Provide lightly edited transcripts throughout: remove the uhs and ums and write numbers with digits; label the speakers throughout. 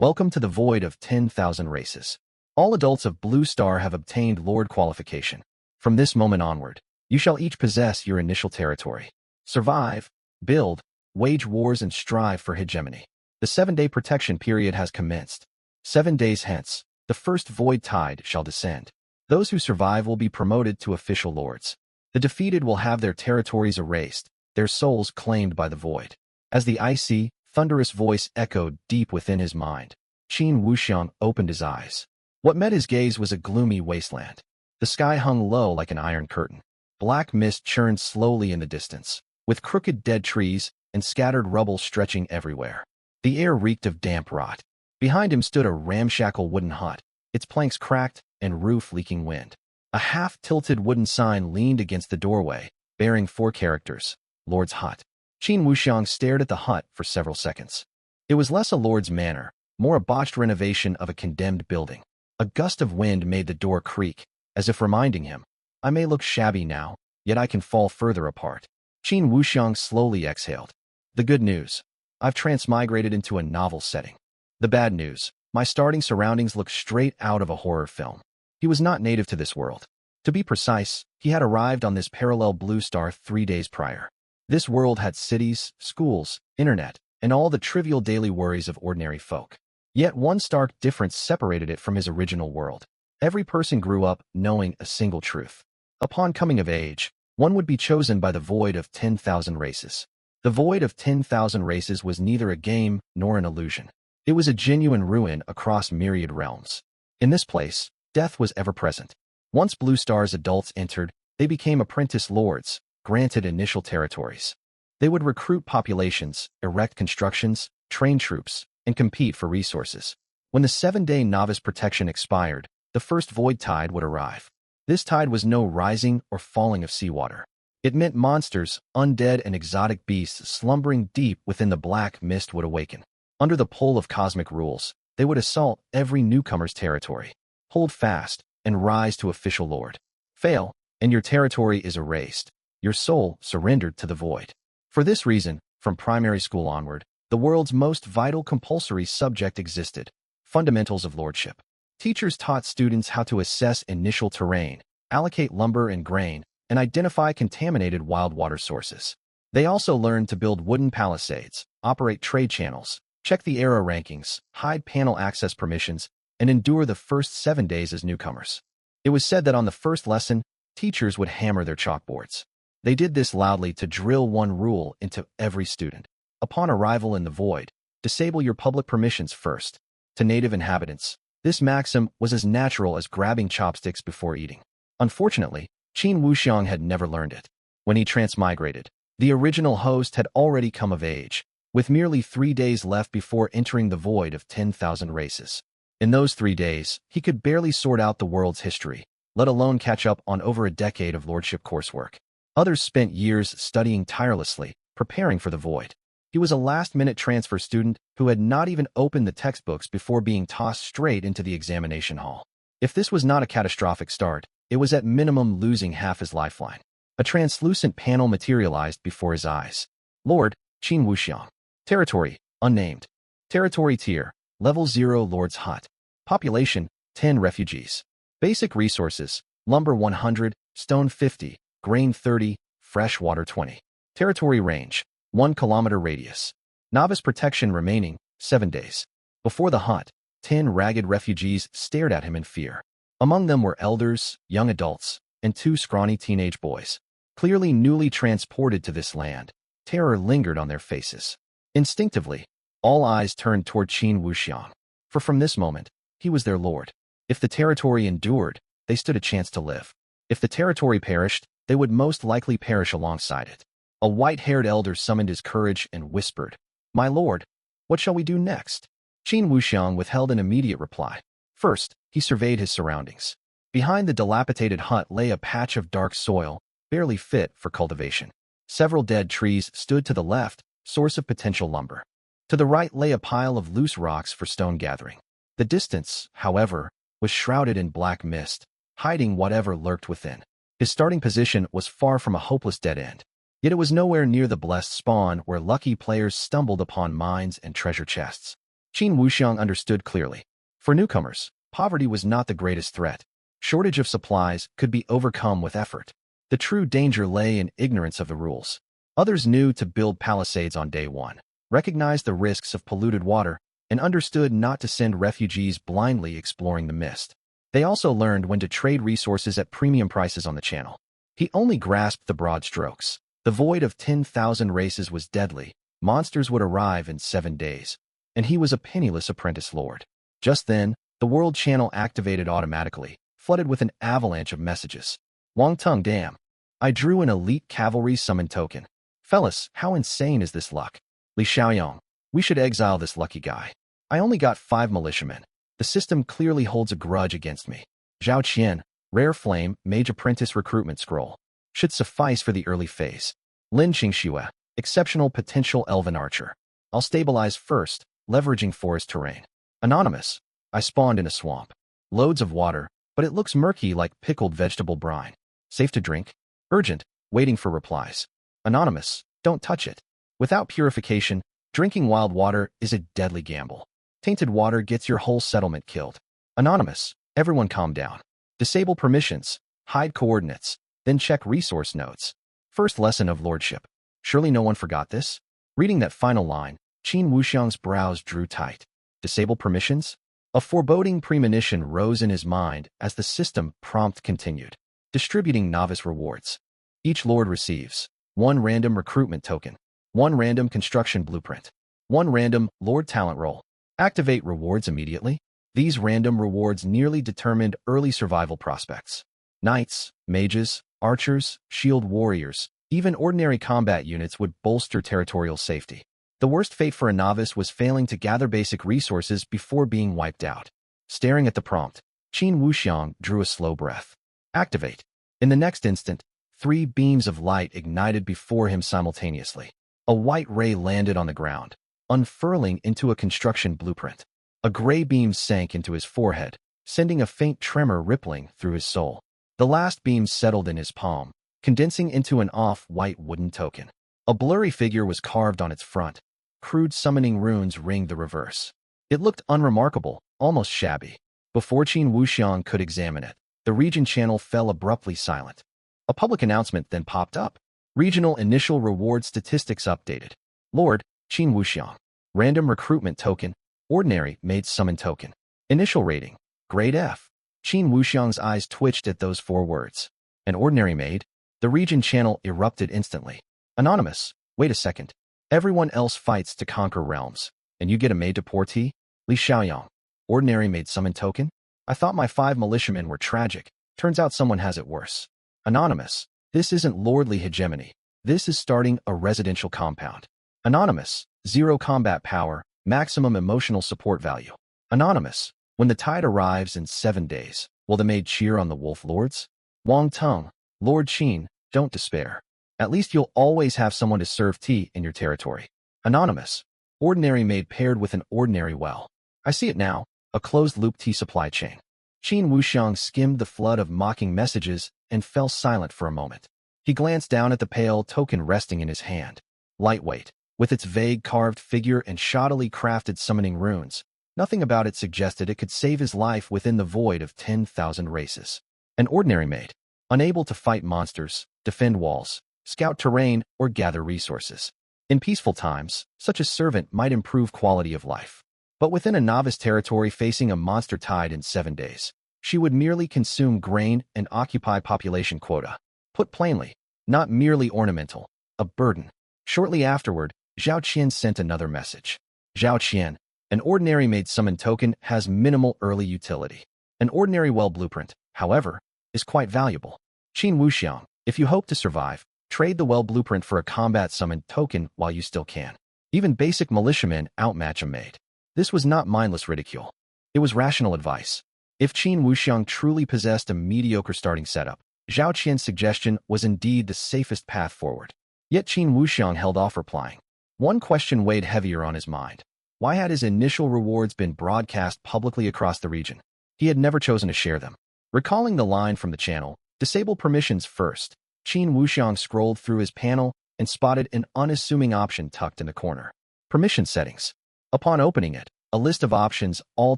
Speaker 1: Welcome to the void of 10,000 races. All adults of Blue Star have obtained Lord qualification. From this moment onward, you shall each possess your initial territory. Survive, build, wage wars and strive for hegemony. The 7-day protection period has commenced. 7 days hence, the first void tide shall descend. Those who survive will be promoted to official lords. The defeated will have their territories erased, their souls claimed by the void. As the icy, thunderous voice echoed deep within his mind, Qin Wuxiang opened his eyes. What met his gaze was a gloomy wasteland. The sky hung low like an iron curtain. Black mist churned slowly in the distance, with crooked dead trees and scattered rubble stretching everywhere. The air reeked of damp rot. Behind him stood a ramshackle wooden hut, its planks cracked and roof leaking wind. A half-tilted wooden sign leaned against the doorway, bearing 4 characters, Lord's Hut. Qin Wuxiang stared at the hut for several seconds. It was less a lord's manor, more a botched renovation of a condemned building. A gust of wind made the door creak, as if reminding him, I may look shabby now, yet I can fall further apart. Qin Wuxiang slowly exhaled. The good news. I've transmigrated into a novel setting. The bad news. My starting surroundings look straight out of a horror film. He was not native to this world. To be precise, he had arrived on this parallel Blue Star 3 days prior. This world had cities, schools, internet, and all the trivial daily worries of ordinary folk. Yet one stark difference separated it from his original world. Every person grew up knowing a single truth. Upon coming of age, one would be chosen by the void of 10,000 races. The void of 10,000 races was neither a game nor an illusion. It was a genuine ruin across myriad realms. In this place, death was ever present. Once Blue Star's adults entered, they became apprentice lords, granted initial territories. They would recruit populations, erect constructions, train troops, and compete for resources. When the 7-day novice protection expired, the first void tide would arrive. This tide was no rising or falling of seawater. It meant monsters, undead and exotic beasts slumbering deep within the black mist would awaken. Under the pull of cosmic rules, they would assault every newcomer's territory. Hold fast and rise to official lord. Fail, and your territory is erased. Your soul surrendered to the void. For this reason, from primary school onward, the world's most vital compulsory subject existed: fundamentals of lordship. Teachers taught students how to assess initial terrain, allocate lumber and grain, and identify contaminated wild water sources. They also learned to build wooden palisades, operate trade channels, check the era rankings, hide panel access permissions, and endure the first 7 days as newcomers. It was said that on the first lesson, teachers would hammer their chalkboards. They did this loudly to drill one rule into every student. Upon arrival in the void, disable your public permissions first. To native inhabitants, this maxim was as natural as grabbing chopsticks before eating. Unfortunately, Qin Wuxiang had never learned it. When he transmigrated, the original host had already come of age, with merely 3 days left before entering the void of 10,000 races. In those 3 days, he could barely sort out the world's history, let alone catch up on over a decade of lordship coursework. Others spent years studying tirelessly, preparing for the void. He was a last-minute transfer student who had not even opened the textbooks before being tossed straight into the examination hall. If this was not a catastrophic start, it was at minimum losing half his lifeline. A translucent panel materialized before his eyes. Lord, Qin Wuxiang. Territory, unnamed. Territory tier, level 0 Lord's Hut. Population, 10 refugees. Basic resources, lumber 100, stone 50, grain 30, fresh water 20. Territory range, 1 kilometer radius. Novice protection remaining, 7 days. Before the hut, 10 ragged refugees stared at him in fear. Among them were elders, young adults, and 2 scrawny teenage boys. Clearly newly transported to this land, terror lingered on their faces. Instinctively, all eyes turned toward Qin Wuxiang, for from this moment, he was their lord. If the territory endured, they stood a chance to live. If the territory perished, they would most likely perish alongside it. A white-haired elder summoned his courage and whispered, My lord, what shall we do next? Qin Wuxiang withheld an immediate reply. First, he surveyed his surroundings. Behind the dilapidated hut lay a patch of dark soil, barely fit for cultivation. Several dead trees stood to the left, source of potential lumber. To the right lay a pile of loose rocks for stone gathering. The distance, however, was shrouded in black mist, hiding whatever lurked within. His starting position was far from a hopeless dead end. Yet it was nowhere near the blessed spawn where lucky players stumbled upon mines and treasure chests. Qin Wuxiang understood clearly. For newcomers, poverty was not the greatest threat. Shortage of supplies could be overcome with effort. The true danger lay in ignorance of the rules. Others knew to build palisades on day one, recognized the risks of polluted water, and understood not to send refugees blindly exploring the mist. They also learned when to trade resources at premium prices on the channel. He only grasped the broad strokes. The void of 10,000 races was deadly. Monsters would arrive in 7 days. And he was a penniless apprentice lord. Just then, the world channel activated automatically, flooded with an avalanche of messages. Wangtung Dam. I drew an elite cavalry summon token. Fellas, how insane is this luck? Li Xiaoyong. We should exile this lucky guy. I only got 5 militiamen. The system clearly holds a grudge against me. Zhao Qian. Rare Flame, Mage Apprentice Recruitment Scroll. Should suffice for the early phase. Lin Qingxue. Exceptional Potential Elven Archer. I'll stabilize first, leveraging forest terrain. Anonymous. I spawned in a swamp. Loads of water, but it looks murky like pickled vegetable brine. Safe to drink? Urgent. Waiting for replies. Anonymous. Don't touch it. Without purification, drinking wild water is a deadly gamble. Tainted water gets your whole settlement killed. Anonymous. Everyone calm down. Disable permissions. Hide coordinates. Then check resource nodes. First lesson of lordship. Surely no one forgot this? Reading that final line, Qin Wuxiang's brows drew tight. Disable permissions? A foreboding premonition rose in his mind as the system prompt continued. Distributing novice rewards. Each lord receives 1 random recruitment token, 1 random construction blueprint, 1 random lord talent roll. Activate rewards immediately. These random rewards nearly determined early survival prospects. Knights, mages, archers, shield warriors, even ordinary combat units would bolster territorial safety. The worst fate for a novice was failing to gather basic resources before being wiped out. Staring at the prompt, Qin Wuxiang drew a slow breath. Activate. In the next instant, 3 beams of light ignited before him simultaneously. A white ray landed on the ground, unfurling into a construction blueprint. A gray beam sank into his forehead, sending a faint tremor rippling through his soul. The last beam settled in his palm, condensing into an off-white wooden token. A blurry figure was carved on its front. Crude summoning runes ringed the reverse. It looked unremarkable, almost shabby. Before Qin Wuxiang could examine it, the region channel fell abruptly silent. A public announcement then popped up. Regional initial reward statistics updated. Lord, Qin Wuxiang. Random recruitment token. Ordinary Maid summon token. Initial rating. Grade F. Qin Wuxiang's eyes twitched at those 4 words. An ordinary maid? The region channel erupted instantly. Anonymous. Wait a second. Everyone else fights to conquer realms, and you get a maid to portee? Li Xiaoyong. Ordinary maid summon token? I thought my 5 militiamen were tragic. Turns out someone has it worse. Anonymous. This isn't lordly hegemony. This is starting a residential compound. Anonymous. 0 combat power, maximum emotional support value. Anonymous. When the tide arrives in 7 days, will the maid cheer on the wolf lords? Wangtung. Lord Qin, don't despair. At least you'll always have someone to serve tea in your territory. Anonymous. Ordinary maid paired with an ordinary well. I see it now. A closed-loop tea supply chain. Qin Wuxiang skimmed the flood of mocking messages and fell silent for a moment. He glanced down at the pale token resting in his hand. Lightweight, with its vague carved figure and shoddily crafted summoning runes, nothing about it suggested it could save his life within the void of 10,000 races. An ordinary maid, unable to fight monsters, defend walls, scout terrain, or gather resources. In peaceful times, such a servant might improve quality of life. But within a novice territory facing a monster tide in 7 days, she would merely consume grain and occupy population quota. Put plainly, not merely ornamental, a burden. Shortly afterward, Zhao Qian sent another message. Zhao Qian, an ordinary maid summon token has minimal early utility. An ordinary well blueprint, however, is quite valuable. Qin Wuxiang, if you hope to survive, trade the well blueprint for a combat summon token while you still can. Even basic militiamen outmatch a maid. This was not mindless ridicule. It was rational advice. If Qin Wuxiang truly possessed a mediocre starting setup, Zhao Qian's suggestion was indeed the safest path forward. Yet Qin Wuxiang held off replying. One question weighed heavier on his mind. Why had his initial rewards been broadcast publicly across the region? He had never chosen to share them. Recalling the line from the channel, disable permissions first, Qin Wuxiang scrolled through his panel and spotted an unassuming option tucked in the corner. Permission settings. Upon opening it, A list of options, all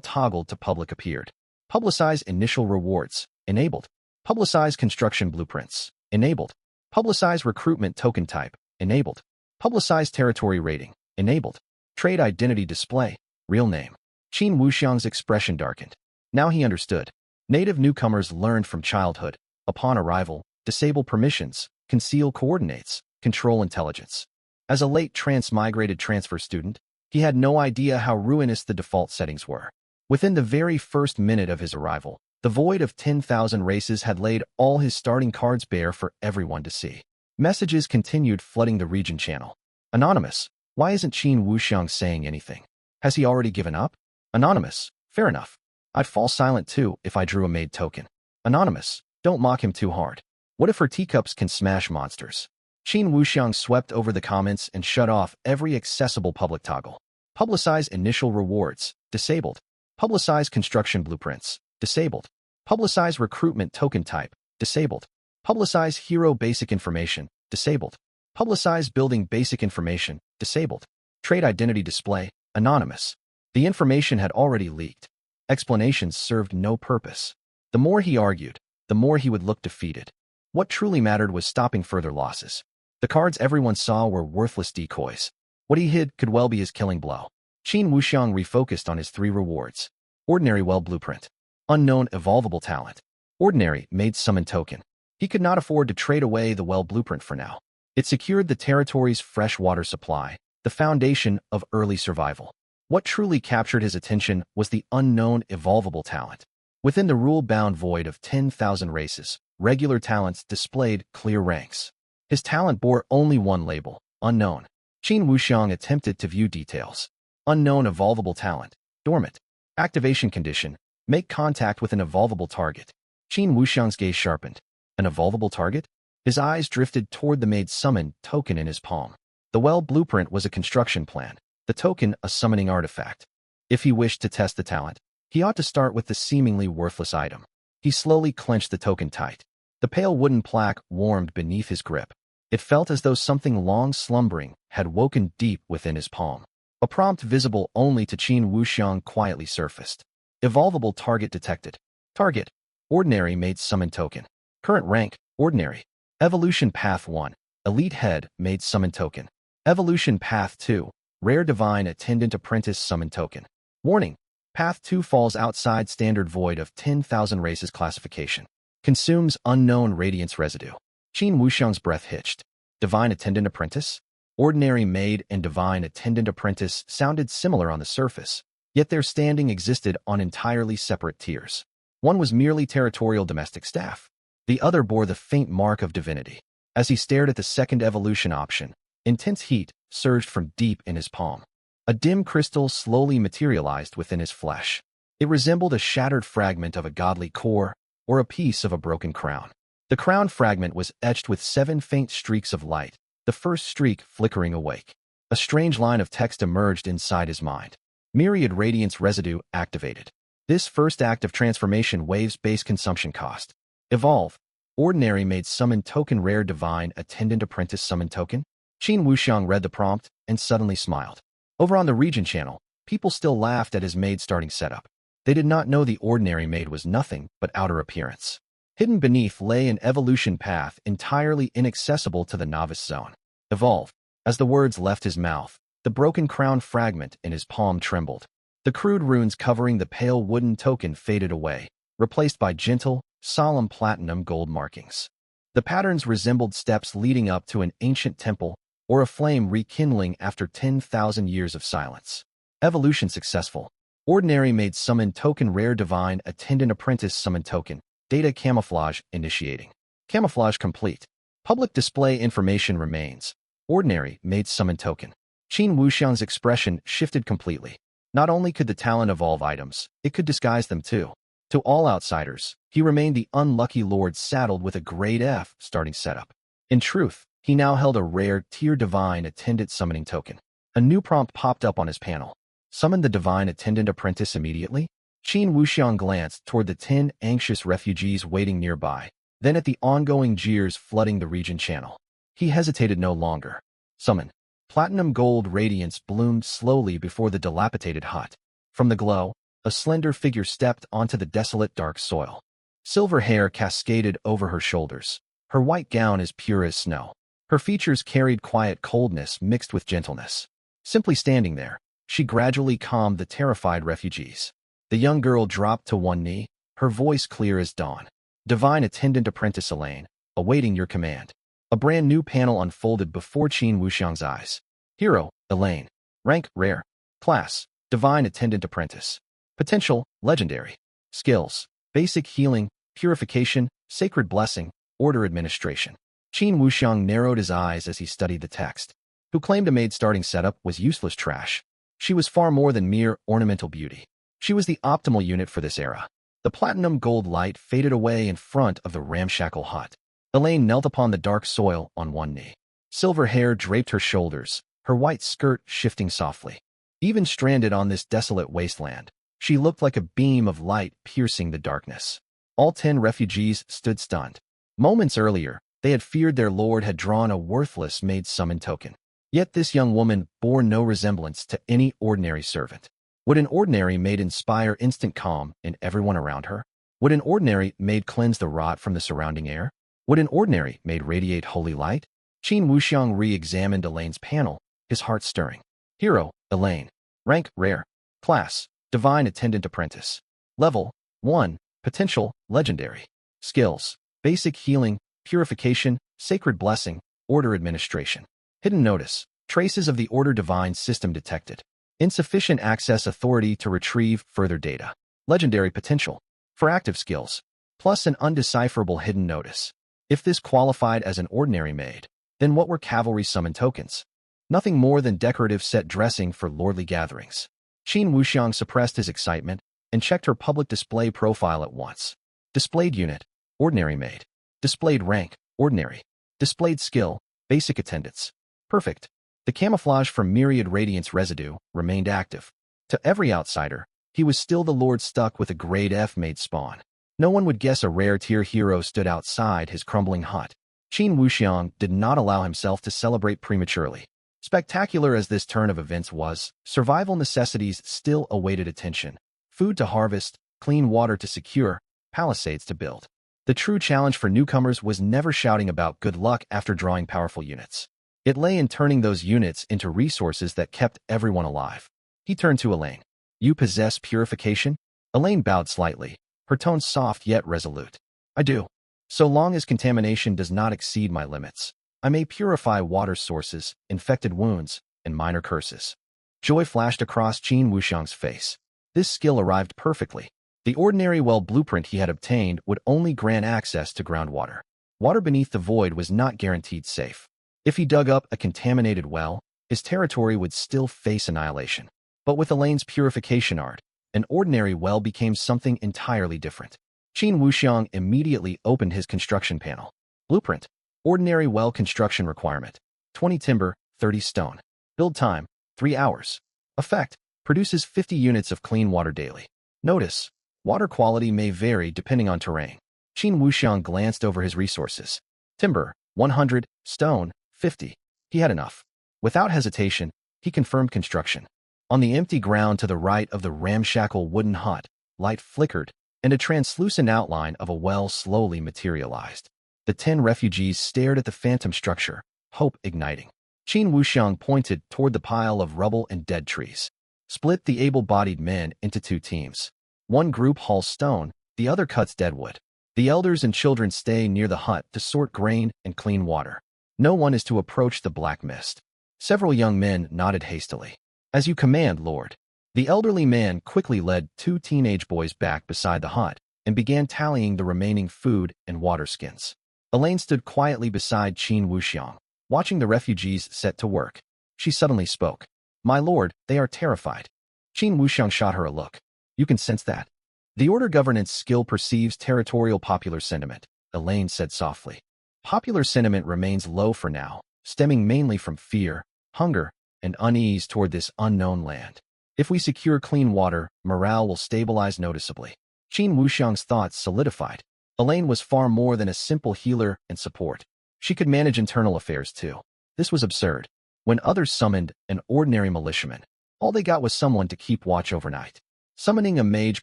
Speaker 1: toggled to public, appeared. Publicize initial rewards. Enabled. Publicize construction blueprints. Enabled. Publicize recruitment token type. Enabled. Publicize territory rating. Enabled. Trade identity display. Real name. Qin Wuxiang's expression darkened. Now he understood. Native newcomers learned from childhood. Upon arrival, disable permissions, conceal coordinates, control intelligence. As a late transmigrated transfer student, he had no idea how ruinous the default settings were. Within the very first minute of his arrival, the void of 10,000 races had laid all his starting cards bare for everyone to see. Messages continued flooding the region channel. Anonymous, why isn't Qin Wuxiang saying anything? Has he already given up? Anonymous, fair enough. I'd fall silent too if I drew a Maid token. Anonymous, don't mock him too hard. What if her teacups can smash monsters? Qin Wuxiang swept over the comments and shut off every accessible public toggle. Publicize initial rewards. Disabled. Publicize construction blueprints. Disabled. Publicize recruitment token type. Disabled. Publicize hero basic information. Disabled. Publicize building basic information. Disabled. Trade identity display. Anonymous. The information had already leaked. Explanations served no purpose. The more he argued, the more he would look defeated. What truly mattered was stopping further losses. The cards everyone saw were worthless decoys. What he hid could well be his killing blow. Qin Wuxiang refocused on his 3 rewards. Ordinary Well Blueprint. Unknown Evolvable Talent. Ordinary Maid Summon Token. He could not afford to trade away the Well Blueprint for now. It secured the territory's fresh water supply, the foundation of early survival. What truly captured his attention was the Unknown Evolvable Talent. Within the rule-bound void of 10,000 races, regular talents displayed clear ranks. His talent bore only one label, Unknown. Qin Wuxiang attempted to view details. Unknown Evolvable Talent. Dormant. Activation condition. Make contact with an evolvable target. Qin Wuxiang's gaze sharpened. An evolvable target? His eyes drifted toward the Maid Summon token in his palm. The Well Blueprint was a construction plan, the token a summoning artifact. If he wished to test the talent, he ought to start with the seemingly worthless item. He slowly clenched the token tight. The pale wooden plaque warmed beneath his grip. It felt as though something long slumbering had woken deep within his palm. A prompt visible only to Qin Wuxiang quietly surfaced. Evolvable target detected. Target. Ordinary Maid Summon token. Current rank. Ordinary. Evolution Path 1. Elite Head Maid Summon token. Evolution Path 2. Rare Divine Attendant Apprentice Summon token. Warning. Path 2 falls outside standard void of 10,000 races classification. Consumes unknown radiance residue. Qin Wuxiang's breath hitched. Divine Attendant Apprentice? Ordinary Maid and Divine Attendant Apprentice sounded similar on the surface, yet their standing existed on entirely separate tiers. One was merely territorial domestic staff. The other bore the faint mark of divinity. As he stared at the second evolution option, intense heat surged from deep in his palm. A dim crystal slowly materialized within his flesh. It resembled a shattered fragment of a godly core or a piece of a broken crown. The crown fragment was etched with 7 faint streaks of light, the first streak flickering awake. A strange line of text emerged inside his mind. Myriad Radiance Residue activated. This first act of transformation waives base consumption cost. Evolve. Ordinary Maid Summon Token Rare Divine Attendant Apprentice Summon Token. Qin Wuxiang read the prompt and suddenly smiled. Over on the region channel, people still laughed at his maid starting setup. They did not know the ordinary maid was nothing but outer appearance. Hidden beneath lay an evolution path entirely inaccessible to the novice zone. Evolve. As the words left his mouth, the broken crown fragment in his palm trembled. The crude runes covering the pale wooden token faded away, replaced by gentle, solemn platinum gold markings. The patterns resembled steps leading up to an ancient temple or a flame rekindling after 10,000 years of silence. Evolution successful. Ordinary Maid Summon Token Rare Divine Attendant Apprentice Summon Token. Data Camouflage initiating. Camouflage complete. Public display information remains. Ordinary Maid Summon Token. Qin Wuxiang's expression shifted completely. Not only could the talent evolve items, it could disguise them too. To all outsiders, he remained the unlucky lord saddled with a grade F starting setup. In truth, he now held a rare Tier Divine Attendant Summoning Token. A new prompt popped up on his panel. Summon the Divine Attendant Apprentice immediately? Qin Wuxiang glanced toward the 10 anxious refugees waiting nearby, then at the ongoing jeers flooding the region channel. He hesitated no longer. Summon. Platinum gold radiance bloomed slowly before the dilapidated hut. From the glow, a slender figure stepped onto the desolate dark soil. Silver hair cascaded over her shoulders. Her white gown as pure as snow. Her features carried quiet coldness mixed with gentleness. Simply standing there, she gradually calmed the terrified refugees. The young girl dropped to one knee, her voice clear as dawn. Divine Attendant Apprentice Elaine, awaiting your command. A brand new panel unfolded before Qin Wuxiang's eyes. Hero, Elaine. Rank, Rare. Class, Divine Attendant Apprentice. Potential, Legendary. Skills, Basic Healing, Purification, Sacred Blessing, Order Administration. Qin Wuxiang narrowed his eyes as he studied the text. Who claimed a Maid starting setup was useless trash. She was far more than mere ornamental beauty. She was the optimal unit for this era. The platinum gold light faded away in front of the ramshackle hut. Elaine knelt upon the dark soil on one knee. Silver hair draped her shoulders, her white skirt shifting softly. Even stranded on this desolate wasteland, she looked like a beam of light piercing the darkness. All 10 refugees stood stunned. Moments earlier, they had feared their lord had drawn a worthless maid summon token. Yet this young woman bore no resemblance to any ordinary servant. Would an ordinary maid inspire instant calm in everyone around her? Would an ordinary maid cleanse the rot from the surrounding air? Would an ordinary maid radiate holy light? Qin Wuxiang re-examined Elaine's panel, his heart stirring. Hero, Elaine. Rank, Rare. Class, Divine Attendant Apprentice. Level, 1. Potential, Legendary. Skills, Basic Healing, Purification, Sacred Blessing, Order Administration. Hidden Notice. Traces of the Order Divine System detected. Insufficient access authority to retrieve further data. Legendary potential. For active skills. Plus an undecipherable hidden notice. If this qualified as an ordinary maid, then what were cavalry summon tokens? Nothing more than decorative set dressing for lordly gatherings. Qin Wuxiang suppressed his excitement and checked her public display profile at once. Displayed unit, Ordinary Maid. Displayed rank, Ordinary. Displayed skill, Basic Attendance. Perfect. The camouflage from myriad radiance residue remained active. To every outsider, he was still the lord stuck with a grade F maid spawn. No one would guess a rare tier hero stood outside his crumbling hut. Qin Wuxiang did not allow himself to celebrate prematurely. Spectacular as this turn of events was, survival necessities still awaited attention. Food to harvest, clean water to secure, palisades to build. The true challenge for newcomers was never shouting about good luck after drawing powerful units. It lay in turning those units into resources that kept everyone alive. He turned to Elaine. You possess purification? Elaine bowed slightly, her tone soft yet resolute. I do. So long as contamination does not exceed my limits, I may purify water sources, infected wounds, and minor curses. Joy flashed across Qin Wuxiang's face. This skill arrived perfectly. The ordinary well blueprint he had obtained would only grant access to groundwater. Water beneath the void was not guaranteed safe. If he dug up a contaminated well, his territory would still face annihilation. But with Elaine's purification art, an ordinary well became something entirely different. Qin Wuxiang immediately opened his construction panel. Blueprint. Ordinary well construction requirement. 20 timber, 30 stone. Build time, 3 hours. Effect. Produces 50 units of clean water daily. Notice. Water quality may vary depending on terrain. Qin Wuxiang glanced over his resources. Timber, 100, stone, 50. He had enough. Without hesitation, he confirmed construction. On the empty ground to the right of the ramshackle wooden hut, light flickered, and a translucent outline of a well slowly materialized. The 10 refugees stared at the phantom structure, hope igniting. Qin Wuxiang pointed toward the pile of rubble and dead trees. Split the able-bodied men into 2 teams. One group hauls stone, the other cuts deadwood. The elders and children stay near the hut to sort grain and clean water. No one is to approach the black mist. Several young men nodded hastily. As you command, Lord. The elderly man quickly led 2 teenage boys back beside the hut and began tallying the remaining food and water skins. Elaine stood quietly beside Qin Wuxiang, watching the refugees set to work. She suddenly spoke. My lord, they are terrified. Qin Wuxiang shot her a look. You can sense that. The order governance skill perceives territorial popular sentiment, Elaine said softly. Popular sentiment remains low for now, stemming mainly from fear, hunger, and unease toward this unknown land. If we secure clean water, morale will stabilize noticeably. Qin Wuxiang's thoughts solidified. Elaine was far more than a simple healer and support. She could manage internal affairs too. This was absurd. When others summoned an ordinary militiaman, All they got was someone to keep watch overnight. Summoning a mage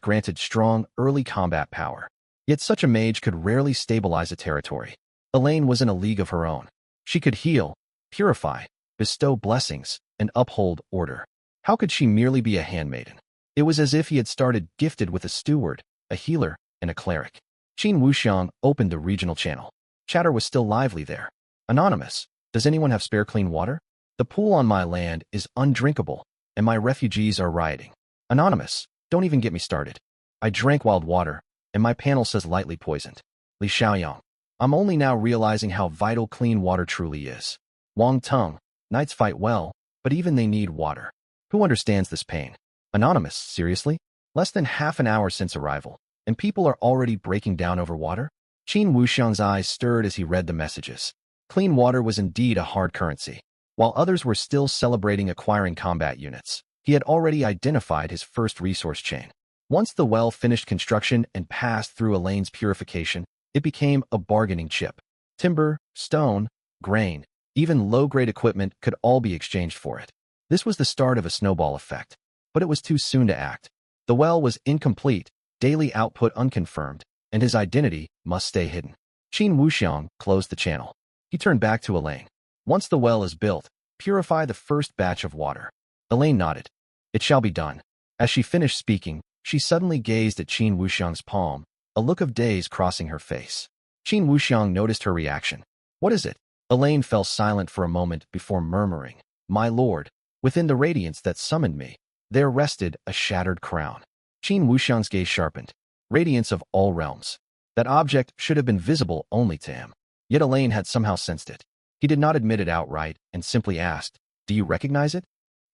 Speaker 1: granted strong, early combat power. Yet such a mage could rarely stabilize a territory. Elaine was in a league of her own. She could heal, purify, bestow blessings, and uphold order. How could she merely be a handmaiden? It was as if he had started gifted with a steward, a healer, and a cleric. Qin Wuxiang opened the regional channel. Chatter was still lively there. Anonymous, does anyone have spare clean water? The pool on my land is undrinkable, and my refugees are rioting. Anonymous, don't even get me started. I drank wild water, and my panel says lightly poisoned. Li Xiaoyang, I'm only now realizing how vital clean water truly is. Wang Tung, knights fight well, but even they need water. Who understands this pain? Anonymous, seriously? Less than half an hour since arrival, and people are already breaking down over water? Qin Wuxiang's eyes stirred as he read the messages. Clean water was indeed a hard currency. While others were still celebrating acquiring combat units, he had already identified his first resource chain. Once the well finished construction and passed through Elaine's purification, it became a bargaining chip. Timber, stone, grain, even low-grade equipment could all be exchanged for it. This was the start of a snowball effect, but it was too soon to act. The well was incomplete, daily output unconfirmed, and his identity must stay hidden. Qin Wuxiang closed the channel. He turned back to Elaine. Once the well is built, purify the first batch of water. Elaine nodded. It shall be done. As she finished speaking, she suddenly gazed at Qin Wuxiang's palm, a look of daze crossing her face. Qin Wuxiang noticed her reaction. What is it? Elaine fell silent for a moment before murmuring, My lord, within the radiance that summoned me, there rested a shattered crown. Qin Wuxiang's gaze sharpened. Radiance of all realms. That object should have been visible only to him. Yet Elaine had somehow sensed it. He did not admit it outright and simply asked, Do you recognize it?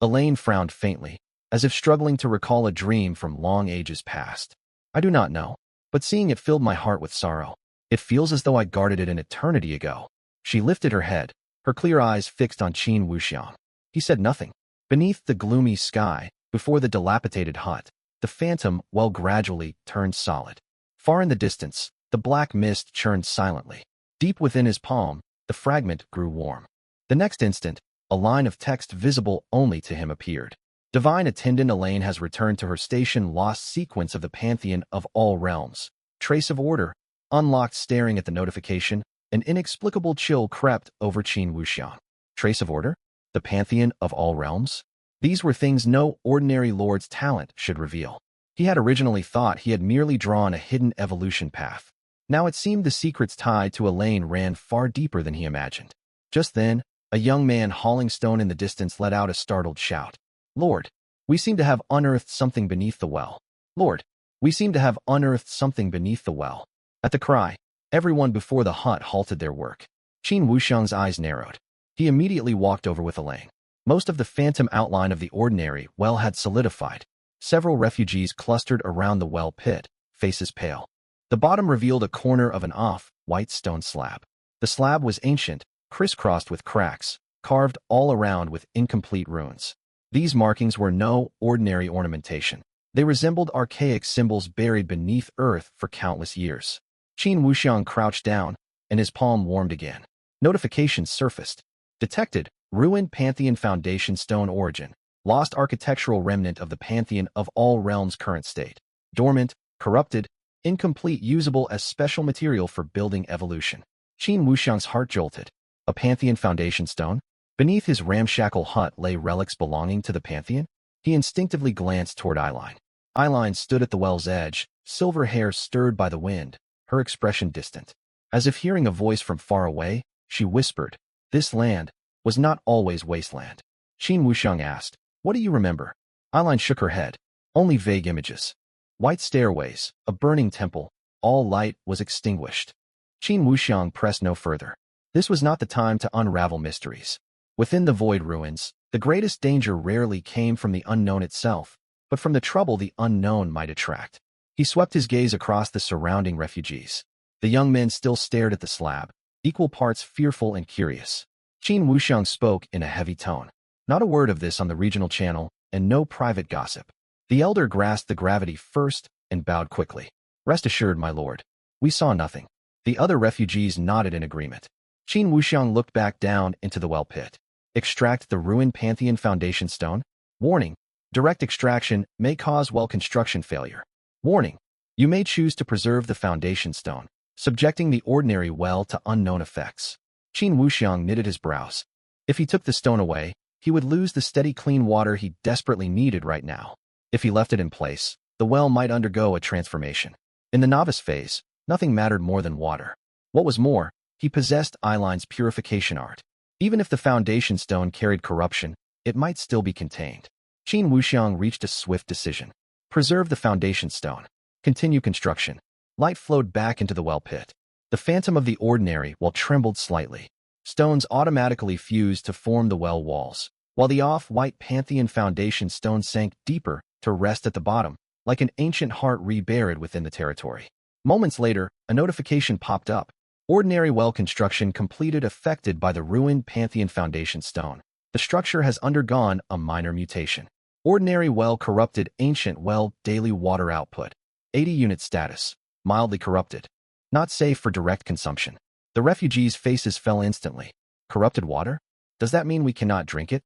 Speaker 1: Elaine frowned faintly, as if struggling to recall a dream from long ages past. I do not know, but seeing it filled my heart with sorrow. It feels as though I guarded it an eternity ago. She lifted her head, her clear eyes fixed on Qin Wuxiang. He said nothing. Beneath the gloomy sky, before the dilapidated hut, the phantom well gradually turned solid. Far in the distance, the black mist churned silently. Deep within his palm, the fragment grew warm. The next instant, a line of text visible only to him appeared. Divine attendant Elaine has returned to her station. Lost sequence of the pantheon of all realms. Trace of order. Unlocked. Staring at the notification, an inexplicable chill crept over Qin Wuxiang. Trace of order? The pantheon of all realms? These were things no ordinary lord's talent should reveal. He had originally thought he had merely drawn a hidden evolution path. Now it seemed the secrets tied to Elaine ran far deeper than he imagined. Just then, a young man hauling stone in the distance let out a startled shout. Lord, we seem to have unearthed something beneath the well. Lord, we seem to have unearthed something beneath the well. At the cry, everyone before the hut halted their work. Qin Wuxiang's eyes narrowed. He immediately walked over with Elaine. Most of the phantom outline of the ordinary well had solidified. Several refugees clustered around the well pit, faces pale. The bottom revealed a corner of an off-white stone slab. The slab was ancient, crisscrossed with cracks, carved all around with incomplete runes. These markings were no ordinary ornamentation. They resembled archaic symbols buried beneath earth for countless years. Qin Wuxiang crouched down, and his palm warmed again. Notifications surfaced. Detected, ruined Pantheon Foundation stone origin. Lost architectural remnant of the Pantheon of all realms current state. Dormant, corrupted, incomplete, usable as special material for building evolution. Qin Wuxiang's heart jolted. A Pantheon Foundation stone? Beneath his ramshackle hut lay relics belonging to the Pantheon? He instinctively glanced toward Eileen. Eileen stood at the well's edge, silver hair stirred by the wind, her expression distant. As if hearing a voice from far away, she whispered, This land was not always wasteland. Qin Wuxiang asked, What do you remember? Eileen shook her head. Only vague images. White stairways, a burning temple, all light was extinguished. Qin Wuxiang pressed no further. This was not the time to unravel mysteries. Within the void ruins, the greatest danger rarely came from the unknown itself, but from the trouble the unknown might attract. He swept his gaze across the surrounding refugees. The young men still stared at the slab, equal parts fearful and curious. Qin Wuxiang spoke in a heavy tone. Not a word of this on the regional channel, and no private gossip. The elder grasped the gravity first and bowed quickly. Rest assured, my lord. We saw nothing. The other refugees nodded in agreement. Qin Wuxiang looked back down into the well pit. Extract the ruined Pantheon Foundation stone? Warning, Direct extraction may cause well construction failure. Warning: you may choose to preserve the foundation stone, subjecting the ordinary well to unknown effects. Qin Wuxiang knitted his brows. If he took the stone away, he would lose the steady clean water he desperately needed right now. If he left it in place, the well might undergo a transformation. In the novice phase, nothing mattered more than water. What was more, he possessed Eilein's purification art. Even if the foundation stone carried corruption, it might still be contained. Qin Wuxiang reached a swift decision. Preserve the foundation stone. Continue construction. Light flowed back into the well pit. The phantom of the ordinary well trembled slightly. Stones automatically fused to form the well walls, while the off-white Pantheon foundation stone sank deeper to rest at the bottom, like an ancient heart reburied within the territory. Moments later, a notification popped up. Ordinary well construction completed, affected by the ruined Pantheon foundation stone. The structure has undergone a minor mutation. Ordinary well corrupted, ancient well, daily water output. 80 unit status. Mildly corrupted. Not safe for direct consumption. The refugees' faces fell instantly. Corrupted water? Does that mean we cannot drink it?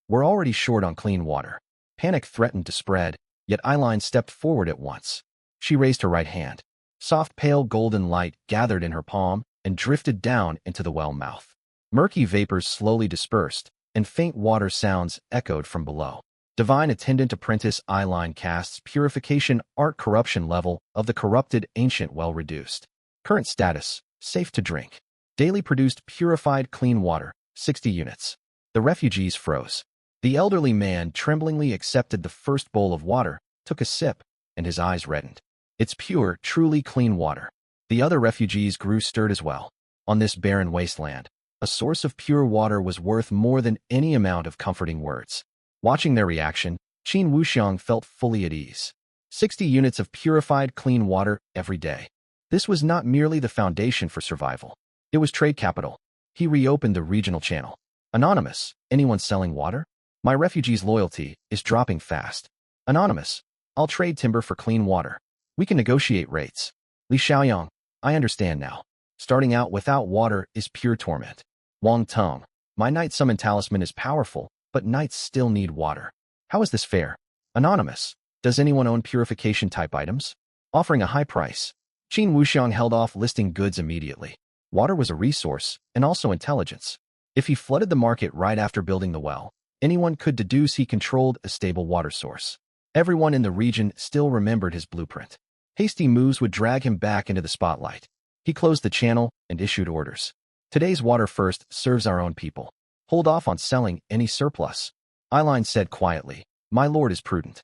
Speaker 1: We're already short on clean water. Panic threatened to spread, yet Eilein stepped forward at once. She raised her right hand. Soft pale golden light gathered in her palm and drifted down into the well mouth. Murky vapors slowly dispersed, and faint water sounds echoed from below. Divine Attendant Apprentice Eilein casts Purification Art. Corruption level of the corrupted ancient well reduced. Current status: safe to drink. Daily produced purified clean water, 60 units. The refugees froze. The elderly man tremblingly accepted the first bowl of water, took a sip, and his eyes reddened. It's pure, truly clean water. The other refugees grew stirred as well. On this barren wasteland, a source of pure water was worth more than any amount of comforting words. Watching their reaction, Qin Wuxiang felt fully at ease. 60 units of purified clean water every day. This was not merely the foundation for survival. It was trade capital. He reopened the regional channel. Anonymous: anyone selling water? My refugees' loyalty is dropping fast. Anonymous: I'll trade timber for clean water. We can negotiate rates. Li Xiaoyang: I understand now. Starting out without water is pure torment. Wang Tong: my night summon talisman is powerful, but knights still need water. How is this fair? Anonymous: does anyone own purification type items? Offering a high price. Qin Wuxiang held off listing goods immediately. Water was a resource, and also intelligence. If he flooded the market right after building the well, anyone could deduce he controlled a stable water source. Everyone in the region still remembered his blueprint. Hasty moves would drag him back into the spotlight. He closed the channel and issued orders. Today's water first serves our own people. Hold off on selling any surplus. Eilein said quietly. My lord is prudent.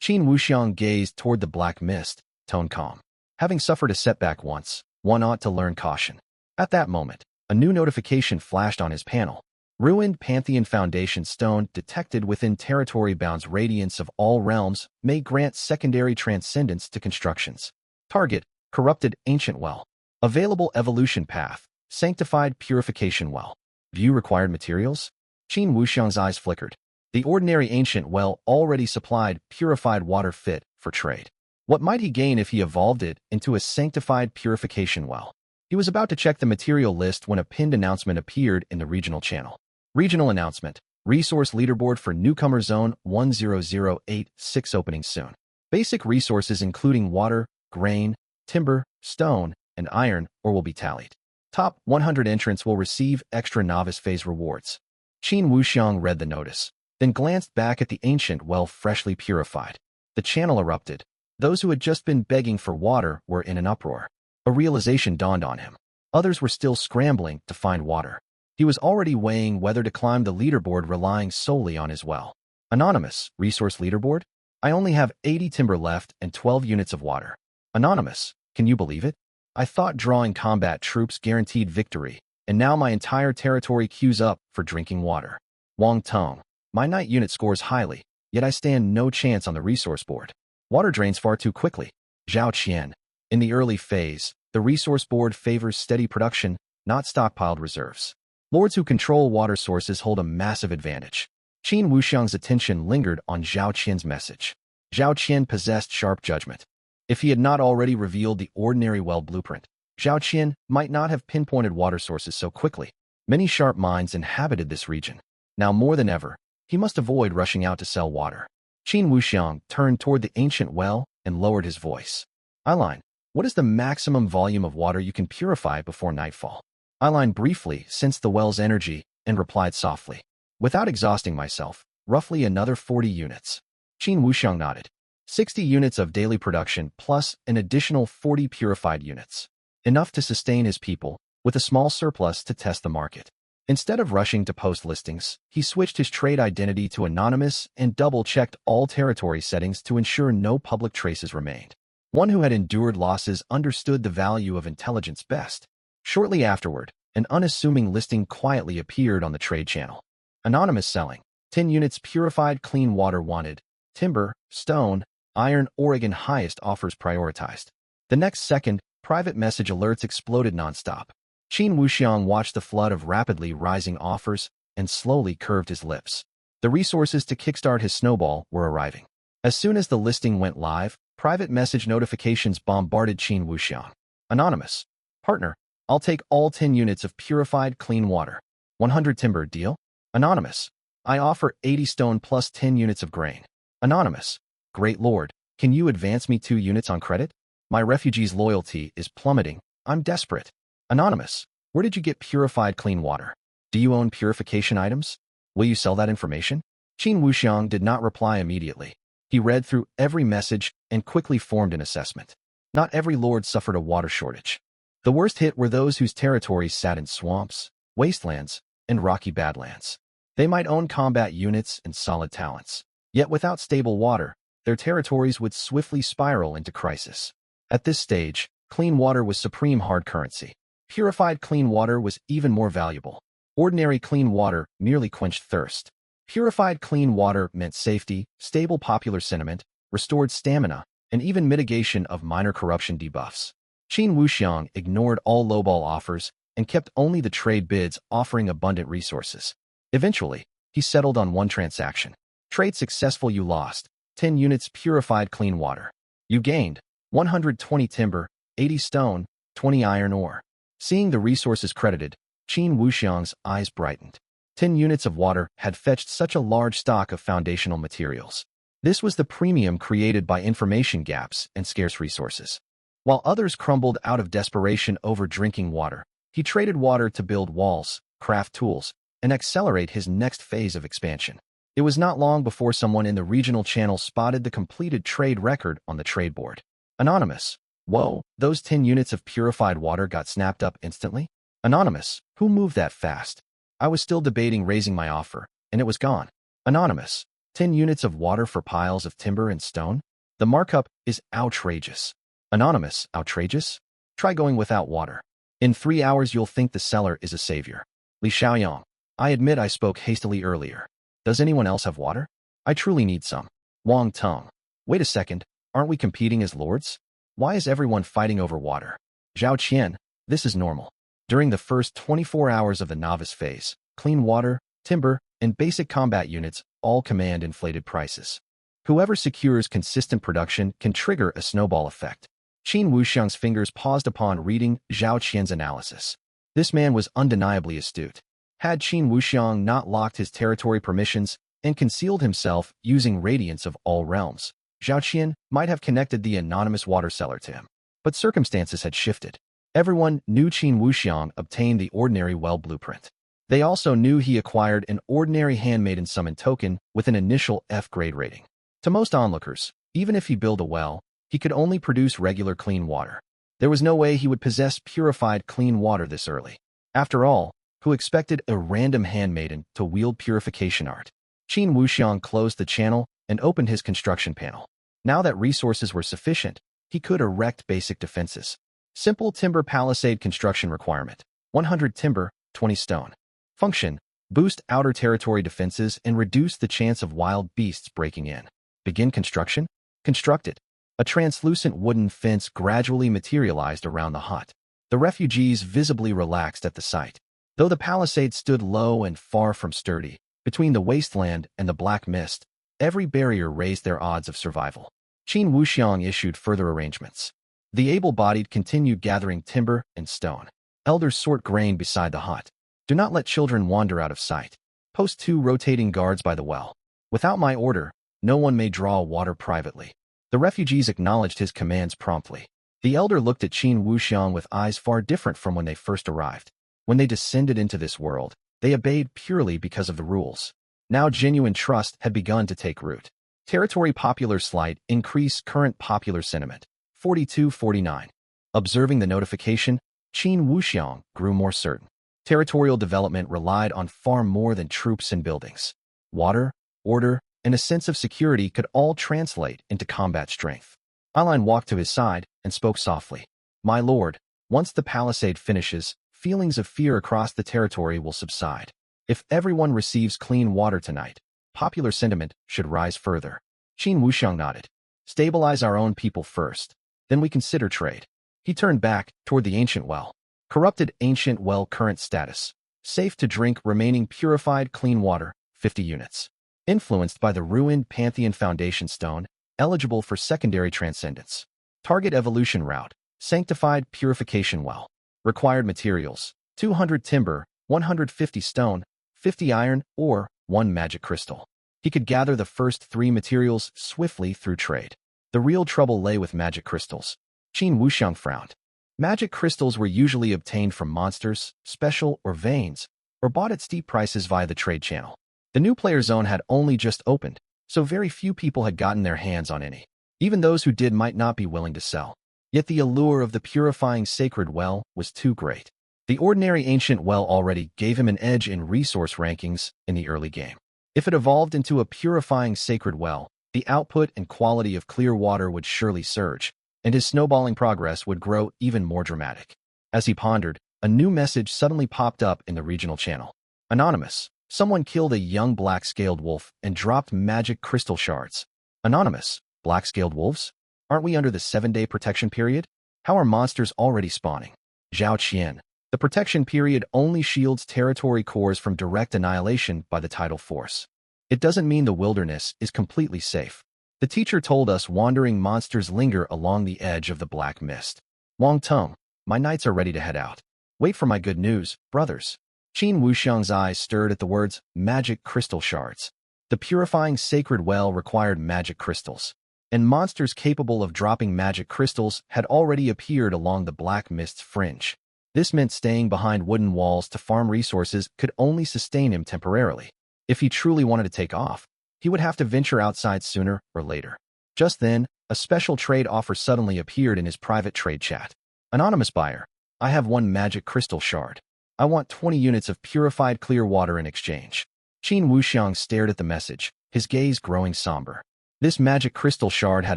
Speaker 1: Qin Wuxiang gazed toward the black mist, tone calm. Having suffered a setback once, one ought to learn caution. At that moment, a new notification flashed on his panel. Ruined Pantheon Foundation stone detected within territory bounds. Radiance of all realms may grant secondary transcendence to constructions. Target: corrupted ancient well. Available evolution path: sanctified purification well. View required materials? Qin Wuxiang's eyes flickered. The ordinary ancient well already supplied purified water fit for trade. What might he gain if he evolved it into a sanctified purification well? He was about to check the material list when a pinned announcement appeared in the regional channel. Regional announcement: Resource leaderboard for newcomer zone 10086 opening soon. Basic resources including water, grain, timber, stone, and iron ore will be tallied. Top 100 entrants will receive extra novice phase rewards. Qin Wuxiang read the notice, then glanced back at the ancient well freshly purified. The channel erupted. Those who had just been begging for water were in an uproar. A realization dawned on him. Others were still scrambling to find water. He was already weighing whether to climb the leaderboard, relying solely on his well. Anonymous: resource leaderboard? I only have 80 timber left and 12 units of water. Anonymous: can you believe it? I thought drawing combat troops guaranteed victory, and now my entire territory queues up for drinking water. Wang Tong: my knight unit scores highly, yet I stand no chance on the resource board. Water drains far too quickly. Zhao Qian: in the early phase, the resource board favors steady production, not stockpiled reserves. Lords who control water sources hold a massive advantage. Qin Wuxiang's attention lingered on Zhao Qian's message. Zhao Qian possessed sharp judgment. If he had not already revealed the ordinary well blueprint, Zhao Qian might not have pinpointed water sources so quickly. Many sharp minds inhabited this region. Now more than ever, he must avoid rushing out to sell water. Qin Wuxiang turned toward the ancient well and lowered his voice. Eileen, what is the maximum volume of water you can purify before nightfall? Eileen briefly sensed the well's energy and replied softly. Without exhausting myself, roughly another 40 units. Qin Wuxiang nodded. 60 units of daily production plus an additional 40 purified units. Enough to sustain his people, with a small surplus to test the market. Instead of rushing to post listings, he switched his trade identity to anonymous and double-checked all territory settings to ensure no public traces remained. One who had endured losses understood the value of intelligence best. Shortly afterward, an unassuming listing quietly appeared on the trade channel. Anonymous selling. 10 units purified clean water wanted. Timber, stone, iron, Oregon highest offers prioritized. The next second, private message alerts exploded nonstop. Qin Wuxiang watched the flood of rapidly rising offers and slowly curved his lips. The resources to kickstart his snowball were arriving. As soon as the listing went live, private message notifications bombarded Qin Wuxiang. Anonymous. Partner, I'll take all 10 units of purified clean water. 100 timber, deal? Anonymous. I offer 80 stone plus 10 units of grain. Anonymous. Great Lord, can you advance me 2 units on credit? My refugee's loyalty is plummeting. I'm desperate. Anonymous. Where did you get purified clean water? Do you own purification items? Will you sell that information? Qin Wuxiang did not reply immediately. He read through every message and quickly formed an assessment. Not every lord suffered a water shortage. The worst hit were those whose territories sat in swamps, wastelands, and rocky badlands. They might own combat units and solid talents. Yet without stable water, their territories would swiftly spiral into crisis. At this stage, clean water was supreme hard currency. Purified clean water was even more valuable. Ordinary clean water merely quenched thirst. Purified clean water meant safety, stable popular sentiment, restored stamina, and even mitigation of minor corruption debuffs. Qin Wuxiang ignored all lowball offers and kept only the trade bids offering abundant resources. Eventually, he settled on one transaction. Trade successful, you lost 10 units purified clean water. You gained 120 timber, 80 stone, 20 iron ore. Seeing the resources credited, Qin Wuxiang's eyes brightened. 10 units of water had fetched such a large stock of foundational materials. This was the premium created by information gaps and scarce resources. While others crumbled out of desperation over drinking water, he traded water to build walls, craft tools, and accelerate his next phase of expansion. It was not long before someone in the regional channel spotted the completed trade record on the trade board. Anonymous. Whoa, those 10 units of purified water got snapped up instantly? Anonymous. Who moved that fast? I was still debating raising my offer, and it was gone. Anonymous. 10 units of water for piles of timber and stone? The markup is outrageous. Anonymous. Outrageous? Try going without water. In 3 hours you'll think the seller is a savior. Li Xiaoyang. I admit I spoke hastily earlier. Does anyone else have water? I truly need some. Wang Tong. Wait a second, aren't we competing as lords? Why is everyone fighting over water? Zhao Qian, this is normal. During the first 24 hours of the novice phase, clean water, timber, and basic combat units all command inflated prices. Whoever secures consistent production can trigger a snowball effect. Qin Wuxiang's fingers paused upon reading Zhao Qian's analysis. This man was undeniably astute. Had Qin Wuxiang not locked his territory permissions and concealed himself using radiance of all realms, Zhao Qian might have connected the anonymous water seller to him. But circumstances had shifted. Everyone knew Qin Wuxiang obtained the ordinary well blueprint. They also knew he acquired an ordinary handmaiden summon token with an initial F-grade rating. To most onlookers, even if he built a well, he could only produce regular clean water. There was no way he would possess purified clean water this early. After all, who expected a random handmaiden to wield purification art? Qin Wuxiang closed the channel and opened his construction panel. Now that resources were sufficient, he could erect basic defenses. Simple timber palisade construction requirement. 100 timber, 20 stone. Function: boost outer territory defenses and reduce the chance of wild beasts breaking in. Begin construction? Constructed. A translucent wooden fence gradually materialized around the hut. The refugees visibly relaxed at the sight. Though the palisade stood low and far from sturdy, between the wasteland and the black mist, every barrier raised their odds of survival. Qin Wuxiang issued further arrangements. The able-bodied continued gathering timber and stone. Elders sort grain beside the hut. Do not let children wander out of sight. Post 2 rotating guards by the well. Without my order, No one may draw water privately. The refugees acknowledged his commands promptly. The elder looked at Qin Wuxiang with eyes far different from when they first arrived. When they descended into this world, they obeyed purely because of the rules. Now genuine trust had begun to take root. Territory popular slight increase current popular sentiment. 42-49. Observing the notification, Qin Wuxiang grew more certain. Territorial development relied on far more than troops and buildings. Water, order, and a sense of security could all translate into combat strength. Eileen walked to his side and spoke softly. My lord, once the palisade finishes, feelings of fear across the territory will subside. If everyone receives clean water tonight, popular sentiment should rise further. Qin Wuxiang nodded. Stabilize our own people first. Then we consider trade. He turned back toward the ancient well. Corrupted ancient well current status. Safe to drink remaining purified clean water, 50 units. Influenced by the ruined Pantheon Foundation Stone, eligible for secondary transcendence. Target evolution route, sanctified purification well. Required materials, 200 timber, 150 stone, 50 iron, or 1 magic crystal. He could gather the first 3 materials swiftly through trade. The real trouble lay with magic crystals. Qin Wuxiang frowned. Magic crystals were usually obtained from monsters, special, or veins, or bought at steep prices via the trade channel. The new player zone had only just opened, so very few people had gotten their hands on any. Even those who did might not be willing to sell. Yet the allure of the purifying sacred well was too great. The ordinary ancient well already gave him an edge in resource rankings in the early game. If it evolved into a purifying sacred well, the output and quality of clear water would surely surge, and his snowballing progress would grow even more dramatic. As he pondered, a new message suddenly popped up in the regional channel. Anonymous. Someone killed a young black-scaled wolf and dropped magic crystal shards. Anonymous. Black-scaled wolves? Aren't we under the 7-day protection period? How are monsters already spawning? Zhao Qian. The protection period only shields territory cores from direct annihilation by the tidal force. It doesn't mean the wilderness is completely safe. The teacher told us wandering monsters linger along the edge of the black mist. Wang Tong, my knights are ready to head out. Wait for my good news, brothers. Qin Wuxiang's eyes stirred at the words, magic crystal shards. The purifying sacred well required magic crystals, and monsters capable of dropping magic crystals had already appeared along the black mist's fringe. This meant staying behind wooden walls to farm resources could only sustain him temporarily. If he truly wanted to take off, he would have to venture outside sooner or later. Just then, a special trade offer suddenly appeared in his private trade chat. Anonymous buyer, I have 1 magic crystal shard. I want 20 units of purified clear water in exchange. Qin Wuxiang stared at the message, his gaze growing somber. This magic crystal shard had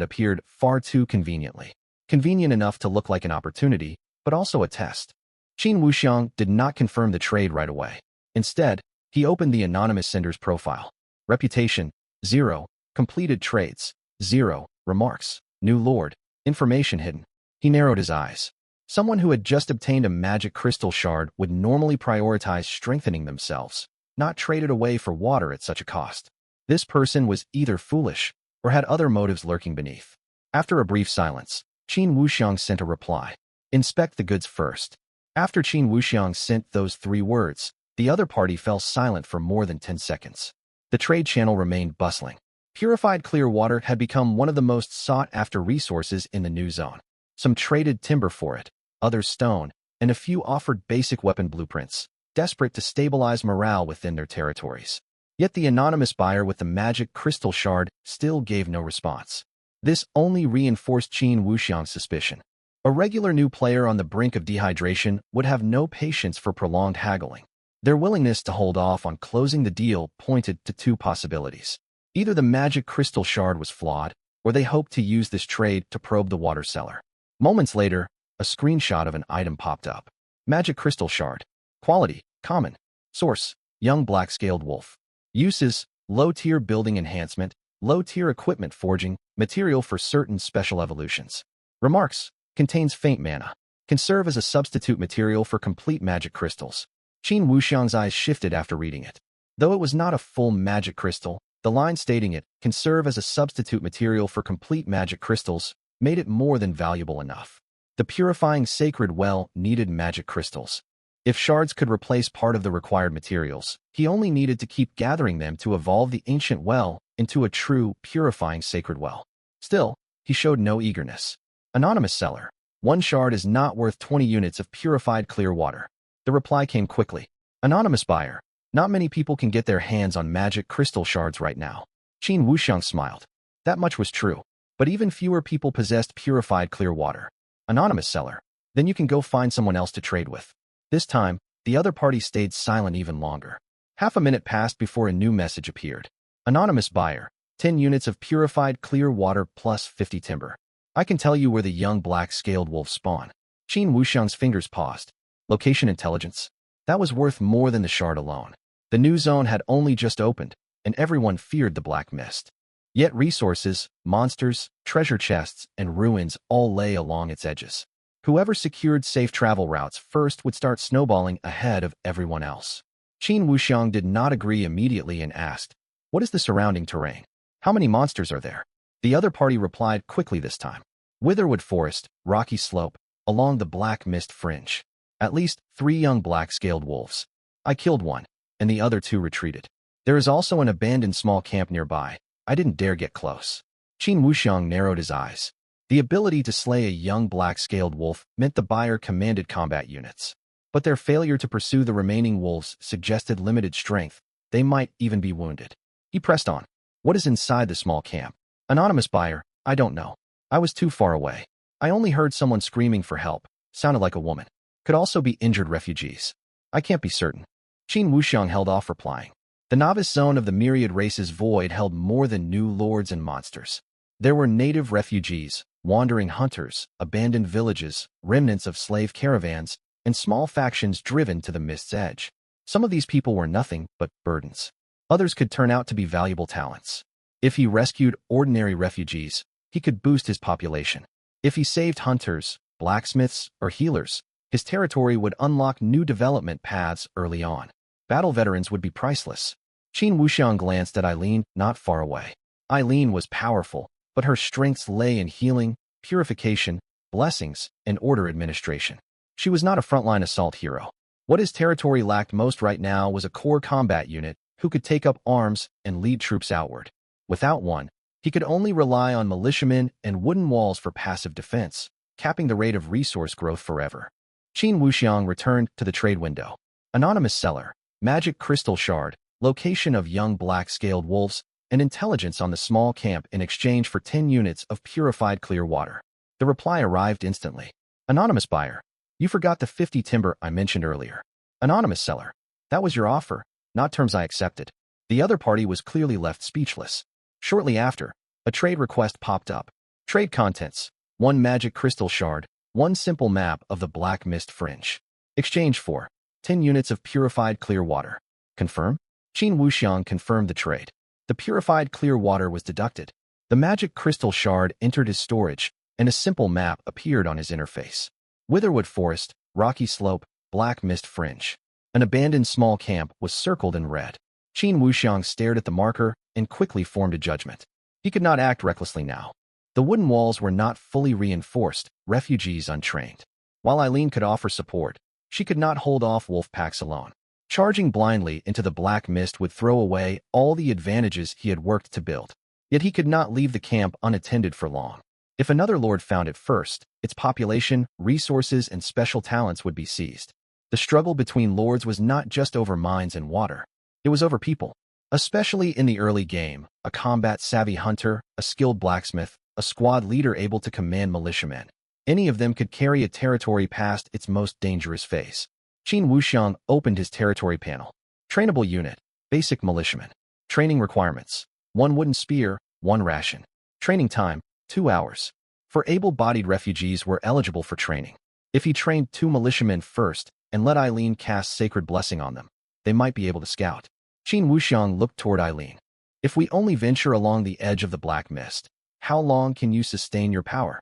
Speaker 1: appeared far too conveniently. Convenient enough to look like an opportunity, but also a test. Qin Wuxiang did not confirm the trade right away. Instead, he opened the anonymous sender's profile. Reputation, 0. Completed trades, 0. Remarks, new lord, information hidden. He narrowed his eyes. Someone who had just obtained a magic crystal shard would normally prioritize strengthening themselves, not trade it away for water at such a cost. This person was either foolish or had other motives lurking beneath. After a brief silence, Qin Wuxiang sent a reply. Inspect the goods first. After Qin Wuxiang sent those 3 words, the other party fell silent for more than 10 seconds. The trade channel remained bustling. Purified clear water had become one of the most sought-after resources in the new zone. Some traded timber for it, others stone, and a few offered basic weapon blueprints, desperate to stabilize morale within their territories. Yet the anonymous buyer with the magic crystal shard still gave no response. This only reinforced Qin Wuxiang's suspicion. A regular new player on the brink of dehydration would have no patience for prolonged haggling. Their willingness to hold off on closing the deal pointed to 2 possibilities. Either the magic crystal shard was flawed, or they hoped to use this trade to probe the water cellar. Moments later, a screenshot of an item popped up. Magic crystal shard. Quality, common. Source, young black-scaled wolf. Uses, low-tier building enhancement, low-tier equipment forging, material for certain special evolutions. Remarks, contains faint mana. Can serve as a substitute material for complete magic crystals. Qin Wuxiang's eyes shifted after reading it. Though it was not a full magic crystal, the line stating it can serve as a substitute material for complete magic crystals made it more than valuable enough. The purifying sacred well needed magic crystals. If shards could replace part of the required materials, he only needed to keep gathering them to evolve the ancient well into a true, purifying sacred well. Still, he showed no eagerness. Anonymous seller. 1 shard is not worth 20 units of purified clear water. The reply came quickly. Anonymous buyer. Not many people can get their hands on magic crystal shards right now. Qin Wuxiang smiled. That much was true. But even fewer people possessed purified clear water. Anonymous seller. Then you can go find someone else to trade with. This time, the other party stayed silent even longer. Half a minute passed before a new message appeared. Anonymous buyer. 10 units of purified clear water plus 50 timber. I can tell you where the young black-scaled wolves spawn. Qin Wuxiang's fingers paused. Location intelligence. That was worth more than the shard alone. The new zone had only just opened, and everyone feared the black mist. Yet resources, monsters, treasure chests, and ruins all lay along its edges. Whoever secured safe travel routes first would start snowballing ahead of everyone else. Qin Wuxiang did not agree immediately and asked, "What is the surrounding terrain? How many monsters are there?" The other party replied quickly this time. Witherwood Forest, rocky slope, along the black mist fringe. At least 3 young black-scaled wolves. I killed one, and the other 2 retreated. There is also an abandoned small camp nearby. I didn't dare get close. Qin Wuxiang narrowed his eyes. The ability to slay a young black-scaled wolf meant the buyer commanded combat units. But their failure to pursue the remaining wolves suggested limited strength. They might even be wounded. He pressed on. What is inside the small camp? Anonymous buyer. I don't know. I was too far away. I only heard someone screaming for help. Sounded like a woman. Could also be injured refugees. I can't be certain. Qin Wuxiang held off replying. The novice zone of the myriad races void held more than new lords and monsters. There were native refugees, wandering hunters, abandoned villages, remnants of slave caravans, and small factions driven to the mist's edge. Some of these people were nothing but burdens. Others could turn out to be valuable talents. If he rescued ordinary refugees, he could boost his population. If he saved hunters, blacksmiths, or healers, his territory would unlock new development paths early on. Battle veterans would be priceless. Qin Wuxiang glanced at Eileen, not far away. Eileen was powerful, but her strengths lay in healing, purification, blessings, and order administration. She was not a frontline assault hero. What his territory lacked most right now was a core combat unit who could take up arms and lead troops outward. Without one, he could only rely on militiamen and wooden walls for passive defense, capping the rate of resource growth forever. Qin Wuxiang returned to the trade window. Anonymous seller. Magic crystal shard. Location of young black-scaled wolves, and intelligence on the small camp in exchange for 10 units of purified clear water. The reply arrived instantly. Anonymous buyer. You forgot the 50 timber I mentioned earlier. Anonymous seller. That was your offer, not terms I accepted. The other party was clearly left speechless. Shortly after, a trade request popped up. Trade contents. 1 magic crystal shard, 1 simple map of the black mist fringe. Exchange for 10 units of purified clear water. Confirm? Qin Wuxiang confirmed the trade. The purified clear water was deducted. The magic crystal shard entered his storage, and a simple map appeared on his interface. Witherwood Forest, rocky slope, black mist fringe. An abandoned small camp was circled in red. Qin Wuxiang stared at the marker and quickly formed a judgment. He could not act recklessly now. The wooden walls were not fully reinforced, refugees untrained. While Eileen could offer support, she could not hold off wolf packs alone. Charging blindly into the black mist would throw away all the advantages he had worked to build. Yet he could not leave the camp unattended for long. If another lord found it first, its population, resources, and special talents would be seized. The struggle between lords was not just over mines and water. It was over people. Especially in the early game, a combat-savvy hunter, a skilled blacksmith, a squad leader able to command militiamen. Any of them could carry a territory past its most dangerous phase. Qin Wuxiang opened his territory panel. Trainable unit. Basic militiaman. Training requirements. 1 wooden spear, 1 ration. Training time, 2 hours. For able-bodied refugees were eligible for training. If he trained 2 militiamen first and let Eileen cast Sacred Blessing on them, they might be able to scout. Qin Wuxiang looked toward Eileen. If we only venture along the edge of the black mist, how long can you sustain your power?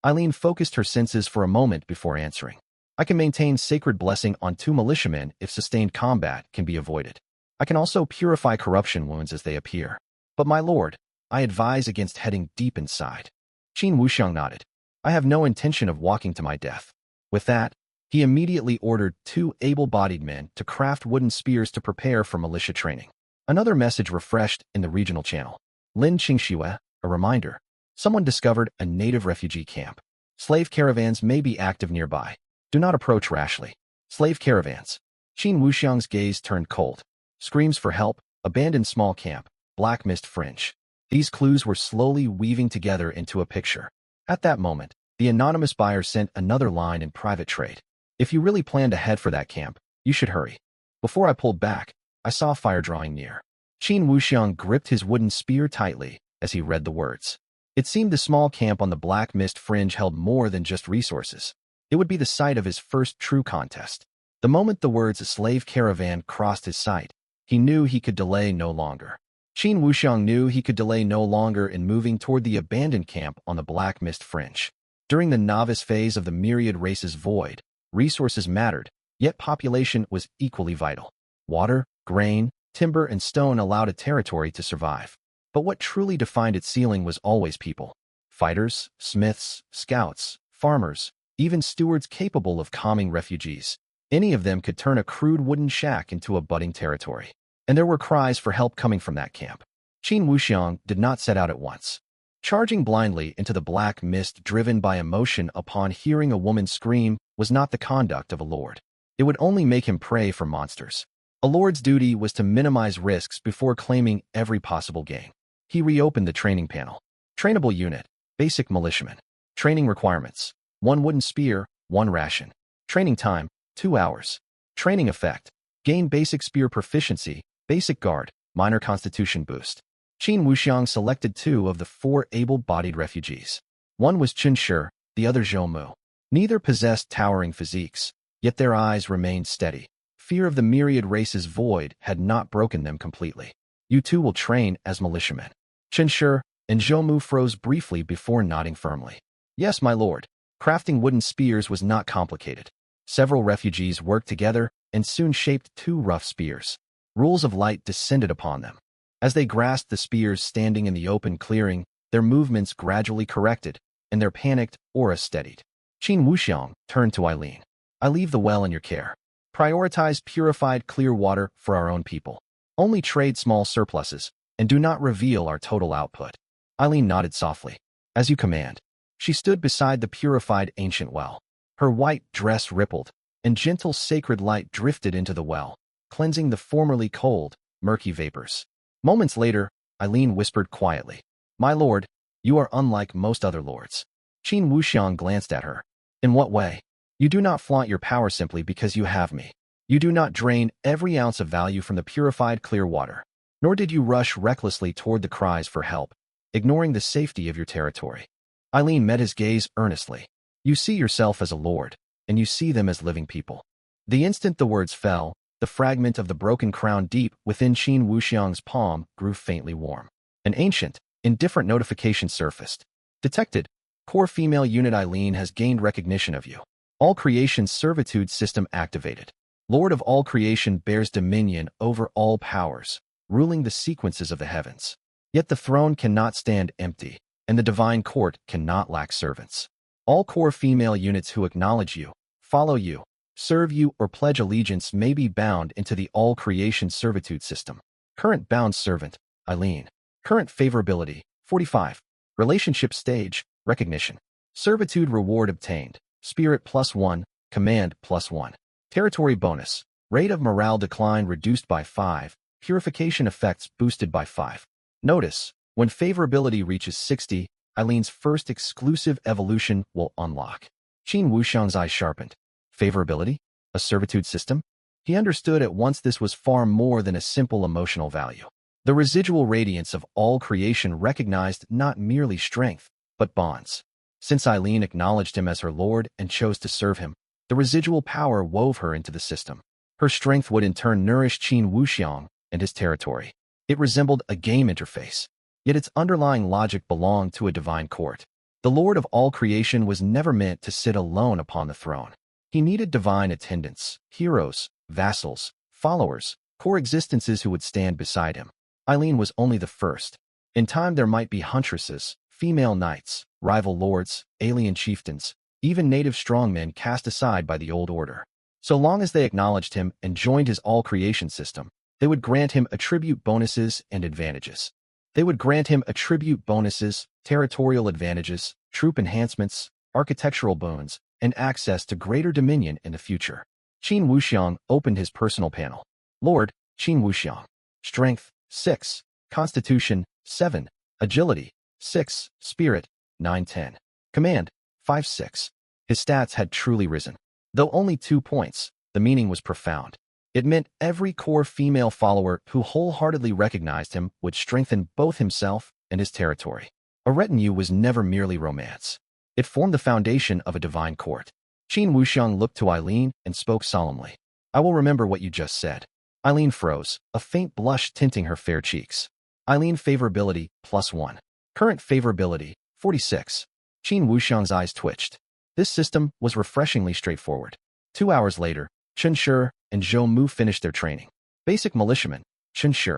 Speaker 1: Eileen focused her senses for a moment before answering. I can maintain Sacred Blessing on 2 militiamen if sustained combat can be avoided. I can also purify corruption wounds as they appear. But my lord, I advise against heading deep inside. Qin Wuxiang nodded. I have no intention of walking to my death. With that, he immediately ordered 2 able-bodied men to craft wooden spears to prepare for militia training. Another message refreshed in the regional channel. Lin Qingxue, a reminder. Someone discovered a native refugee camp. Slave caravans may be active nearby. Do not approach rashly. Slave caravans. Qin Wuxiang's gaze turned cold. Screams for help, abandoned small camp, black mist fringe. These clues were slowly weaving together into a picture. At that moment, the anonymous buyer sent another line in private trade. If you really plan to head for that camp, you should hurry. Before I pulled back, I saw fire drawing near. Qin Wuxiang gripped his wooden spear tightly as he read the words. It seemed the small camp on the black mist fringe held more than just resources. It would be the site of his first true contest. The moment the words slave caravan crossed his sight, he knew he could delay no longer. Qin Wuxiang knew he could delay no longer in moving toward the abandoned camp on the black mist fringe. During the novice phase of the myriad races void, resources mattered, yet population was equally vital. Water, grain, timber, and stone allowed a territory to survive. But what truly defined its ceiling was always people. Fighters, smiths, scouts, farmers, even stewards capable of calming refugees. Any of them could turn a crude wooden shack into a budding territory. And there were cries for help coming from that camp. Qin Wuxiang did not set out at once. Charging blindly into the black mist driven by emotion upon hearing a woman scream was not the conduct of a lord. It would only make him prey for monsters. A lord's duty was to minimize risks before claiming every possible gain. He reopened the training panel. Trainable unit, basic militiaman. Training requirements, 1 wooden spear, 1 ration. Training time, 2 hours. Training effect, gain basic spear proficiency, basic guard, minor constitution boost. Qin Wuxiang selected 2 of the 4 able-bodied refugees. One was Chen Shi, the other Zhou Mu. Neither possessed towering physiques, yet their eyes remained steady. Fear of the myriad races void had not broken them completely. You two will train as militiamen. Chen Shi and Zhou Mu froze briefly before nodding firmly. Yes, my lord. Crafting wooden spears was not complicated. Several refugees worked together and soon shaped 2 rough spears. Rules of light descended upon them. As they grasped the spears standing in the open clearing, their movements gradually corrected, and their panicked aura steadied. Qin Wuxiang turned to Eileen. I leave the well in your care. Prioritize purified clear water for our own people. Only trade small surpluses, and do not reveal our total output. Eileen nodded softly. As you command. She stood beside the purified ancient well. Her white dress rippled, and gentle sacred light drifted into the well, cleansing the formerly cold, murky vapors. Moments later, Eileen whispered quietly, My lord, you are unlike most other lords. Qin Wuxiang glanced at her. In what way? You do not flaunt your power simply because you have me. You do not drain every ounce of value from the purified clear water. Nor did you rush recklessly toward the cries for help, ignoring the safety of your territory. Eileen met his gaze earnestly. You see yourself as a lord, and you see them as living people. The instant the words fell, the fragment of the broken crown deep within Qin Wuxiang's palm grew faintly warm. An ancient, indifferent notification surfaced. Detected. Core female unit Eileen has gained recognition of you. All creation's servitude system activated. Lord of all creation bears dominion over all powers, ruling the sequences of the heavens. Yet the throne cannot stand empty, and the divine court cannot lack servants. All core female units who acknowledge you, follow you, serve you, or pledge allegiance may be bound into the all-creation servitude system. Current bound servant, Eileen. Current favorability, 45. Relationship stage, recognition. Servitude reward obtained, spirit +1, command +1. Territory bonus, rate of morale decline reduced by 5, purification effects boosted by 5. Notice, when favorability reaches 60, Eileen's first exclusive evolution will unlock. Qin Wuxiang's eyes sharpened. Favorability? A servitude system? He understood at once this was far more than a simple emotional value. The residual radiance of all creation recognized not merely strength, but bonds. Since Eileen acknowledged him as her lord and chose to serve him, the residual power wove her into the system. Her strength would in turn nourish Qin Wuxiang and his territory. It resembled a game interface, yet its underlying logic belonged to a divine court. The Lord of all creation was never meant to sit alone upon the throne. He needed divine attendants, heroes, vassals, followers, core existences who would stand beside him. Eileen was only the first. In time there might be huntresses, female knights, rival lords, alien chieftains, even native strongmen cast aside by the old order. So long as they acknowledged him and joined his all-creation system, they would grant him attribute bonuses and advantages. They would grant him attribute bonuses, territorial advantages, troop enhancements, architectural boons, and access to greater dominion in the future. Qin Wuxiang opened his personal panel. Lord, Qin Wuxiang. Strength, 6. Constitution, 7. Agility, 6. Spirit, 9-10. Command, 5-6. His stats had truly risen. Though only 2 points, the meaning was profound. It meant every core female follower who wholeheartedly recognized him would strengthen both himself and his territory. A retinue was never merely romance. It formed the foundation of a divine court. Qin Wuxiang looked to Eileen and spoke solemnly. I will remember what you just said. Eileen froze, a faint blush tinting her fair cheeks. Eileen favorability, +1. Current favorability, 46. Qin Wuxiang's eyes twitched. This system was refreshingly straightforward. 2 hours later, Chen Shi and Zhou Mu finished their training. Basic Militiaman, Chen Shi.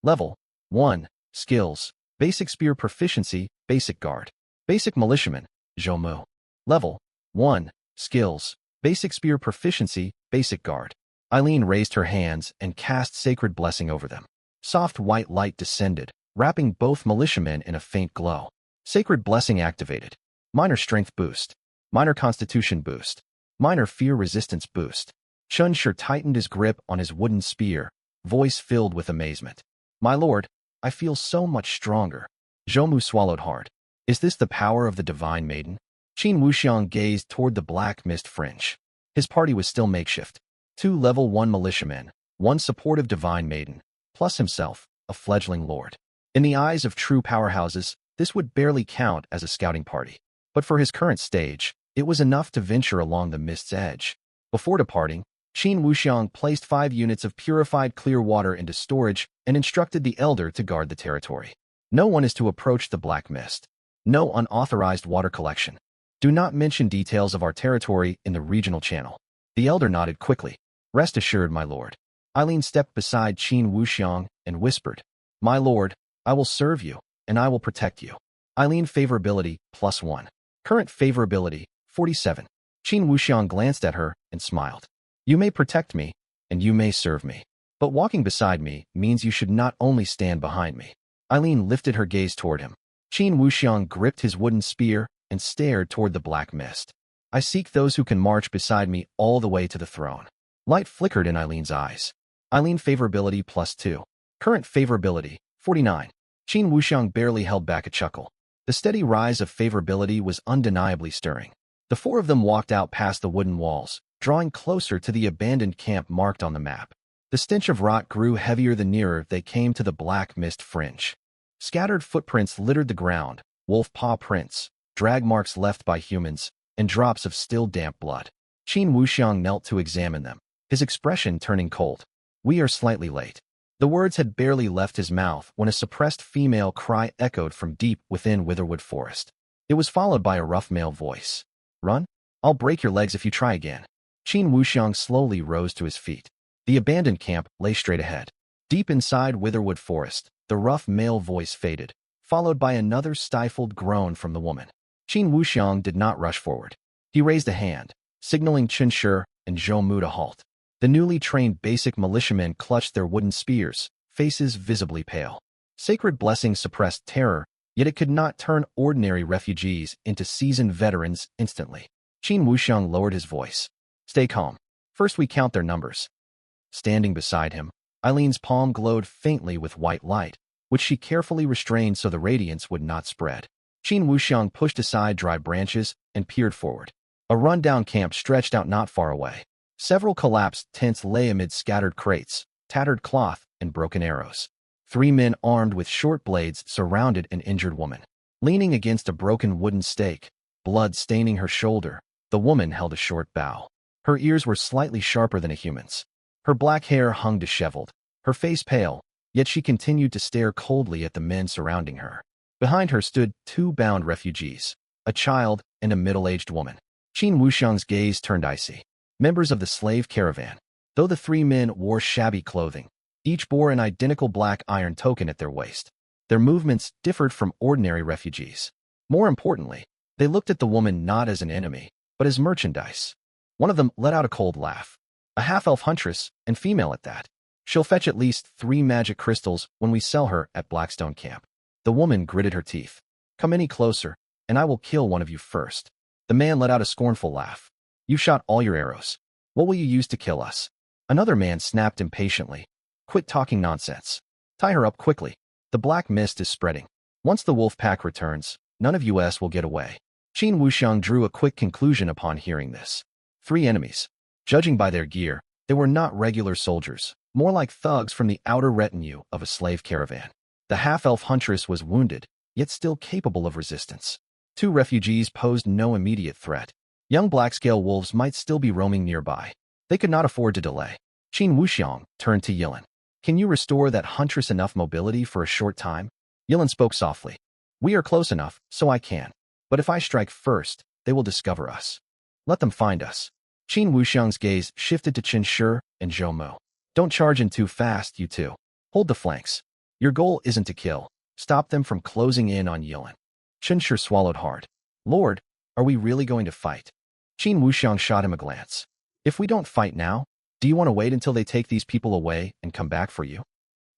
Speaker 1: Level 1. Skills, Basic Spear Proficiency, Basic Guard. Basic Militiaman, Zhou Mu. Level 1. Skills, Basic Spear Proficiency, Basic Guard. Eileen raised her hands and cast Sacred Blessing over them. Soft white light descended, wrapping both militiamen in a faint glow. Sacred Blessing activated. Minor Strength Boost. Minor Constitution Boost. Minor Fear Resistance Boost. Chen Shi tightened his grip on his wooden spear, voice filled with amazement. My lord, I feel so much stronger. Zhou Mu swallowed hard. Is this the power of the Divine Maiden? Qin Wuxiang gazed toward the black mist fringe. His party was still makeshift. 2 level 1 militiamen, 1 supportive Divine Maiden, plus himself, a fledgling lord. In the eyes of true powerhouses, this would barely count as a scouting party. But for his current stage, it was enough to venture along the mist's edge. Before departing, Qin Wuxiang placed 5 units of purified clear water into storage and instructed the elder to guard the territory. No one is to approach the black mist. No unauthorized water collection. Do not mention details of our territory in the regional channel. The elder nodded quickly. Rest assured, my lord. Eileen stepped beside Qin Wuxiang and whispered, My lord, I will serve you, and I will protect you. Eileen favorability, +1. Current favorability, 47. Qin Wuxiang glanced at her and smiled. You may protect me, and you may serve me. But walking beside me means you should not only stand behind me. Eileen lifted her gaze toward him. Qin Wuxiang gripped his wooden spear and stared toward the black mist. I seek those who can march beside me all the way to the throne. Light flickered in Eileen's eyes. Eileen favorability, +2. Current favorability, 49. Qin Wuxiang barely held back a chuckle. The steady rise of favorability was undeniably stirring. The 4 of them walked out past the wooden walls, drawing closer to the abandoned camp marked on the map. The stench of rot grew heavier the nearer they came to the black mist fringe. Scattered footprints littered the ground, wolf paw prints, drag marks left by humans, and drops of still damp blood. Qin Wuxiang knelt to examine them, his expression turning cold. We are slightly late. The words had barely left his mouth when a suppressed female cry echoed from deep within Witherwood Forest. It was followed by a rough male voice. Run? I'll break your legs if you try again. Qin Wuxiang slowly rose to his feet. The abandoned camp lay straight ahead. Deep inside Witherwood Forest, the rough male voice faded, followed by another stifled groan from the woman. Qin Wuxiang did not rush forward. He raised a hand, signaling Chen Shi and Zhou Mu to halt. The newly trained basic militiamen clutched their wooden spears, faces visibly pale. Sacred Blessing suppressed terror, yet it could not turn ordinary refugees into seasoned veterans instantly. Qin Wuxiang lowered his voice. Stay calm. First we count their numbers. Standing beside him, Eileen's palm glowed faintly with white light, which she carefully restrained so the radiance would not spread. Qin Wuxiang pushed aside dry branches and peered forward. A rundown camp stretched out not far away. Several collapsed tents lay amid scattered crates, tattered cloth, and broken arrows. 3 men armed with short blades surrounded an injured woman. Leaning against a broken wooden stake, blood staining her shoulder, the woman held a short bow. Her ears were slightly sharper than a human's. Her black hair hung disheveled, her face pale, yet she continued to stare coldly at the men surrounding her. Behind her stood 2 bound refugees, a child and a middle-aged woman. Qin Wuxiang's gaze turned icy. Members of the slave caravan. Though the 3 men wore shabby clothing, each bore an identical black iron token at their waist. Their movements differed from ordinary refugees. More importantly, they looked at the woman not as an enemy, but as merchandise. One of them let out a cold laugh. A half-elf huntress, and female at that. She'll fetch at least 3 magic crystals when we sell her at Blackstone Camp. The woman gritted her teeth. Come any closer, and I will kill one of you first. The man let out a scornful laugh. You shot all your arrows. What will you use to kill us? Another man snapped impatiently. Quit talking nonsense. Tie her up quickly. The black mist is spreading. Once the wolf pack returns, none of us will get away. Qin Wuxiang drew a quick conclusion upon hearing this. 3 enemies. Judging by their gear, they were not regular soldiers, more like thugs from the outer retinue of a slave caravan. The half-elf huntress was wounded, yet still capable of resistance. 2 refugees posed no immediate threat. Young black-scale wolves might still be roaming nearby. They could not afford to delay. Qin Wuxiang turned to Yilin. Can you restore that huntress enough mobility for a short time? Yilin spoke softly. We are close enough, so I can. But if I strike first, they will discover us. Let them find us. Qin Wuxiang's gaze shifted to Qin Shi and Zhou Mu. Don't charge in too fast, you two. Hold the flanks. Your goal isn't to kill. Stop them from closing in on Yilin. Qin Shi swallowed hard. Lord, are we really going to fight? Qin Wuxiang shot him a glance. If we don't fight now, do you want to wait until they take these people away and come back for you?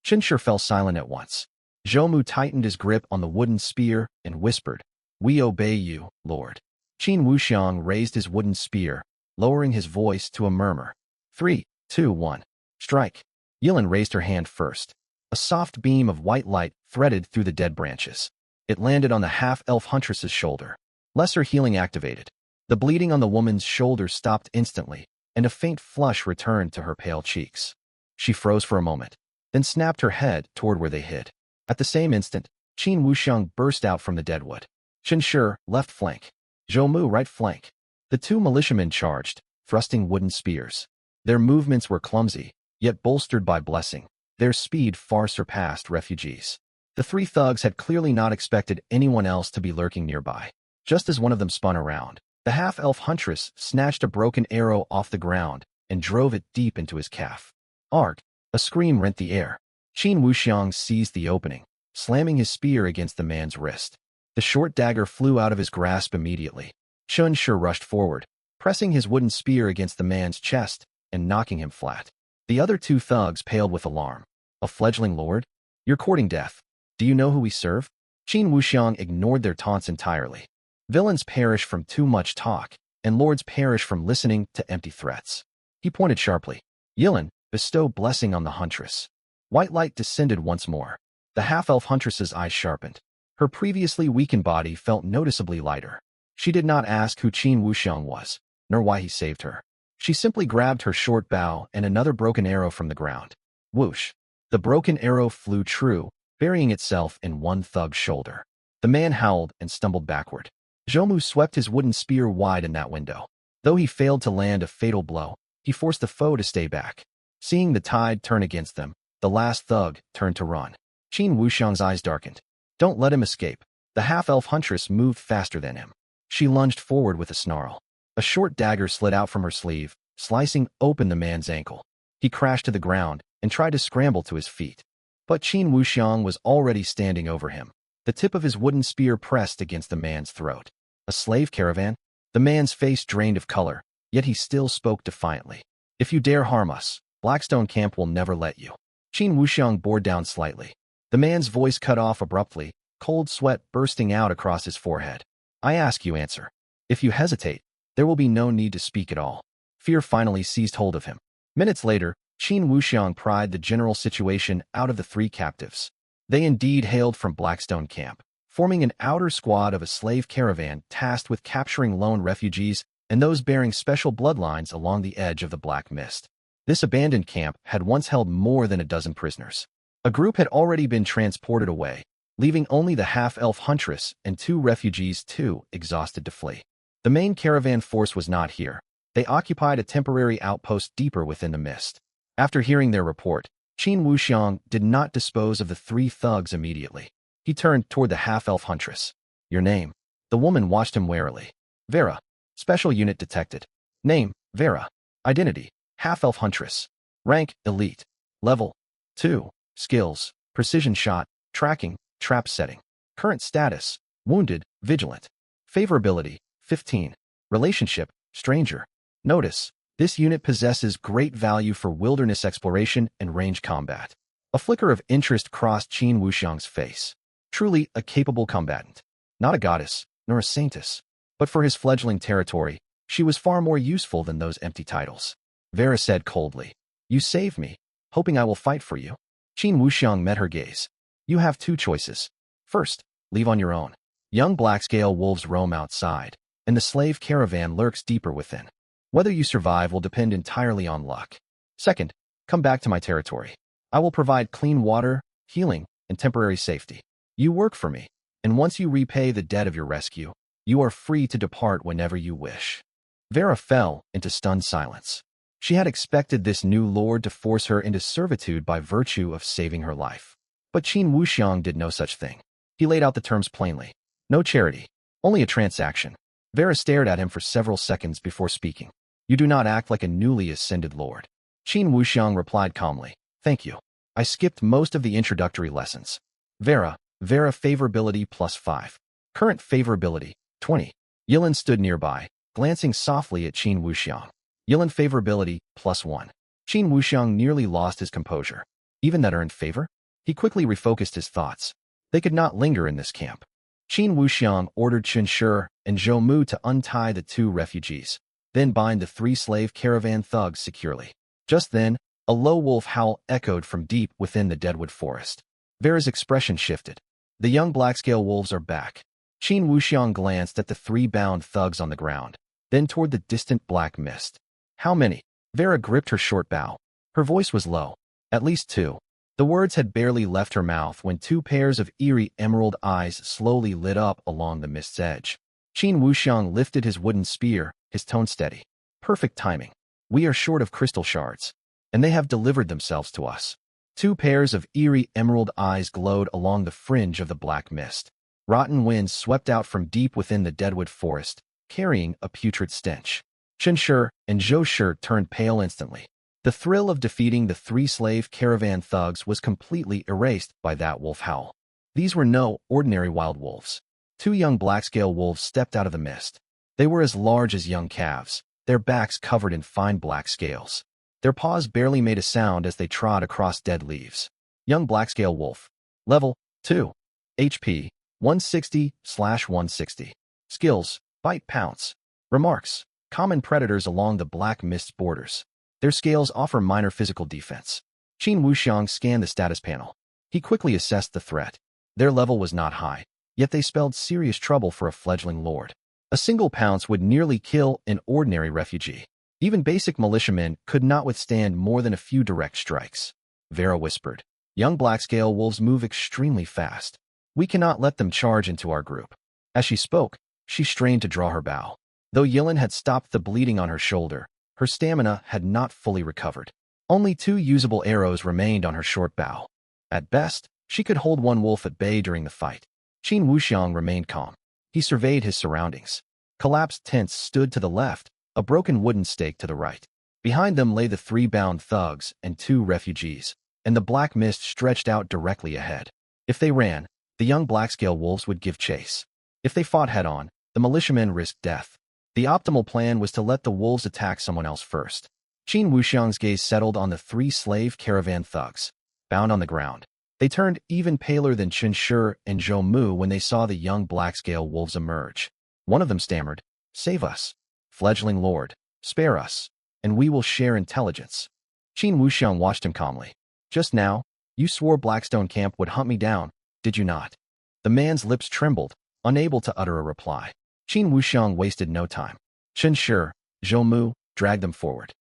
Speaker 1: Qin Shi fell silent at once. Zhou Mu tightened his grip on the wooden spear and whispered, We obey you, Lord. Qin Wuxiang raised his wooden spear, lowering his voice to a murmur. 3, 2, 1. Strike. Yilin raised her hand first. A soft beam of white light threaded through the dead branches. It landed on the half-elf huntress's shoulder. Lesser healing activated. The bleeding on the woman's shoulder stopped instantly, and a faint flush returned to her pale cheeks. She froze for a moment, then snapped her head toward where they hid. At the same instant, Qin Wuxiang burst out from the deadwood. Qin Shi, left flank. Zhou Mu, right flank. The 2 militiamen charged, thrusting wooden spears. Their movements were clumsy, yet bolstered by blessing. Their speed far surpassed refugees. The 3 thugs had clearly not expected anyone else to be lurking nearby. Just as one of them spun around, the half-elf huntress snatched a broken arrow off the ground and drove it deep into his calf. Arg! A scream rent the air. Qin Wuxiang seized the opening, slamming his spear against the man's wrist. The short dagger flew out of his grasp immediately. Qin Shi rushed forward, pressing his wooden spear against the man's chest and knocking him flat. The other 2 thugs paled with alarm. A fledgling lord? You're courting death. Do you know who we serve? Qin Wuxiang ignored their taunts entirely. Villains perish from too much talk, and lords perish from listening to empty threats. He pointed sharply. Yilin, bestow blessing on the huntress. White light descended once more. The half-elf huntress's eyes sharpened. Her previously weakened body felt noticeably lighter. She did not ask who Qin Wuxiang was, nor why he saved her. She simply grabbed her short bow and another broken arrow from the ground. Whoosh! The broken arrow flew true, burying itself in one thug's shoulder. The man howled and stumbled backward. Zhou Mu swept his wooden spear wide in that window. Though he failed to land a fatal blow, he forced the foe to stay back. Seeing the tide turn against them, the last thug turned to run. Qin Wuxiang's eyes darkened. Don't let him escape. The half-elf huntress moved faster than him. She lunged forward with a snarl. A short dagger slid out from her sleeve, slicing open the man's ankle. He crashed to the ground and tried to scramble to his feet. But Qin Wuxiang was already standing over him. The tip of his wooden spear pressed against the man's throat. A slave caravan? The man's face drained of color, yet he still spoke defiantly. If you dare harm us, Blackstone Camp will never let you. Qin Wuxiang bore down slightly. The man's voice cut off abruptly, cold sweat bursting out across his forehead. I ask you answer. If you hesitate, there will be no need to speak at all. Fear finally seized hold of him. Minutes later, Qin Wuxiang pried the general situation out of the 3 captives. They indeed hailed from Blackstone Camp, forming an outer squad of a slave caravan tasked with capturing lone refugees and those bearing special bloodlines along the edge of the Black Mist. This abandoned camp had once held more than a dozen prisoners. A group had already been transported away, leaving only the half-elf huntress and 2 refugees too exhausted to flee. The main caravan force was not here. They occupied a temporary outpost deeper within the mist. After hearing their report, Qin Wuxiang did not dispose of the 3 thugs immediately. He turned toward the half-elf huntress. Your name? The woman watched him warily. Vera. Special unit detected. Name, Vera. Identity, half-elf huntress. Rank, elite. Level, 2. Skills, precision shot, tracking, trap setting. Current status, wounded, vigilant. Favorability, 15. Relationship, stranger. Notice, this unit possesses great value for wilderness exploration and range combat. A flicker of interest crossed Qin Wuxiang's face. Truly a capable combatant. Not a goddess, nor a saintess. But for his fledgling territory, she was far more useful than those empty titles. Vera said coldly, "You saved me, hoping I will fight for you." Qin Wuxiang met her gaze. "You have two choices. First, leave on your own. Young black-scale wolves roam outside, and the slave caravan lurks deeper within. Whether you survive will depend entirely on luck. Second, come back to my territory. I will provide clean water, healing, and temporary safety. You work for me, and once you repay the debt of your rescue, you are free to depart whenever you wish." Vera fell into stunned silence. She had expected this new lord to force her into servitude by virtue of saving her life. But Qin Wuxiang did no such thing. He laid out the terms plainly. No charity, only a transaction. Vera stared at him for several seconds before speaking. "You do not act like a newly ascended lord." Qin Wuxiang replied calmly, "Thank you. I skipped most of the introductory lessons." Vera favorability +5. Current favorability, 20. Yilin stood nearby, glancing softly at Qin Wuxiang. Yilin favorability +1. Qin Wuxiang nearly lost his composure. Even that earned favor? He quickly refocused his thoughts. They could not linger in this camp. Qin Wuxiang ordered Chen Shi and Zhou Mu to untie the two refugees, then bind the three slave caravan thugs securely. Just then, a low wolf howl echoed from deep within the deadwood forest. Vera's expression shifted. The young black-scale wolves are back. Qin Wuxiang glanced at the three bound thugs on the ground, then toward the distant black mist. "How many?" Vera gripped her short bow. Her voice was low. "At least two." The words had barely left her mouth when two pairs of eerie emerald eyes slowly lit up along the mist's edge. Qin Wuxiang lifted his wooden spear, his tone steady. "Perfect timing. We are short of crystal shards, and they have delivered themselves to us." Two pairs of eerie emerald eyes glowed along the fringe of the black mist. Rotten winds swept out from deep within the deadwood forest, carrying a putrid stench. Chen Shi and Zhou Shi turned pale instantly. The thrill of defeating the three slave caravan thugs was completely erased by that wolf howl. These were no ordinary wild wolves. Two young black-scale wolves stepped out of the mist. They were as large as young calves, their backs covered in fine black scales. Their paws barely made a sound as they trod across dead leaves. Young black-scale wolf. Level 2. HP 160/160. Skills: Bite, Pounce. Remarks: common predators along the black mist's borders. Their scales offer minor physical defense. Qin Wuxiang scanned the status panel. He quickly assessed the threat. Their level was not high, yet they spelled serious trouble for a fledgling lord. A single pounce would nearly kill an ordinary refugee. Even basic militiamen could not withstand more than a few direct strikes. Vera whispered, "Young black-scale wolves move extremely fast. We cannot let them charge into our group." As she spoke, she strained to draw her bow. Though Yilin had stopped the bleeding on her shoulder, her stamina had not fully recovered. Only two usable arrows remained on her short bow. At best, she could hold one wolf at bay during the fight. Qin Wuxiang remained calm. He surveyed his surroundings. Collapsed tents stood to the left, a broken wooden stake to the right. Behind them lay the three bound thugs and two refugees, and the black mist stretched out directly ahead. If they ran, the young black-scale wolves would give chase. If they fought head-on, the militiamen risked death. The optimal plan was to let the wolves attack someone else first. Qin Wuxiang's gaze settled on the three slave caravan thugs, bound on the ground. They turned even paler than Chen Shi and Zhou Mu when they saw the young black-scale wolves emerge. One of them stammered, "Save us. Fledgling lord, spare us, and we will share intelligence." Qin Wuxiang watched him calmly. "Just now, you swore Blackstone Camp would hunt me down, did you not?" The man's lips trembled, unable to utter a reply. Qin Wuxiang wasted no time. Chen Shi, Zhou Mu, dragged them forward.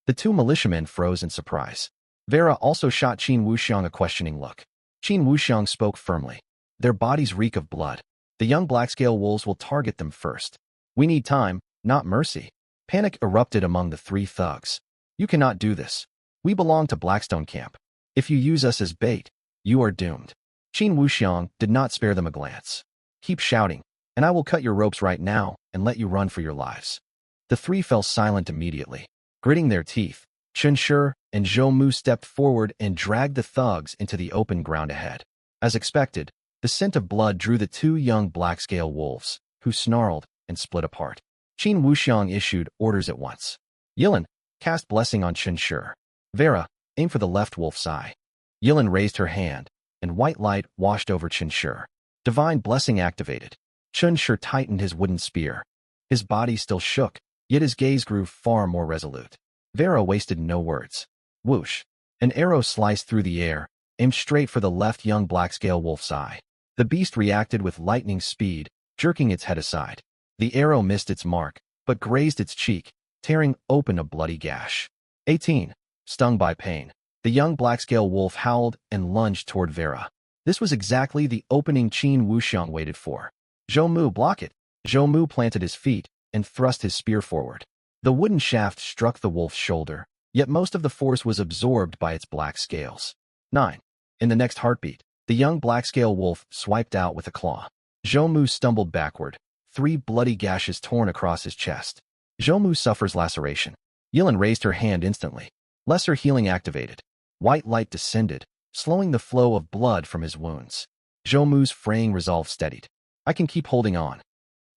Speaker 1: The two militiamen froze in surprise. Vera also shot Qin Wuxiang a questioning look. Qin Wuxiang spoke firmly. "Their bodies reek of blood. The young black-scale wolves will target them first. We need time, not mercy." Panic erupted among the three thugs. "You cannot do this. We belong to Blackstone Camp. If you use us as bait, you are doomed." Qin Wuxiang did not spare them a glance. "Keep shouting, and I will cut your ropes right now and let you run for your lives." The three fell silent immediately. Gritting their teeth, Chen Shi and Zhou Mu stepped forward and dragged the thugs into the open ground ahead. As expected, the scent of blood drew the two young black-scale wolves, who snarled and split apart. Qin Wuxiang issued orders at once. "Yilin, cast blessing on Chen Shi. Vera, aim for the left wolf's eye." Yilin raised her hand, and white light washed over Chen Shi. Divine blessing activated. Chun Shi tightened his wooden spear. His body still shook, yet his gaze grew far more resolute. Vera wasted no words. Whoosh! An arrow sliced through the air, aimed straight for the left young black-scale wolf's eye. The beast reacted with lightning speed, jerking its head aside. The arrow missed its mark, but grazed its cheek, tearing open a bloody gash. 18. Stung by pain. The young black-scale wolf howled and lunged toward Vera. This was exactly the opening Qin Wuxiang waited for. Zhou Mu, block it! Zhou Mu planted his feet and thrust his spear forward. The wooden shaft struck the wolf's shoulder, yet most of the force was absorbed by its black scales. 9. In the next heartbeat, the young black-scale wolf swiped out with a claw. Zhou Mu stumbled backward, 3 bloody gashes torn across his chest. Zhou Mu suffers laceration. Yilin raised her hand instantly. Lesser healing activated. White light descended, slowing the flow of blood from his wounds. Zhou Mu's fraying resolve steadied. I can keep holding on.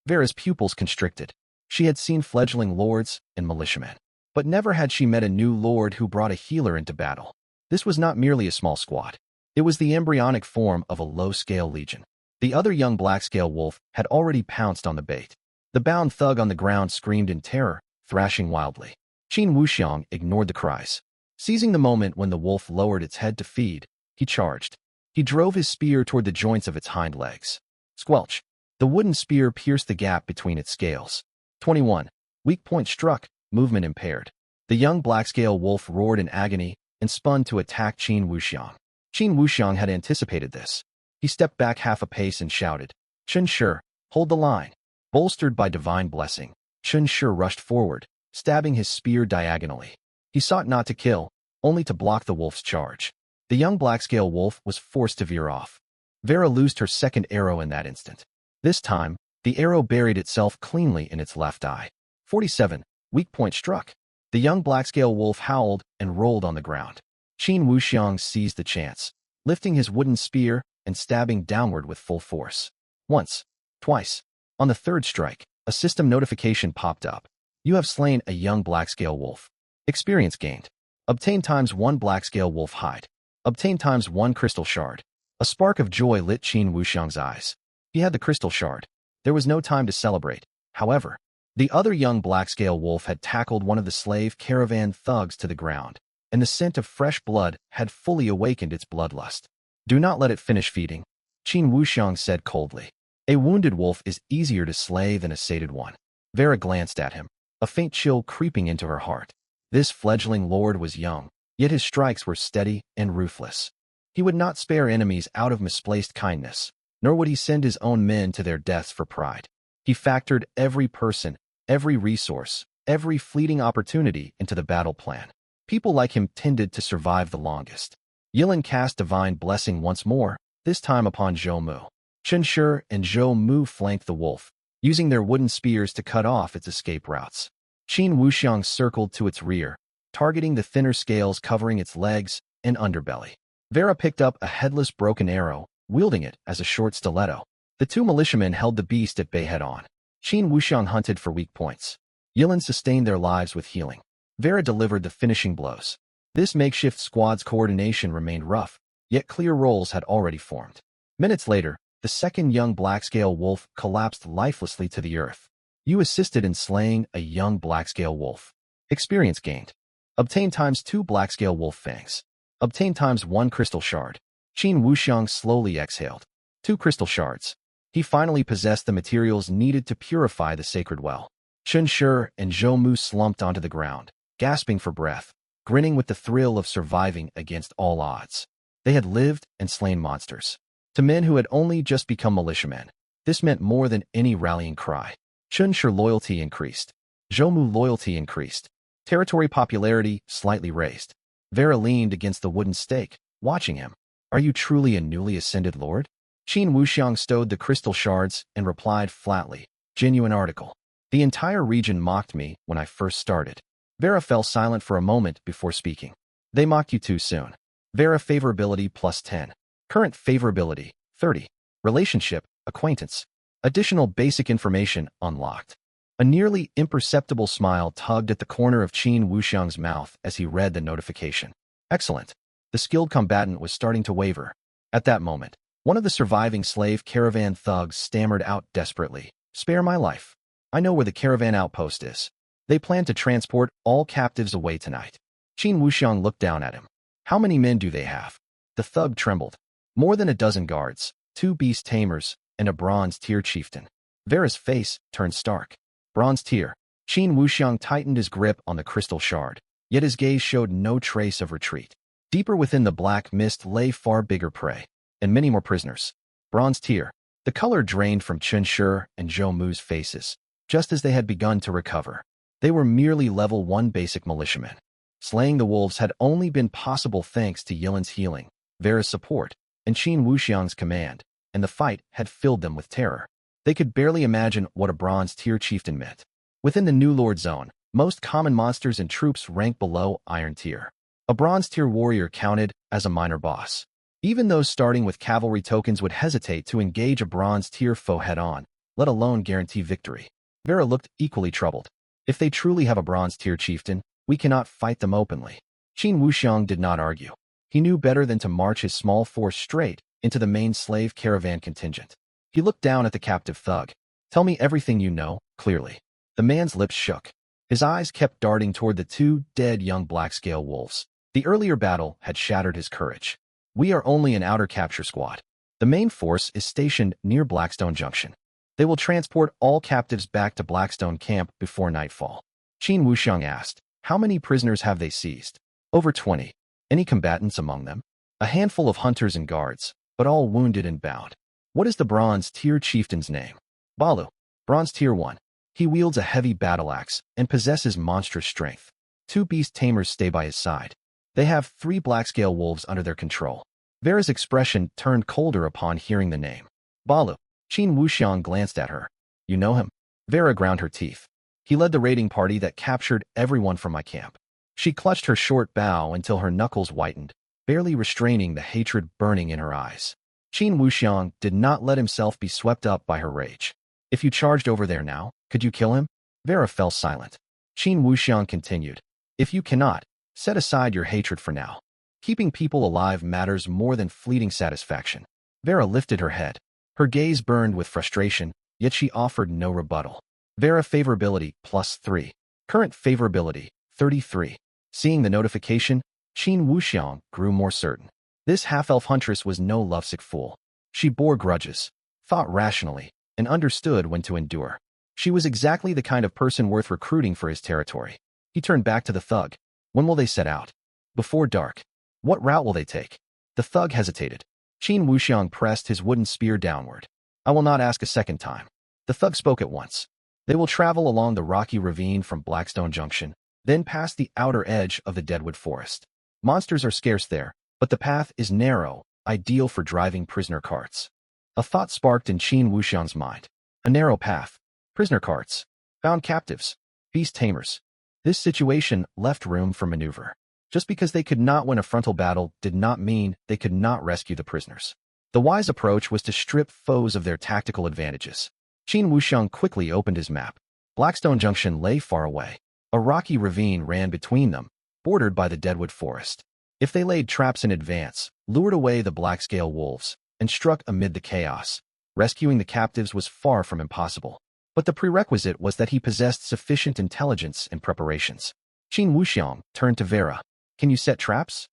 Speaker 1: Vera's pupils constricted. She had seen fledgling lords and militiamen, but never had she met a new lord who brought a healer into battle. This was not merely a small squad. It was the embryonic form of a low-scale legion. The other young black-scale wolf had already pounced on the bait. The bound thug on the ground screamed in terror, thrashing wildly. Qin Wuxiang ignored the cries. Seizing the moment when the wolf lowered its head to feed, he charged. He drove his spear toward the joints of its hind legs. Squelch! The wooden spear pierced the gap between its scales. 21. Weak point struck, movement impaired. The young black-scale wolf roared in agony and spun to attack Qin Wuxiang. Qin Wuxiang had anticipated this. He stepped back half a pace and shouted, Chun Shi, hold the line. Bolstered by divine blessing, Chun Shi rushed forward, stabbing his spear diagonally. He sought not to kill, only to block the wolf's charge. The young black-scale wolf was forced to veer off. Vera loosed her second arrow in that instant. This time, the arrow buried itself cleanly in its left eye. 47. Weak point struck. The young black-scale wolf howled and rolled on the ground. Qin Wuxiang seized the chance, lifting his wooden spear and stabbing downward with full force. Once, twice. On the third strike, a system notification popped up. You have slain a young black-scale wolf. Experience gained. Obtain ×1 black-scale wolf hide. Obtain ×1 crystal shard. A spark of joy lit Qin Wuxiang's eyes. He had the crystal shard. There was no time to celebrate. However, the other young black-scale wolf had tackled one of the slave caravan thugs to the ground, and the scent of fresh blood had fully awakened its bloodlust. Do not let it finish feeding, Qin Wuxiang said coldly. A wounded wolf is easier to slay than a sated one. Vera glanced at him, a faint chill creeping into her heart. This fledgling lord was young, yet his strikes were steady and ruthless. He would not spare enemies out of misplaced kindness, nor would he send his own men to their deaths for pride. He factored every person, every resource, every fleeting opportunity into the battle plan. People like him tended to survive the longest. Yilin cast divine blessing once more, this time upon Zhou Mu. Chun Shi and Zhou Mu flanked the wolf, using their wooden spears to cut off its escape routes. Qin Wuxiang circled to its rear, targeting the thinner scales covering its legs and underbelly. Vera picked up a headless broken arrow, wielding it as a short stiletto. The 2 militiamen held the beast at bay head-on. Qin Wuxiang hunted for weak points. Yilin sustained their lives with healing. Vera delivered the finishing blows. This makeshift squad's coordination remained rough, yet clear roles had already formed. Minutes later, the second young black-scale wolf collapsed lifelessly to the earth. You assisted in slaying a young black-scale wolf. Experience gained. Obtain ×2 black-scale wolf fangs. Obtain ×1 crystal shard. Qin Wuxiang slowly exhaled. 2 crystal shards. He finally possessed the materials needed to purify the sacred well. Chun Shi and Zhou Mu slumped onto the ground, gasping for breath, grinning with the thrill of surviving against all odds. They had lived and slain monsters. To men who had only just become militiamen, this meant more than any rallying cry. Chun Shi loyalty increased. Zhou Mu loyalty increased. Territory popularity slightly raised. Vera leaned against the wooden stake, watching him. Are you truly a newly ascended lord? Qin Wuxiang stowed the crystal shards and replied flatly, genuine article. The entire region mocked me when I first started. Vera fell silent for a moment before speaking. They mocked you too soon. Vera favorability +10. Current favorability, 30. Relationship, acquaintance. Additional basic information unlocked. A nearly imperceptible smile tugged at the corner of Qin Wuxiang's mouth as he read the notification. Excellent. The skilled combatant was starting to waver. At that moment, One of the surviving slave caravan thugs stammered out desperately, "Spare my life. I know where the caravan outpost is. They plan to transport all captives away tonight." Qin Wuxiang looked down at him. "How many men do they have?" The thug trembled. "More than a dozen guards, 2 beast tamers, and a bronze tier chieftain." Vera's face turned stark. Bronze tier. Qin Wuxiang tightened his grip on the crystal shard, yet his gaze showed no trace of retreat. Deeper within the black mist lay far bigger prey, and many more prisoners. Bronze tier. The color drained from Chen Shi and Zhou Mu's faces, just as they had begun to recover. They were merely level 1 basic militiamen. Slaying the wolves had only been possible thanks to Yilin's healing, Vera's support, and Qin Wuxiang's command, and the fight had filled them with terror. They could barely imagine what a bronze tier chieftain meant. Within the New Lord Zone, most common monsters and troops rank below Iron tier. A bronze tier warrior counted as a minor boss. Even those starting with cavalry tokens would hesitate to engage a bronze tier foe head-on, let alone guarantee victory. Vera looked equally troubled. If they truly have a bronze tier chieftain, we cannot fight them openly. Qin Wuxiang did not argue. He knew better than to march his small force straight into the main slave caravan contingent. He looked down at the captive thug. "Tell me everything you know, clearly." The man's lips shook. His eyes kept darting toward the 2 dead young black-scale wolves. The earlier battle had shattered his courage. "We are only an outer capture squad. The main force is stationed near Blackstone Junction. They will transport all captives back to Blackstone Camp before nightfall." Qin Wuxiang asked, "How many prisoners have they seized?" "Over 20. Any combatants among them?" "A handful of hunters and guards, but all wounded and bound." "What is the bronze tier chieftain's name?" "Balu. Bronze tier 1. He wields a heavy battle axe and possesses monstrous strength. 2 beast tamers stay by his side. They have 3 black-scale wolves under their control." Vera's expression turned colder upon hearing the name. "Balu." Qin Wuxiang glanced at her. "You know him?" Vera ground her teeth. "He led the raiding party that captured everyone from my camp." She clutched her short bow until her knuckles whitened, barely restraining the hatred burning in her eyes. Qin Wuxiang did not let himself be swept up by her rage. "If you charged over there now, could you kill him?" Vera fell silent. Qin Wuxiang continued, "If you cannot, set aside your hatred for now. Keeping people alive matters more than fleeting satisfaction." Vera lifted her head. Her gaze burned with frustration, yet she offered no rebuttal. Vera favorability +3. Current favorability 33. Seeing the notification, Qin Wuxiang grew more certain. This half-elf huntress was no lovesick fool. She bore grudges, thought rationally, and understood when to endure. She was exactly the kind of person worth recruiting for his territory. He turned back to the thug. "When will they set out?" "Before dark." "What route will they take?" The thug hesitated. Qin Wuxiang pressed his wooden spear downward. "I will not ask a second time." The thug spoke at once. "They will travel along the rocky ravine from Blackstone Junction, then past the outer edge of the Deadwood Forest. Monsters are scarce there, but the path is narrow, ideal for driving prisoner carts." A thought sparked in Qin Wuxiang's mind. A narrow path. Prisoner carts. Bound captives. Beast tamers. This situation left room for maneuver. Just because they could not win a frontal battle did not mean they could not rescue the prisoners. The wise approach was to strip foes of their tactical advantages. Qin Wuxiang quickly opened his map. Blackstone Junction lay far away. A rocky ravine ran between them, bordered by the Deadwood Forest. If they laid traps in advance, lured away the black-scale wolves, and struck amid the chaos, rescuing the captives was far from impossible. But the prerequisite was that he possessed sufficient intelligence and preparations. Qin Wuxiang turned to Vera. "Can you set traps?"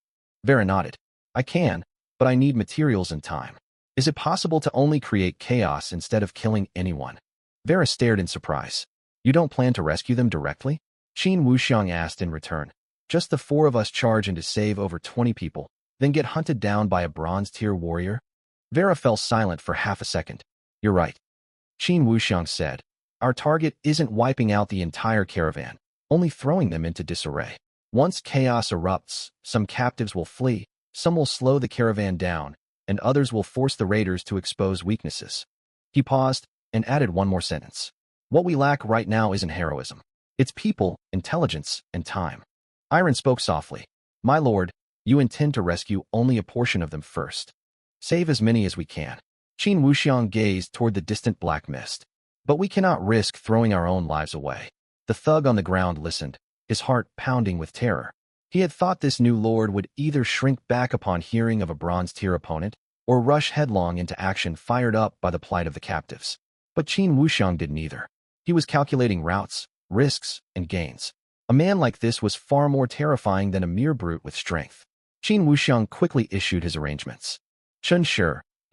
Speaker 1: Vera nodded. "I can, but I need materials and time. Is it possible to only create chaos instead of killing anyone?" Vera stared in surprise. "You don't plan to rescue them directly?" Qin Wuxiang asked in return. "Just the 4 of us charge in to save over 20 people, then get hunted down by a bronze-tier warrior?" Vera fell silent for half a second. "You're right," Qin Wuxiang said. "Our target isn't wiping out the entire caravan, only throwing them into disarray. Once chaos erupts, some captives will flee, some will slow the caravan down, and others will force the raiders to expose weaknesses." He paused and added one more sentence. "What we lack right now isn't heroism. It's people, intelligence, and time." Iron spoke softly. "My lord, you intend to rescue only a portion of them first. Save as many as we can." Qin Wuxiang gazed toward the distant black mist. "But we cannot risk throwing our own lives away." The thug on the ground listened, his heart pounding with terror. He had thought this new lord would either shrink back upon hearing of a bronze-tier opponent, or rush headlong into action fired up by the plight of the captives. But Qin Wuxiang did neither. He was calculating routes, risks, and gains. A man like this was far more terrifying than a mere brute with strength. Qin Wuxiang quickly issued his arrangements. Chen Shi,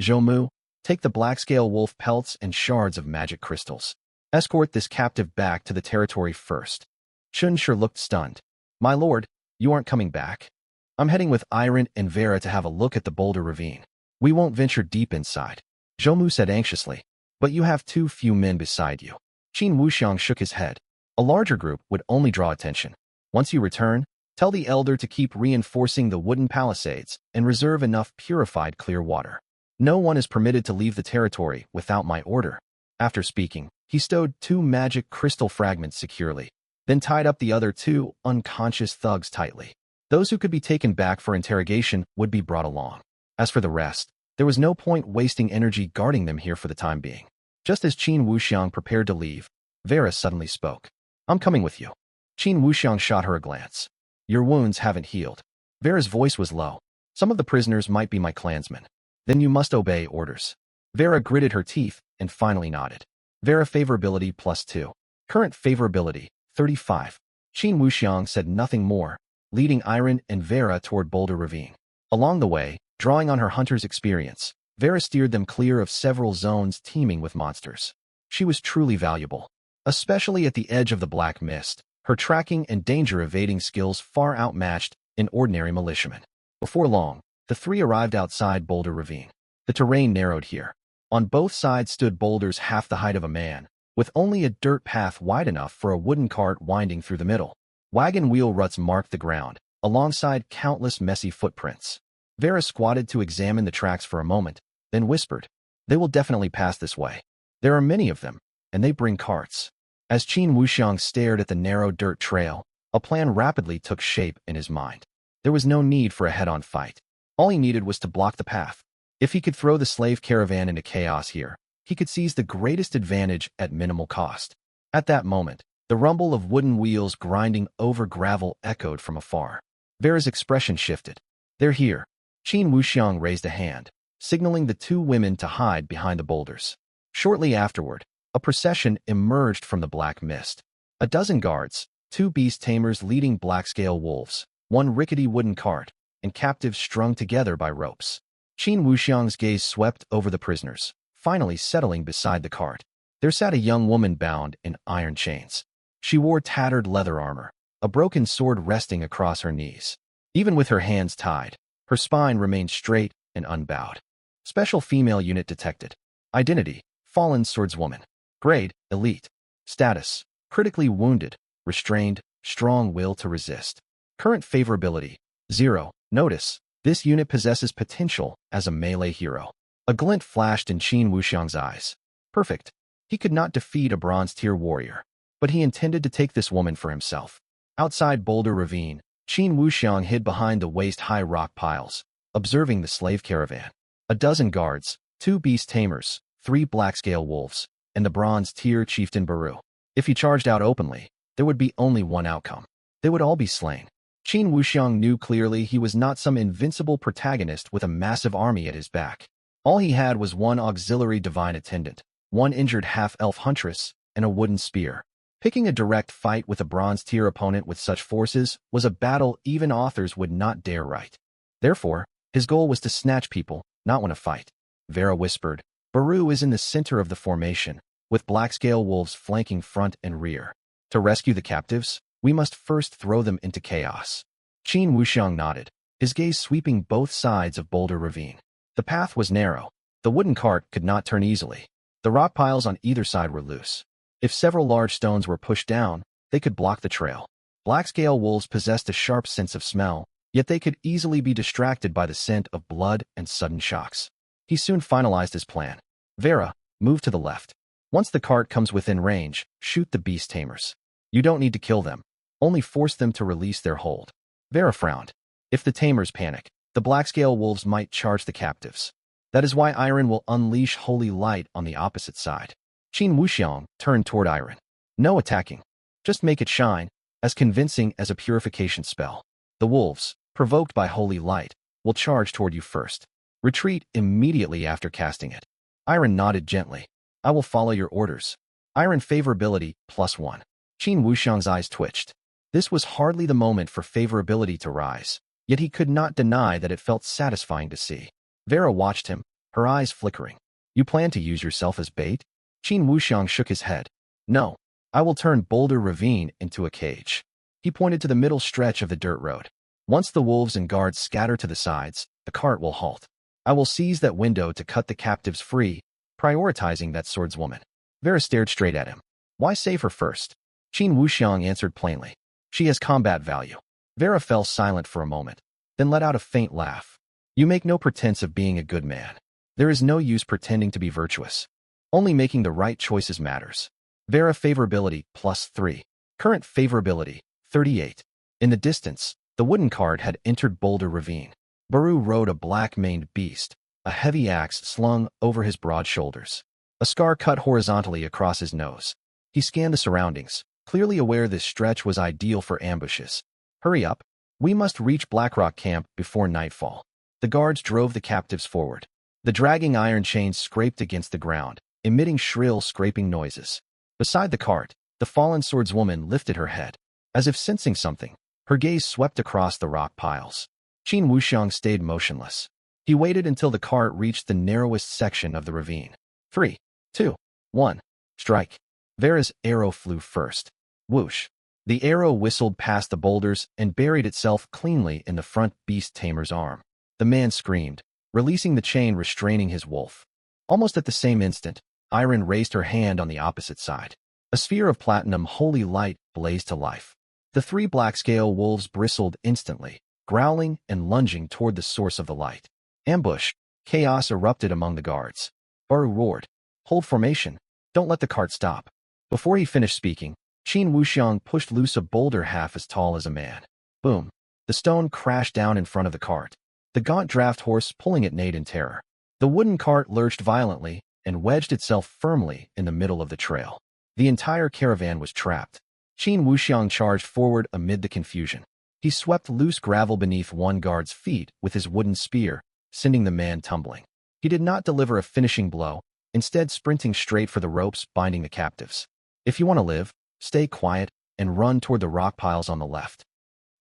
Speaker 1: Zhou Mu, take the black-scale wolf pelts and shards of magic crystals. Escort this captive back to the territory first. Chen Shi looked stunned. My lord, you aren't coming back? I'm heading with Iron and Vera to have a look at the boulder ravine. We won't venture deep inside. Zhou Mu said anxiously. But you have too few men beside you. Qin Wuxiang shook his head. A larger group would only draw attention. Once you return, tell the elder to keep reinforcing the wooden palisades and reserve enough purified clear water. No one is permitted to leave the territory without my order. After speaking, he stowed 2 magic crystal fragments securely, then tied up the other 2 unconscious thugs tightly. Those who could be taken back for interrogation would be brought along. As for the rest, there was no point wasting energy guarding them here for the time being. Just as Qin Wuxiang prepared to leave, Vera suddenly spoke. I'm coming with you. Qin Wuxiang shot her a glance. Your wounds haven't healed. Vera's voice was low. Some of the prisoners might be my clansmen. Then you must obey orders. Vera gritted her teeth and finally nodded. Vera favorability +2. Current favorability, 35. Qin Wuxiang said nothing more, leading Iron and Vera toward Boulder Ravine. Along the way, drawing on her hunter's experience, Vera steered them clear of several zones teeming with monsters. She was truly valuable. Especially at the edge of the black mist, her tracking and danger-evading skills far outmatched an ordinary militiaman. Before long, the 3 arrived outside Boulder Ravine. The terrain narrowed here. On both sides stood boulders half the height of a man, with only a dirt path wide enough for a wooden cart winding through the middle. Wagon wheel ruts marked the ground, alongside countless messy footprints. Vera squatted to examine the tracks for a moment, then whispered, They will definitely pass this way. There are many of them, and they bring carts. As Qin Wuxiang stared at the narrow dirt trail, a plan rapidly took shape in his mind. There was no need for a head-on fight. All he needed was to block the path. If he could throw the slave caravan into chaos here, he could seize the greatest advantage at minimal cost. At that moment, the rumble of wooden wheels grinding over gravel echoed from afar. Vera's expression shifted. They're here. Qin Wuxiang raised a hand, signaling the 2 women to hide behind the boulders. Shortly afterward, a procession emerged from the black mist. A dozen guards, 2 beast tamers leading black-scale wolves, 1 rickety wooden cart, and captives strung together by ropes. Qin Wuxiang's gaze swept over the prisoners, finally settling beside the cart. There sat a young woman bound in iron chains. She wore tattered leather armor, a broken sword resting across her knees. Even with her hands tied, her spine remained straight and unbowed. Special female unit detected. Identity, fallen swordswoman. Grade, elite. Status, critically wounded, restrained, strong will to resist. Current favorability, 0. Notice, this unit possesses potential as a melee hero. A glint flashed in Qin Wuxiang's eyes. Perfect. He could not defeat a bronze-tier warrior, but he intended to take this woman for himself. Outside Boulder Ravine, Qin Wuxiang hid behind the waist-high rock piles, observing the slave caravan. A dozen guards, 2 beast tamers, 3 black-scale wolves, and the bronze-tier chieftain Baru. If he charged out openly, there would be only one outcome. They would all be slain. Qin Wuxiang knew clearly he was not some invincible protagonist with a massive army at his back. All he had was 1 auxiliary divine attendant, 1 injured half-elf huntress, and a wooden spear. Picking a direct fight with a bronze-tier opponent with such forces was a battle even authors would not dare write. Therefore, his goal was to snatch people, not win a fight. Vera whispered, Baru is in the center of the formation, with black-scale wolves flanking front and rear. To rescue the captives, we must first throw them into chaos. Qin Wuxiang nodded, his gaze sweeping both sides of Boulder Ravine. The path was narrow. The wooden cart could not turn easily. The rock piles on either side were loose. If several large stones were pushed down, they could block the trail. Black-scale wolves possessed a sharp sense of smell, yet they could easily be distracted by the scent of blood and sudden shocks. He soon finalized his plan. Vera, move to the left. Once the cart comes within range, shoot the beast tamers. You don't need to kill them, only force them to release their hold. Vera frowned. If the tamers panic, the black-scale wolves might charge the captives. That is why Iron will unleash holy light on the opposite side. Qin Wuxiang turned toward Iron. No attacking. Just make it shine, as convincing as a purification spell. The wolves, provoked by holy light, will charge toward you first. Retreat immediately after casting it. Iron nodded gently. I will follow your orders. Iron favorability +1. Qin Wuxiang's eyes twitched. This was hardly the moment for favorability to rise, yet he could not deny that it felt satisfying to see. Vera watched him, her eyes flickering. You plan to use yourself as bait? Qin Wuxiang shook his head. No, I will turn Boulder Ravine into a cage. He pointed to the middle stretch of the dirt road. Once the wolves and guards scatter to the sides, the cart will halt. I will seize that window to cut the captives free, prioritizing that swordswoman. Vera stared straight at him. Why save her first? Qin Wuxiang answered plainly. She has combat value. Vera fell silent for a moment, then let out a faint laugh. You make no pretense of being a good man. There is no use pretending to be virtuous. Only making the right choices matters. Vera favorability +3. Current favorability 38. In the distance, the wooden cart had entered Boulder Ravine. Baru rode a black-maned beast, a heavy axe slung over his broad shoulders. A scar cut horizontally across his nose. He scanned the surroundings, clearly aware this stretch was ideal for ambushes. Hurry up. We must reach Blackrock Camp before nightfall. The guards drove the captives forward. The dragging iron chains scraped against the ground, emitting shrill scraping noises. Beside the cart, the fallen swordswoman lifted her head. As if sensing something, her gaze swept across the rock piles. Qin Wuxiang stayed motionless. He waited until the cart reached the narrowest section of the ravine. 3, 2, 1. Strike. Vera's arrow flew first. Whoosh. The arrow whistled past the boulders and buried itself cleanly in the front beast tamer's arm. The man screamed, releasing the chain restraining his wolf. Almost at the same instant, Iron raised her hand on the opposite side. A sphere of platinum holy light blazed to life. The three black-scale wolves bristled instantly, growling and lunging toward the source of the light. Ambush. Chaos erupted among the guards. Baru roared. Hold formation. Don't let the cart stop. Before he finished speaking, Qin Wuxiang pushed loose a boulder half as tall as a man. Boom. The stone crashed down in front of the cart. The gaunt draft horse pulling it neighed in terror. The wooden cart lurched violently and wedged itself firmly in the middle of the trail. The entire caravan was trapped. Qin Wuxiang charged forward amid the confusion. He swept loose gravel beneath one guard's feet with his wooden spear, sending the man tumbling. He did not deliver a finishing blow, instead sprinting straight for the ropes binding the captives. If you want to live, stay quiet and run toward the rock piles on the left.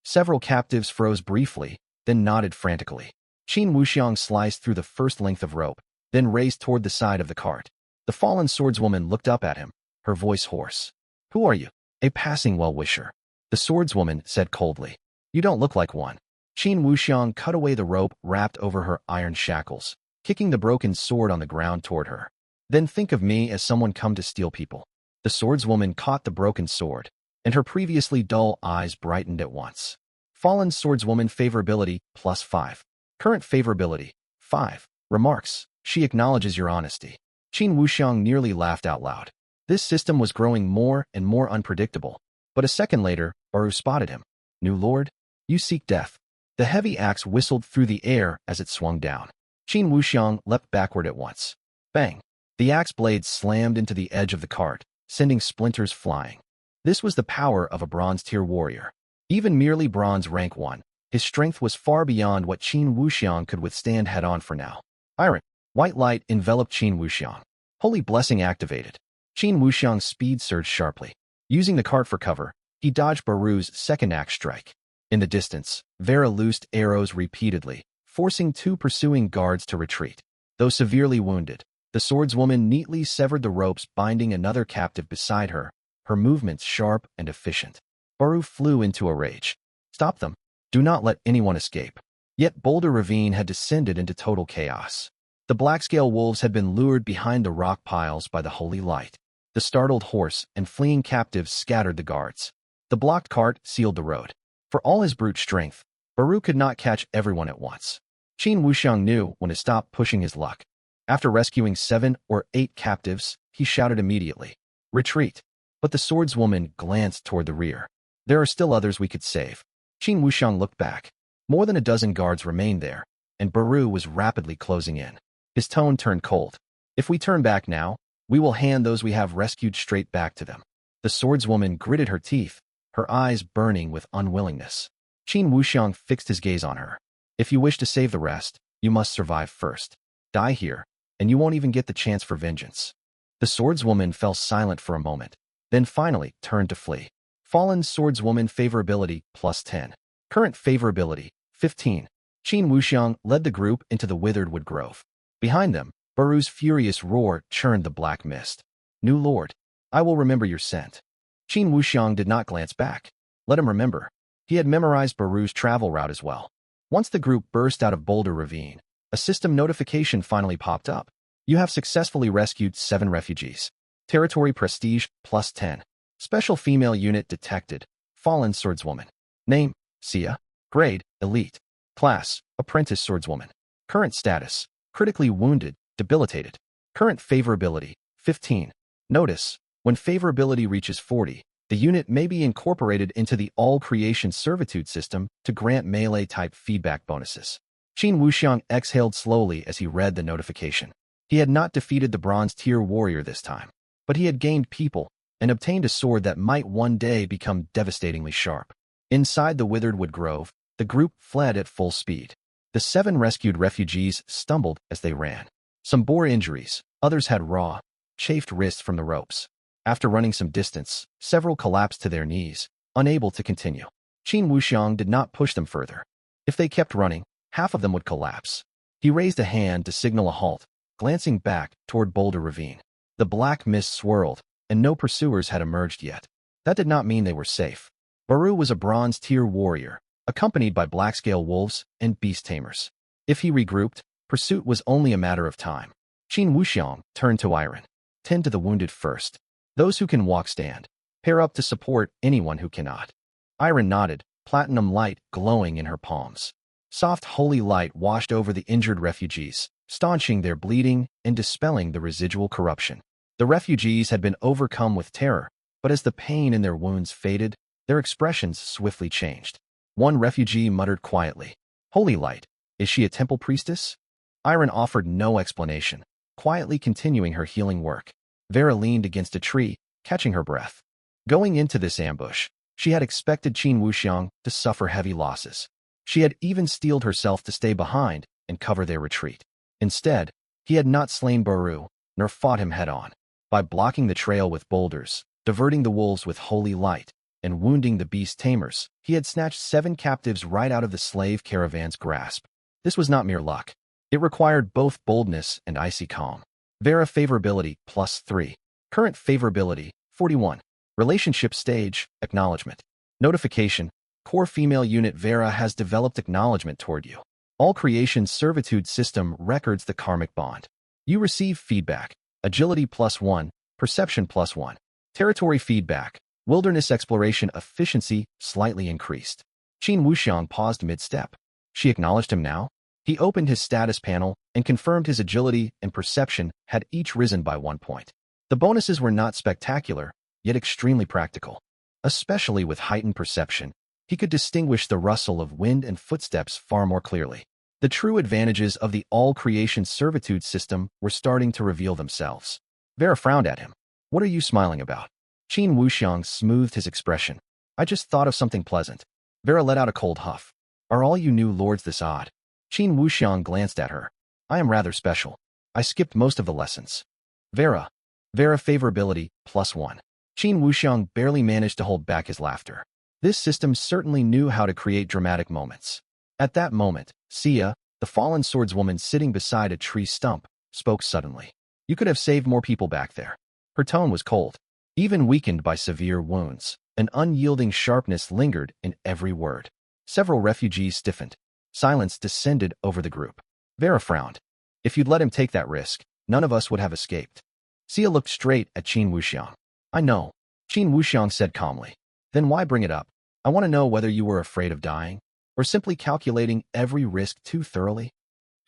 Speaker 1: Several captives froze briefly, then nodded frantically. Qin Wuxiang sliced through the first length of rope, then raced toward the side of the cart. The fallen swordswoman looked up at him, her voice hoarse. Who are you? A passing well-wisher. The swordswoman said coldly. You don't look like one. Qin Wuxiang cut away the rope wrapped over her iron shackles, kicking the broken sword on the ground toward her. Then think of me as someone come to steal people. The swordswoman caught the broken sword, and her previously dull eyes brightened at once. Fallen swordswoman favorability +5. Current favorability 5. Remarks. She acknowledges your honesty. Qin Wuxiang nearly laughed out loud. This system was growing more and more unpredictable, but a second later, Baru spotted him. New lord? You seek death. The heavy axe whistled through the air as it swung down. Qin Wuxiang leapt backward at once. Bang! The axe blade slammed into the edge of the cart, sending splinters flying. This was the power of a bronze-tier warrior. Even merely bronze rank 1, his strength was far beyond what Qin Wuxiang could withstand head-on for now. Iron. White light enveloped Qin Wuxiang. Holy blessing activated. Qin Wuxiang's speed surged sharply. Using the cart for cover, he dodged Baru's second axe strike. In the distance, Vera loosed arrows repeatedly, forcing two pursuing guards to retreat. Though severely wounded, the swordswoman neatly severed the ropes binding another captive beside her, her movements sharp and efficient. Baru flew into a rage. Stop them. Do not let anyone escape. Yet Boulder Ravine had descended into total chaos. The black-scale wolves had been lured behind the rock piles by the holy light. The startled horse and fleeing captives scattered the guards. The blocked cart sealed the road. For all his brute strength, Baru could not catch everyone at once. Qin Wuxiang knew when to stop pushing his luck. After rescuing 7 or 8 captives, he shouted immediately, Retreat! But the swordswoman glanced toward the rear. There are still others we could save. Qin Wuxiang looked back. More than a dozen guards remained there, and Baru was rapidly closing in. His tone turned cold. If we turn back now, we will hand those we have rescued straight back to them. The swordswoman gritted her teeth, her eyes burning with unwillingness. Qin Wuxiang fixed his gaze on her. If you wish to save the rest, You must survive first. Die here, and you won't even get the chance for vengeance. The swordswoman fell silent for a moment, then finally turned to flee. Fallen swordswoman favorability +10. Current favorability 15. Qin Wuxiang led the group into the withered wood grove. Behind them, Baru's furious roar churned the black mist. New lord, I will remember your scent. Qin Wuxiang did not glance back. Let him remember. He had memorized Baru's travel route as well. Once the group burst out of Boulder Ravine, a system notification finally popped up. You have successfully rescued 7 refugees. Territory prestige +10. Special female unit detected. Fallen swordswoman. Name, Sia. Grade, elite. Class, apprentice swordswoman. Current status, critically wounded, debilitated. Current favorability, 15. Notice, when favorability reaches 40, the unit may be incorporated into the all-creation servitude system to grant melee-type feedback bonuses. Qin Wuxiang exhaled slowly as he read the notification. He had not defeated the bronze-tier warrior this time, but he had gained people and obtained a sword that might one day become devastatingly sharp. Inside the withered wood grove, the group fled at full speed. The 7 rescued refugees stumbled as they ran. Some bore injuries, others had raw, chafed wrists from the ropes. After running some distance, several collapsed to their knees, unable to continue. Qin Wuxiang did not push them further. If they kept running, half of them would collapse. He raised a hand to signal a halt, glancing back toward Boulder Ravine. The black mist swirled, and no pursuers had emerged yet. That did not mean they were safe. Baru was a bronze-tier warrior, accompanied by black-scale wolves and beast tamers. If he regrouped, pursuit was only a matter of time. Qin Wuxiang turned to Iron. Tend to the wounded first. Those who can walk stand. Pair up to support anyone who cannot. Iron nodded, platinum light glowing in her palms. Soft holy light washed over the injured refugees, staunching their bleeding and dispelling the residual corruption. The refugees had been overcome with terror, but as the pain in their wounds faded, their expressions swiftly changed. One refugee muttered quietly, "Holy light, is she a temple priestess?" Iron offered no explanation, quietly continuing her healing work. Vera leaned against a tree, catching her breath. Going into this ambush, she had expected Qin Wuxiang to suffer heavy losses. She had even steeled herself to stay behind and cover their retreat. Instead, he had not slain Baru, nor fought him head-on. By blocking the trail with boulders, diverting the wolves with holy light, and wounding the beast tamers, he had snatched 7 captives right out of the slave caravan's grasp. This was not mere luck. It required both boldness and icy calm. Vera favorability +3. Current favorability 41. Relationship stage, acknowledgement. Notification, core female unit Vera has developed acknowledgement toward you. All creation servitude system records the karmic bond. You receive feedback, agility +1, perception +1. Territory feedback, wilderness exploration efficiency slightly increased. Qin Wuxiang paused mid-step. She acknowledged him now. He opened his status panel and confirmed his agility and perception had each risen by 1 point. The bonuses were not spectacular, yet extremely practical. Especially with heightened perception, he could distinguish the rustle of wind and footsteps far more clearly. The true advantages of the all-creation servitude system were starting to reveal themselves. Vera frowned at him. "What are you smiling about?" Qin Wuxiang smoothed his expression. "I just thought of something pleasant." Vera let out a cold huff. "Are all you new lords this odd?" Qin Wuxiang glanced at her. "I am rather special. I skipped most of the lessons." Vera favorability +1. Qin Wuxiang barely managed to hold back his laughter. This system certainly knew how to create dramatic moments. At that moment, Sia, the fallen swordswoman sitting beside a tree stump, spoke suddenly. "You could have saved more people back there." Her tone was cold. Even weakened by severe wounds, an unyielding sharpness lingered in every word. Several refugees stiffened. Silence descended over the group. Vera frowned. "If you'd let him take that risk, none of us would have escaped." Sia looked straight at Qin Wuxiang. "I know," Qin Wuxiang said calmly. "Then why bring it up? I want to know whether you were afraid of dying, or simply calculating every risk too thoroughly."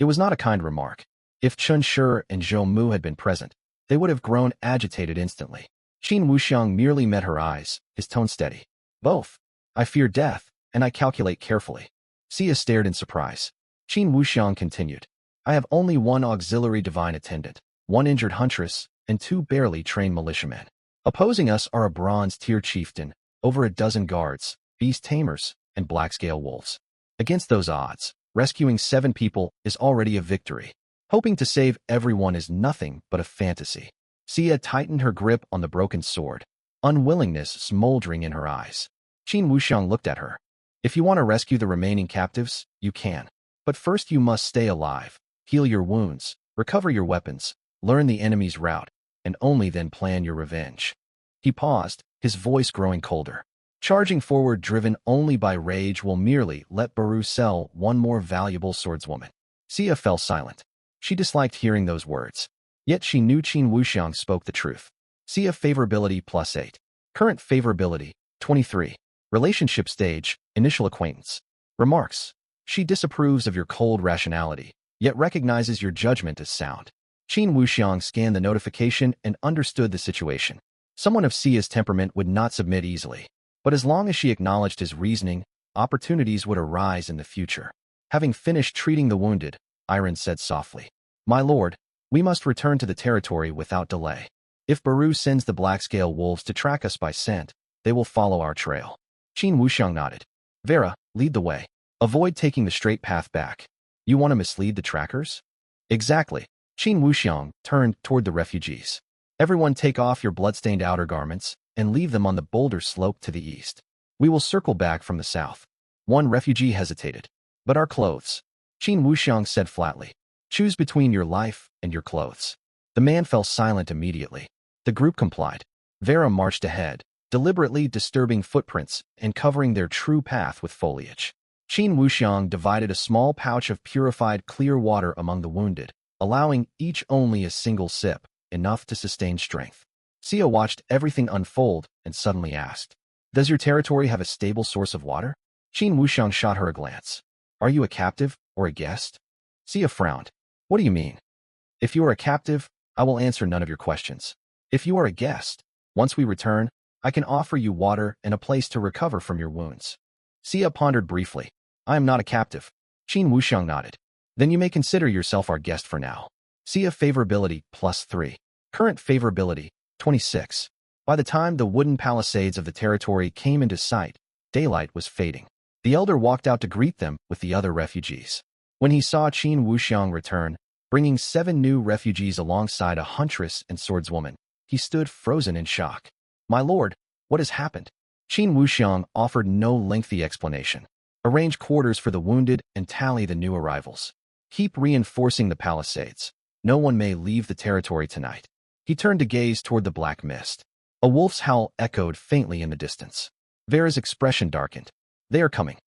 Speaker 1: It was not a kind remark. If Chun Shi and Zhou Mu had been present, they would have grown agitated instantly. Qin Wuxiang merely met her eyes, his tone steady. "Both. I fear death, and I calculate carefully." Sia stared in surprise. Qin Wuxiang continued. "I have only 1 auxiliary divine attendant, 1 injured huntress, and 2 barely trained militiamen. Opposing us are a bronze-tier chieftain, over a dozen guards, beast tamers, and black-scale wolves. Against those odds, Rescuing 7 people is already a victory. Hoping to save everyone is nothing but a fantasy. Sia tightened her grip on the broken sword, unwillingness smoldering in her eyes. Qin Wuxiang looked at her. If you want to rescue the remaining captives, you can. But first you must stay alive, heal your wounds, recover your weapons, learn the enemy's route, and only then plan your revenge. He paused, his voice growing colder. Charging forward driven only by rage will merely let Baru sell one more valuable swordswoman. Sia fell silent. She disliked hearing those words. Yet she knew Qin Wuxiang spoke the truth. Sia favorability +8. Current favorability, 23. Relationship stage, initial acquaintance. Remarks. She disapproves of your cold rationality, yet recognizes your judgment as sound. Qin Wuxiang scanned the notification and understood the situation. Someone of Sia's temperament would not submit easily. But as long as she acknowledged his reasoning, opportunities would arise in the future. Having finished treating the wounded, Iron said softly, "My lord, we must return to the territory without delay. If Baru sends the black-scale wolves to track us by scent, they will follow our trail." Qin Wuxiang nodded. "Vera, lead the way. Avoid taking the straight path back. You want to mislead the trackers?" "Exactly." Qin Wuxiang turned toward the refugees. "Everyone take off your blood-stained outer garments and leave them on the boulder slope to the east. We will circle back from the south." One refugee hesitated. "But our clothes?" Qin Wuxiang said flatly. "Choose between your life and your clothes." The man fell silent immediately. The group complied. Vera marched ahead, deliberately disturbing footprints and covering their true path with foliage. Qin Wuxiang divided a small pouch of purified clear water among the wounded, allowing each only a single sip, enough to sustain strength. Sia watched everything unfold and suddenly asked, "Does your territory have a stable source of water?" Qin Wuxiang shot her a glance. "Are you a captive or a guest?" Sia frowned. "What do you mean?" "If you are a captive, I will answer none of your questions. If you are a guest, once we return, I can offer you water and a place to recover from your wounds." Sia pondered briefly. "I am not a captive." Qin Wuxiang nodded. "Then you may consider yourself our guest for now." Sia favorability +3. Current favorability, 26. By the time the wooden palisades of the territory came into sight, daylight was fading. The elder walked out to greet them with the other refugees. When he saw Qin Wuxiang return, bringing 7 new refugees alongside a huntress and swordswoman, he stood frozen in shock. "My lord, what has happened?" Qin Wuxiang offered no lengthy explanation. "Arrange quarters for the wounded and tally the new arrivals. Keep reinforcing the palisades. No one may leave the territory tonight." He turned to gaze toward the black mist. A wolf's howl echoed faintly in the distance. Vera's expression darkened. "They are coming."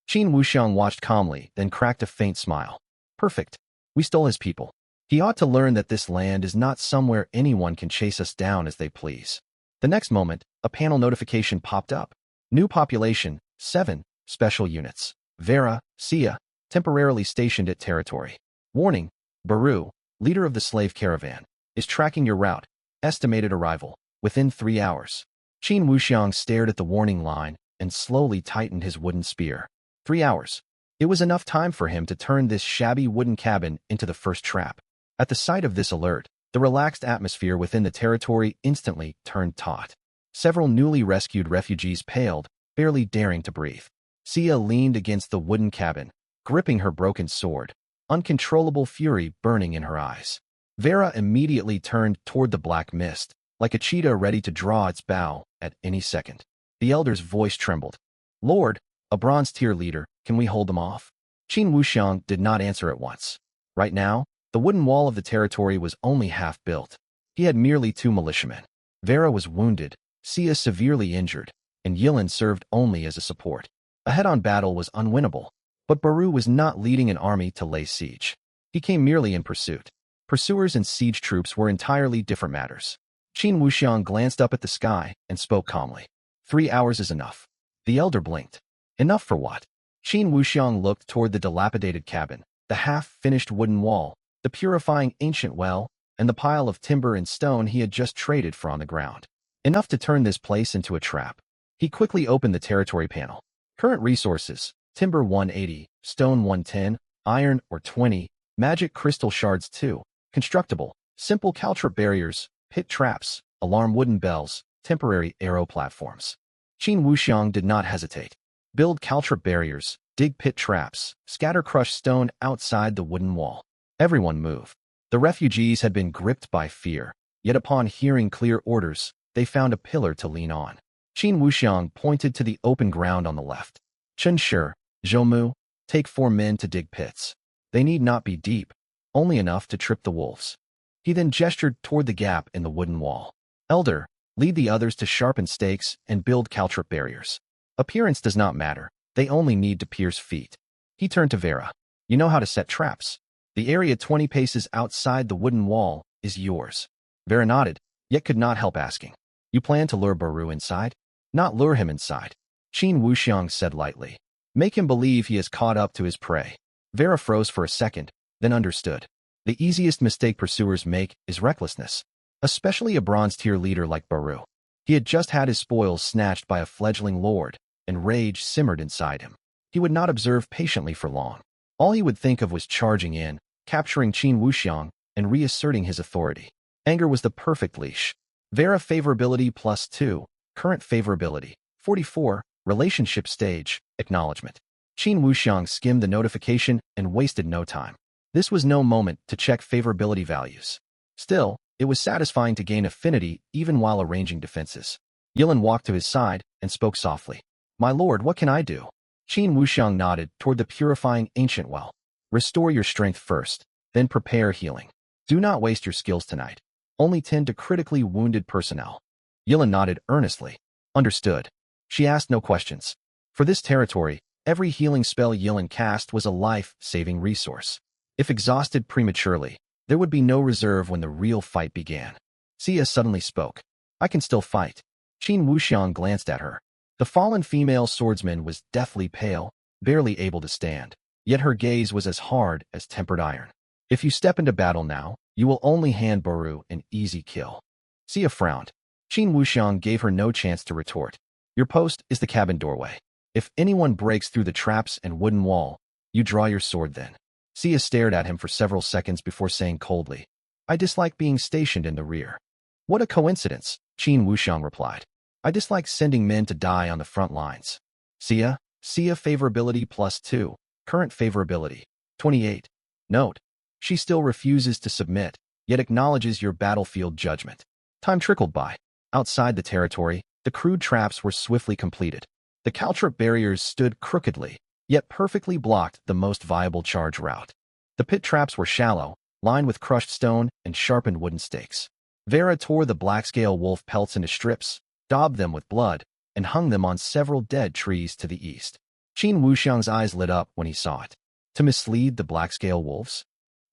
Speaker 1: Qin Wuxiang watched calmly, then cracked a faint smile. "Perfect. We stole his people. He ought to learn that this land is not somewhere anyone can chase us down as they please." The next moment, a panel notification popped up. "New population, 7, special units. Vera, Sia, temporarily stationed at territory. Warning, Baru, leader of the slave caravan, is tracking your route. Estimated arrival, within 3 hours." Qin Wuxiang stared at the warning line and slowly tightened his wooden spear. 3 hours. It was enough time for him to turn this shabby wooden cabin into the first trap. At the sight of this alert, the relaxed atmosphere within the territory instantly turned taut. Several newly rescued refugees paled, barely daring to breathe. Sia leaned against the wooden cabin, gripping her broken sword, uncontrollable fury burning in her eyes. Vera immediately turned toward the black mist, like a cheetah ready to draw its bow at any second. The elder's voice trembled. "Lord, a bronze tier leader, can we hold them off?" Qin Wuxiang did not answer at once. Right now, the wooden wall of the territory was only half built. He had merely 2 militiamen. Vera was wounded, Sia severely injured, and Yilin served only as a support. A head-on battle was unwinnable, but Baru was not leading an army to lay siege. He came merely in pursuit. Pursuers and siege troops were entirely different matters. Qin Wuxiang glanced up at the sky and spoke calmly. 3 hours is enough." The elder blinked. "Enough for what?" Qin Wuxiang looked toward the dilapidated cabin, the half-finished wooden wall, the purifying ancient well, and the pile of timber and stone he had just traded for on the ground. "Enough to turn this place into a trap." He quickly opened the territory panel. Current resources: timber 180, stone 110, iron or 20, magic crystal shards 2, constructible, simple caltrip barriers, pit traps, alarm wooden bells, temporary arrow platforms. Qin Wuxiang did not hesitate. "Build caltrip barriers, dig pit traps, scatter crushed stone outside the wooden wall. Everyone move. The refugees had been gripped by fear, yet upon hearing clear orders, they found a pillar to lean on. Qin Wuxiang pointed to the open ground on the left. Chen Shi, Zhou Mu, take 4 men to dig pits. They need not be deep, only enough to trip the wolves. He then gestured toward the gap in the wooden wall. Elder, lead the others to sharpen stakes and build caltrip barriers. Appearance does not matter, they only need to pierce feet. He turned to Vera. You know how to set traps. The area 20 paces outside the wooden wall is yours. Vera nodded, yet could not help asking. You plan to lure Baru inside? Not lure him inside. Qin Wuxiang said lightly. Make him believe he has caught up to his prey. Vera froze for a second, then understood. The easiest mistake pursuers make is recklessness, especially a bronze-tier leader like Baru. He had just had his spoils snatched by a fledgling lord, and rage simmered inside him. He would not observe patiently for long. All he would think of was charging in, capturing Qin Wuxiang, and reasserting his authority. Anger was the perfect leash. Vera favorability +2, current favorability, 44, relationship stage, acknowledgement. Qin Wuxiang skimmed the notification and wasted no time. This was no moment to check favorability values. Still, it was satisfying to gain affinity even while arranging defenses. Yilin walked to his side and spoke softly. My lord, what can I do? Qin Wuxiang nodded toward the purifying ancient well. Restore your strength first, then prepare healing. Do not waste your skills tonight. Only tend to critically wounded personnel. Yilin nodded earnestly. Understood. She asked no questions. For this territory, every healing spell Yilin cast was a life-saving resource. If exhausted prematurely, there would be no reserve when the real fight began. Xia suddenly spoke. I can still fight. Qin Wuxiang glanced at her. The fallen female swordsman was deathly pale, barely able to stand, yet her gaze was as hard as tempered iron. If you step into battle now, you will only hand Baru an easy kill. Xia frowned. Qin Wuxiang gave her no chance to retort. Your post is the cabin doorway. If anyone breaks through the traps and wooden wall, you draw your sword then. Xia stared at him for several seconds before saying coldly, I dislike being stationed in the rear. What a coincidence, Qin Wuxiang replied. I dislike sending men to die on the front lines. Xia favorability +2, current favorability, 28. Note, she still refuses to submit, yet acknowledges your battlefield judgment. Time trickled by. Outside the territory, the crude traps were swiftly completed. The caltrip barriers stood crookedly, yet perfectly blocked the most viable charge route. The pit traps were shallow, lined with crushed stone and sharpened wooden stakes. Vera tore the black-scale wolf pelts into strips, daubed them with blood, and hung them on several dead trees to the east. Qin Wuxiang's eyes lit up when he saw it. To mislead the black-scale wolves?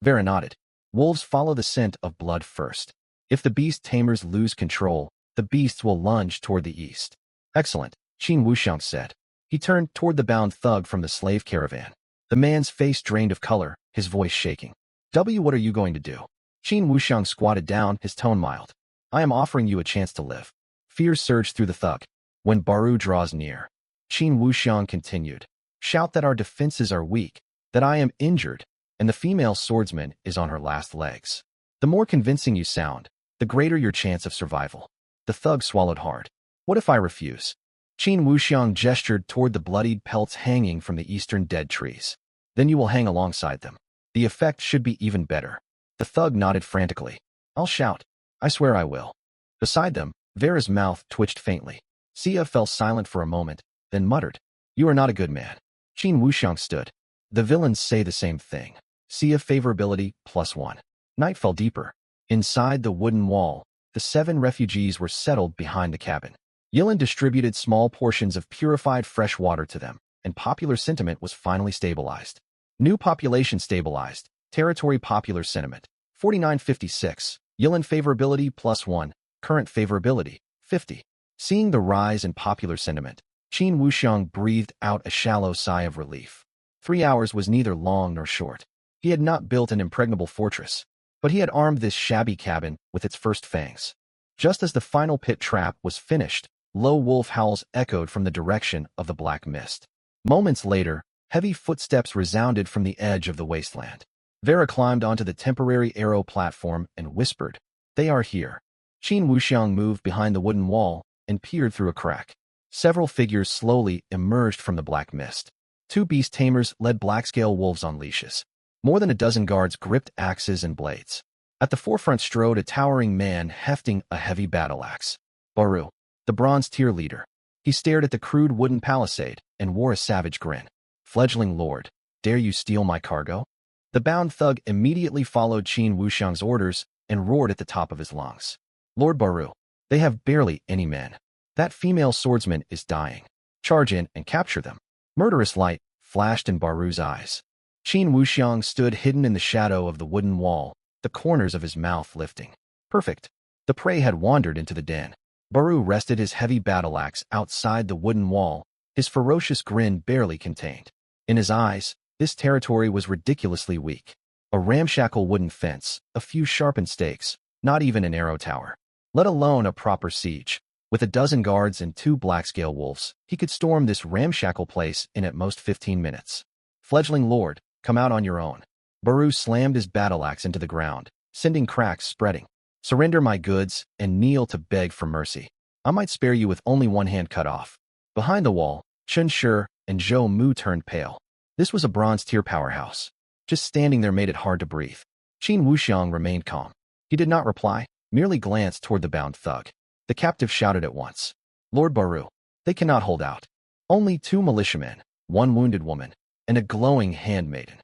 Speaker 1: Vera nodded. Wolves follow the scent of blood first. If the beast tamers lose control, the beasts will lunge toward the east. Excellent, Qin Wuxiang said. He turned toward the bound thug from the slave caravan. The man's face drained of color, his voice shaking. What are you going to do? Qin Wuxiang squatted down, his tone mild. I am offering you a chance to live. Fear surged through the thug. When Baru draws near, Qin Wuxiang continued. Shout that our defenses are weak, that I am injured, and the female swordsman is on her last legs. The more convincing you sound, the greater your chance of survival. The thug swallowed hard. What if I refuse? Qin Wuxiang gestured toward the bloodied pelts hanging from the eastern dead trees. Then you will hang alongside them. The effect should be even better. The thug nodded frantically. I'll shout. I swear I will. Beside them, Vera's mouth twitched faintly. Xia fell silent for a moment, then muttered. You are not a good man. Qin Wuxiang stood. The villains say the same thing. Xia favorability +1. Night fell deeper. Inside the wooden wall, the 7 refugees were settled behind the cabin. Yilin distributed small portions of purified fresh water to them, and popular sentiment was finally stabilized. New population stabilized. Territory popular sentiment, 4956. Yilin favorability +1, current favorability, 50. Seeing the rise in popular sentiment, Qin Wuxiang breathed out a shallow sigh of relief. 3 hours was neither long nor short. He had not built an impregnable fortress, but he had armed this shabby cabin with its first fangs. Just as the final pit trap was finished, low wolf howls echoed from the direction of the black mist. Moments later, heavy footsteps resounded from the edge of the wasteland. Vera climbed onto the temporary aero platform and whispered, They are here. Qin Wuxiang moved behind the wooden wall and peered through a crack. Several figures slowly emerged from the black mist. Two beast tamers led black-scale wolves on leashes. More than a dozen guards gripped axes and blades. At the forefront strode a towering man hefting a heavy battle axe. Baru, the bronze tier leader. He stared at the crude wooden palisade and wore a savage grin. Fledgling lord, dare you steal my cargo? The bound thug immediately followed Qin Wuxiang's orders and roared at the top of his lungs. Lord Baru, they have barely any men. That female swordsman is dying. Charge in and capture them. Murderous light flashed in Baru's eyes. Qin Wuxiang stood hidden in the shadow of the wooden wall, the corners of his mouth lifting. Perfect. The prey had wandered into the den. Baru rested his heavy battle axe outside the wooden wall, his ferocious grin barely contained. In his eyes, this territory was ridiculously weak. A ramshackle wooden fence, a few sharpened stakes, not even an arrow tower. Let alone a proper siege. With a dozen guards and two black-scale wolves, he could storm this ramshackle place in at most 15 minutes. Fledgling lord, come out on your own. Baru slammed his battle axe into the ground, sending cracks spreading. Surrender my goods and kneel to beg for mercy. I might spare you with only one hand cut off. Behind the wall, Chen Shi and Zhou Mu turned pale. This was a bronze-tier powerhouse. Just standing there made it hard to breathe. Qin Wuxiang remained calm. He did not reply, merely glanced toward the bound thug. The captive shouted at once. Lord Baru, they cannot hold out. Only two militiamen, one wounded woman, and a glowing handmaiden.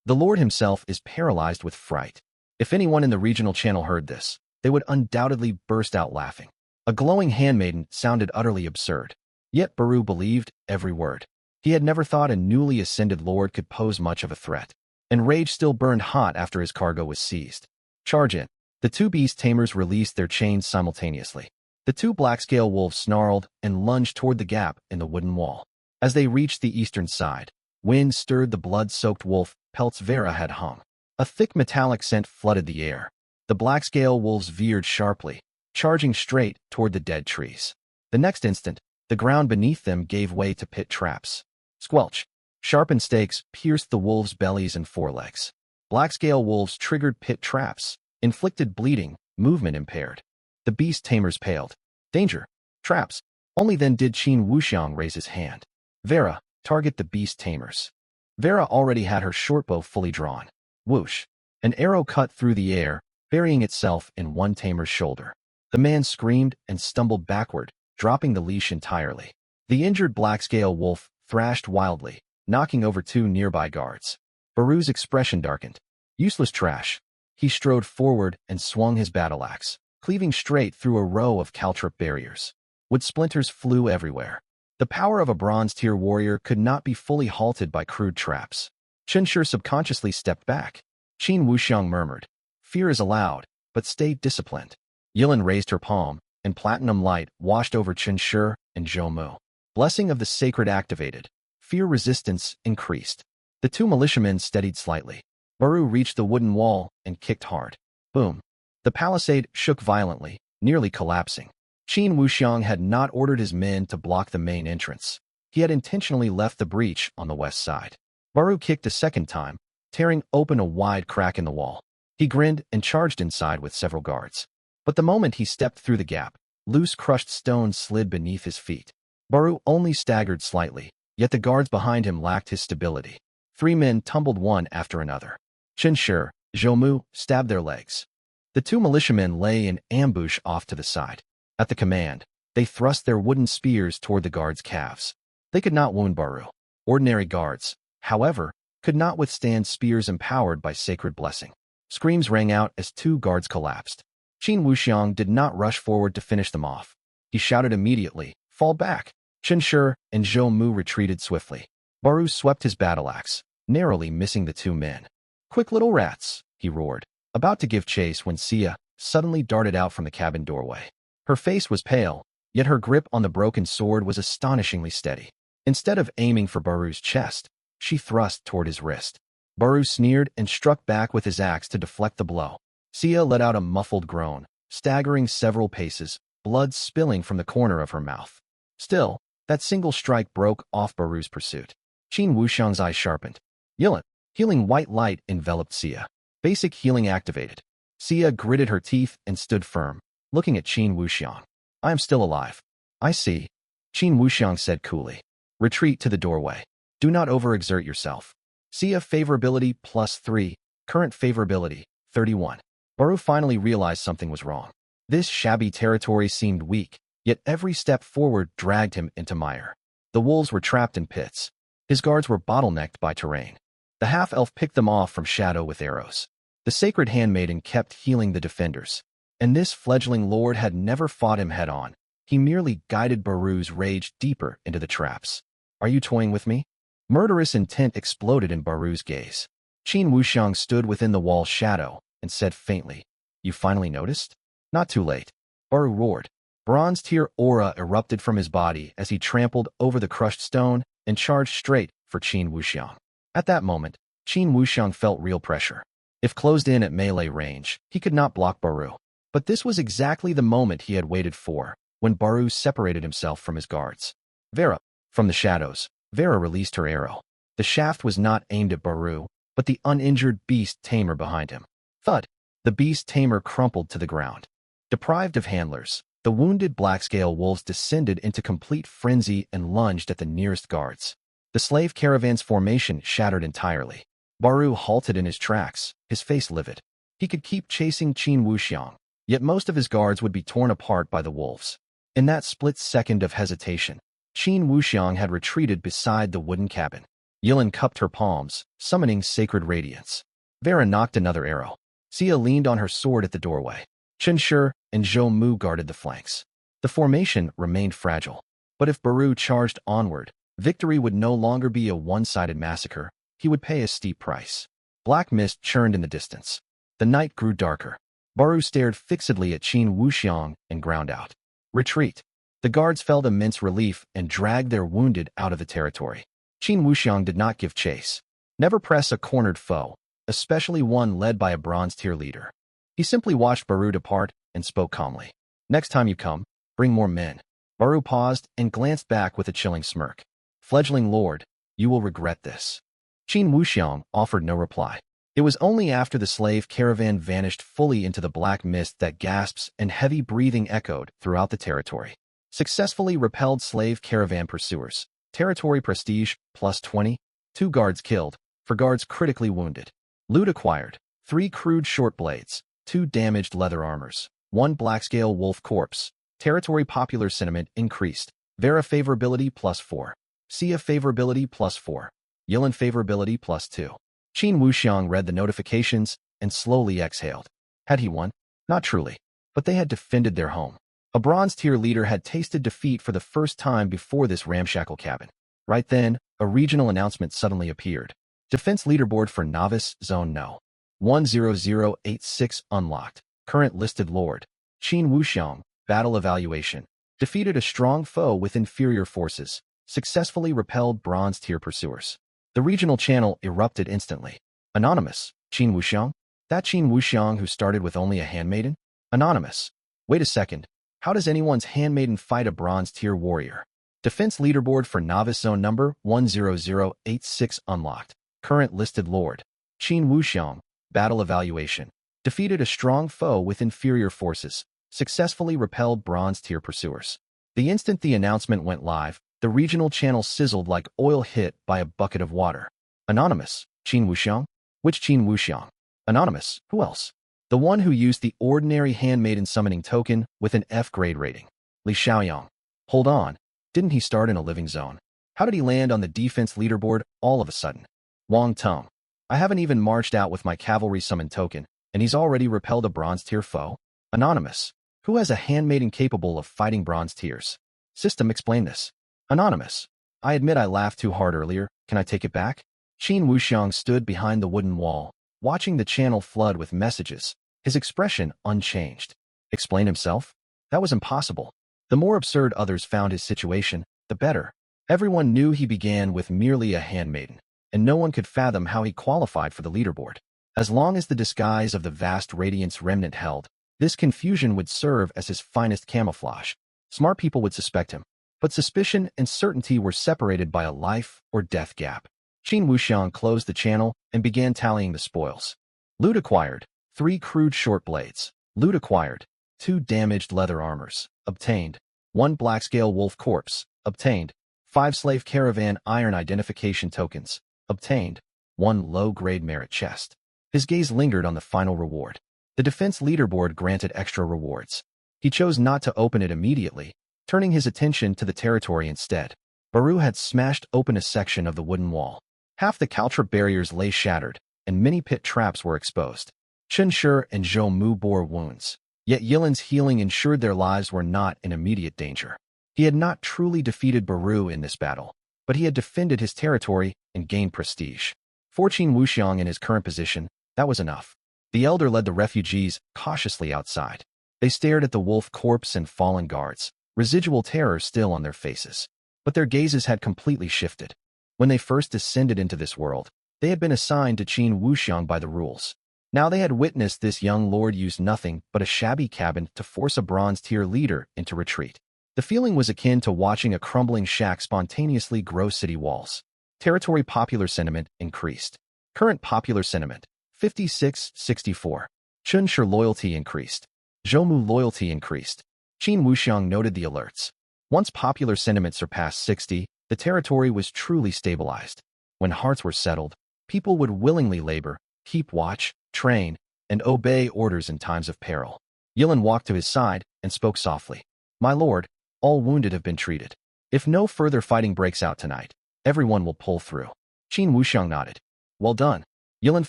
Speaker 1: The lord himself is paralyzed with fright. If anyone in the regional channel heard this, they would undoubtedly burst out laughing. A glowing handmaiden sounded utterly absurd. Yet Baru believed every word. He had never thought a newly ascended lord could pose much of a threat. And rage still burned hot after his cargo was seized. Charge in. The two beast tamers released their chains simultaneously. The two black-scale wolves snarled and lunged toward the gap in the wooden wall. As they reached the eastern side, wind stirred the blood-soaked wolf pelts Vera had hung. A thick metallic scent flooded the air. The black-scale wolves veered sharply, charging straight toward the dead trees. The next instant, the ground beneath them gave way to pit traps. Squelch. Sharpened stakes pierced the wolves' bellies and forelegs. Black-scale wolves triggered pit traps, inflicted bleeding, movement impaired. The beast tamers paled. Danger. Traps. Only then did Qin Wuxiang raise his hand. Vera, target the beast tamers. Vera already had her shortbow fully drawn. Whoosh. An arrow cut through the air, burying itself in one tamer's shoulder. The man screamed and stumbled backward, dropping the leash entirely. The injured black-scale wolf thrashed wildly, knocking over two nearby guards. Baru's expression darkened. Useless trash. He strode forward and swung his battle axe, cleaving straight through a row of caltrip barriers. Wood splinters flew everywhere. The power of a bronze-tier warrior could not be fully halted by crude traps. Chen Shi subconsciously stepped back. Qin Wuxiang murmured, "Fear is allowed, but stay disciplined." Yilin raised her palm, and platinum light washed over Chen Shi and Zhou Mu. Blessing of the sacred activated. Fear resistance increased. The two militiamen steadied slightly. Baru reached the wooden wall and kicked hard. Boom. The palisade shook violently, nearly collapsing. Qin Wuxiang had not ordered his men to block the main entrance. He had intentionally left the breach on the west side. Baru kicked a second time, tearing open a wide crack in the wall. He grinned and charged inside with several guards. But the moment he stepped through the gap, loose crushed stones slid beneath his feet. Baru only staggered slightly, yet the guards behind him lacked his stability. Three men tumbled one after another. Chen Shi, Zhou Mu stabbed their legs. The two militiamen lay in ambush off to the side. At the command, they thrust their wooden spears toward the guards' calves. They could not wound Baru. Ordinary guards, however, could not withstand spears empowered by sacred blessing. Screams rang out as two guards collapsed. Qin Wuxiang did not rush forward to finish them off. He shouted immediately, "Fall back!" Chen Shi and Zhou Mu retreated swiftly. Baru swept his battle axe, narrowly missing the two men. "Quick little rats," he roared, about to give chase when Sia suddenly darted out from the cabin doorway. Her face was pale, yet her grip on the broken sword was astonishingly steady. Instead of aiming for Baru's chest, she thrust toward his wrist. Baru sneered and struck back with his axe to deflect the blow. Sia let out a muffled groan, staggering several paces, blood spilling from the corner of her mouth. Still, that single strike broke off Baru's pursuit. Qin Wuxiang's eyes sharpened. Yilin. Healing white light enveloped Sia. Basic healing activated. Sia gritted her teeth and stood firm, looking at Qin Wuxiang. "I am still alive." "I see," Qin Wuxiang said coolly. "Retreat to the doorway." Do not overexert yourself. CF favorability +3, current favorability 31. Baru finally realized something was wrong. This shabby territory seemed weak, yet every step forward dragged him into mire. The wolves were trapped in pits. His guards were bottlenecked by terrain. The half-elf picked them off from shadow with arrows. The sacred handmaiden kept healing the defenders. And this fledgling lord had never fought him head-on. He merely guided Baru's rage deeper into the traps. Are you toying with me? Murderous intent exploded in Baru's gaze. Qin Wuxiang stood within the wall's shadow and said faintly, "You finally noticed?" Not too late. Baru roared. Bronze tier aura erupted from his body as he trampled over the crushed stone and charged straight for Qin Wuxiang. At that moment, Qin Wuxiang felt real pressure. If closed in at melee range, he could not block Baru. But this was exactly the moment he had waited for, when Baru separated himself from his guards. Vera. From the shadows, Vera released her arrow. The shaft was not aimed at Baru, but the uninjured beast tamer behind him. Thud! The beast tamer crumpled to the ground. Deprived of handlers, the wounded blackscale wolves descended into complete frenzy and lunged at the nearest guards. The slave caravan's formation shattered entirely. Baru halted in his tracks, his face livid. He could keep chasing Qin Wuxiang, yet most of his guards would be torn apart by the wolves. In that split second of hesitation, Qin Wuxiang had retreated beside the wooden cabin. Yilin cupped her palms, summoning sacred radiance. Vera knocked another arrow. Xia leaned on her sword at the doorway. Chen Shi and Zhou Mu guarded the flanks. The formation remained fragile. But if Baru charged onward, victory would no longer be a one-sided massacre. He would pay a steep price. Black mist churned in the distance. The night grew darker. Baru stared fixedly at Qin Wuxiang and ground out. Retreat. The guards felt immense relief and dragged their wounded out of the territory. Qin Wuxiang did not give chase. Never press a cornered foe, especially one led by a bronze-tier leader. He simply watched Baru depart and spoke calmly. Next time you come, bring more men. Baru paused and glanced back with a chilling smirk. Fledgling lord, you will regret this. Qin Wuxiang offered no reply. It was only after the slave caravan vanished fully into the black mist that gasps and heavy breathing echoed throughout the territory. Successfully repelled slave caravan pursuers. Territory prestige +20. 2 guards killed, 4 guards critically wounded. Loot acquired. 3 crude short blades, 2 damaged leather armors, 1 blackscale wolf corpse. Territory popular sentiment increased. Vera favorability +4. Xia favorability +4. Yilin favorability +2. Qin Wuxiang read the notifications and slowly exhaled. Had he won? Not truly. But they had defended their home. A bronze-tier leader had tasted defeat for the first time before this ramshackle cabin. Right then, a regional announcement suddenly appeared. Defense leaderboard for Novice Zone No. 10086 unlocked. Current listed lord. Qin Wuxiang. Battle evaluation. Defeated a strong foe with inferior forces. Successfully repelled bronze-tier pursuers. The regional channel erupted instantly. Anonymous. Qin Wuxiang? That Qin Wuxiang who started with only a handmaiden? Anonymous. Wait a second. How does anyone's handmaiden fight a bronze-tier warrior? Defense leaderboard for Novice Zone number 10086 unlocked. Current listed lord. Qin Wuxiang. Battle evaluation. Defeated a strong foe with inferior forces. Successfully repelled bronze-tier pursuers. The instant the announcement went live, the regional channel sizzled like oil hit by a bucket of water. Anonymous. Qin Wuxiang? Which Qin Wuxiang? Anonymous. Who else? The one who used the ordinary handmaiden summoning token with an F-grade rating. Li Xiaoyang. Hold on. Didn't he start in a living zone? How did he land on the defense leaderboard all of a sudden? Wang Tong. I haven't even marched out with my cavalry summon token, and he's already repelled a bronze-tier foe? Anonymous. Who has a handmaiden capable of fighting bronze tiers? System, explain this. Anonymous. I admit I laughed too hard earlier. Can I take it back? Qin Wuxiang stood behind the wooden wall, watching the channel flood with messages, his expression unchanged. Explain himself? That was impossible. The more absurd others found his situation, the better. Everyone knew he began with merely a handmaiden, and no one could fathom how he qualified for the leaderboard. As long as the disguise of the vast Radiance remnant held, this confusion would serve as his finest camouflage. Smart people would suspect him, but suspicion and certainty were separated by a life or death gap. Qin Wuxiang closed the channel and began tallying the spoils. Loot acquired. 3 crude short blades. Loot acquired. 2 damaged leather armors. Obtained. 1 blackscale wolf corpse. Obtained. 5 slave caravan iron identification tokens. Obtained. 1 low-grade merit chest. His gaze lingered on the final reward. The defense leaderboard granted extra rewards. He chose not to open it immediately, turning his attention to the territory instead. Baru had smashed open a section of the wooden wall. Half the caltrip barriers lay shattered, and many pit traps were exposed. Chen Shi and Zhou Mu bore wounds, yet Yilan's healing ensured their lives were not in immediate danger. He had not truly defeated Baru in this battle, but he had defended his territory and gained prestige. For Qin Wuxiang in his current position, that was enough. The elder led the refugees cautiously outside. They stared at the wolf corpse and fallen guards, residual terror still on their faces. But their gazes had completely shifted. When they first descended into this world, they had been assigned to Qin Wuxiang by the rules. Now they had witnessed this young lord use nothing but a shabby cabin to force a bronze-tier leader into retreat. The feeling was akin to watching a crumbling shack spontaneously grow city walls. Territory popular sentiment increased. Current popular sentiment, 56-64. Chen Shi loyalty increased. Zhoumu loyalty increased. Qin Wuxiang noted the alerts. Once popular sentiment surpassed 60, the territory was truly stabilized. When hearts were settled, people would willingly labor, keep watch, train, and obey orders in times of peril. Yilan walked to his side and spoke softly. My lord, all wounded have been treated. If no further fighting breaks out tonight, everyone will pull through. Qin Wuxiang nodded. Well done. Yilan